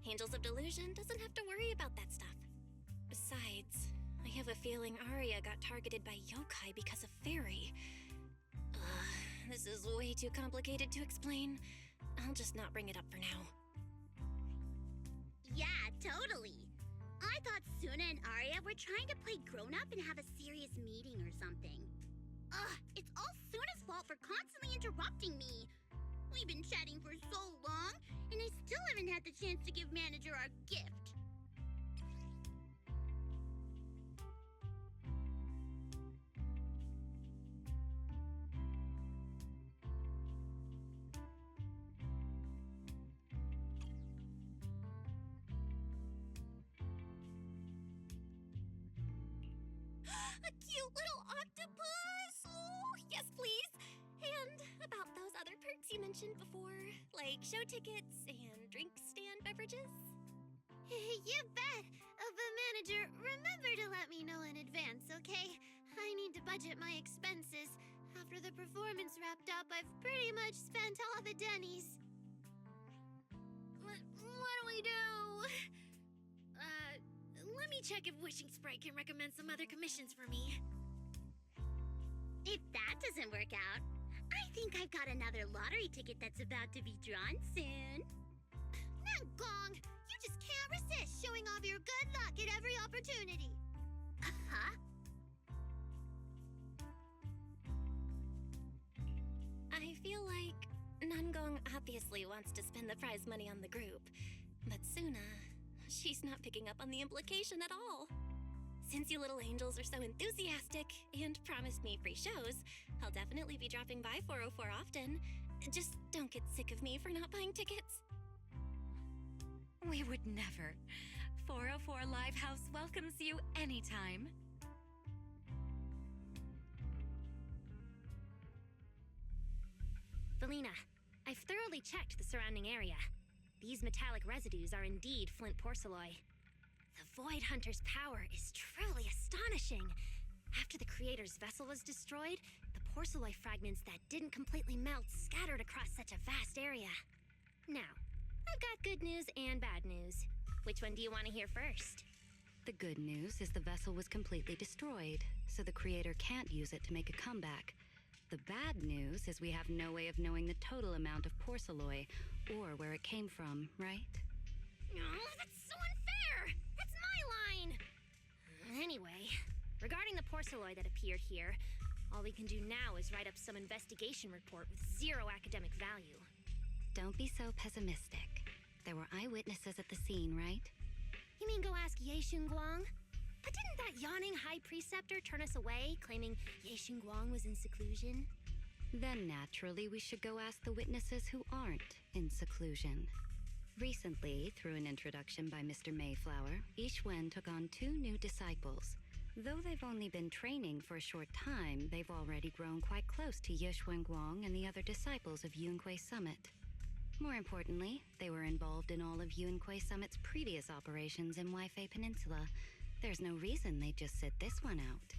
Angels of Delusion doesn't have to worry about that stuff. Besides, I have a feeling Arya got targeted by yokai because of Fairy. This is way too complicated to explain. I'll just not bring it up for now. Yeah, totally. I thought Suna and Arya were trying to play grown-up and have a serious meeting or something. It's all Suna's fault for constantly interrupting me. We've been chatting for so long, and I still haven't had the chance to give manager our gift. A cute little octopus! Oh, yes, please! And about those other perks you mentioned before, like show tickets and drink stand beverages? You bet. But manager, remember to let me know in advance, okay? I need to budget my expenses. After the performance wrapped up, I've pretty much spent all the Denny's. What do we do? Let me check if Wishing Sprite can recommend some other commissions for me. If that doesn't work out, I think I've got another lottery ticket that's about to be drawn soon. Nangong, you just can't resist showing off your good luck at every opportunity. Huh? I feel like Nangong obviously wants to spend the prize money on the group, but Suna, she's not picking up on the implication at all. Since you little angels are so enthusiastic and promised me free shows, I'll definitely be dropping by 404 often. Just don't get sick of me for not buying tickets. We would never. 404 Live House welcomes you anytime. Felina, I've thoroughly checked the surrounding area. These metallic residues are indeed flint porcelloi. The Void Hunter's power is truly astonishing. After the Creator's vessel was destroyed, the porcelloi fragments that didn't completely melt scattered across such a vast area. Now, I've got good news and bad news. Which one do you want to hear first? The good news is the vessel was completely destroyed, so the Creator can't use it to make a comeback. The bad news is we have no way of knowing the total amount of porcelloi, or where it came from, right? Oh, that's so unfair! That's my line! Anyway, regarding the porcelloi that appeared here, all we can do now is write up some investigation report with zero academic value. Don't be so pessimistic. There were eyewitnesses at the scene, right? You mean go ask Ye Xinguang? But didn't that yawning high preceptor turn us away, claiming Ye Xinguang was in seclusion? Then naturally we should go ask the witnesses who aren't in seclusion. Recently, through an introduction by Mr. Mayflower, Yixuan took on 2 new disciples. Though they've only been training for a short time, they've already grown quite close to Ye Xuanguang and the other disciples of Yunque Summit. More importantly, they were involved in all of Yunque Summit's previous operations in Weifei Peninsula. There's no reason they'd just sit this one out.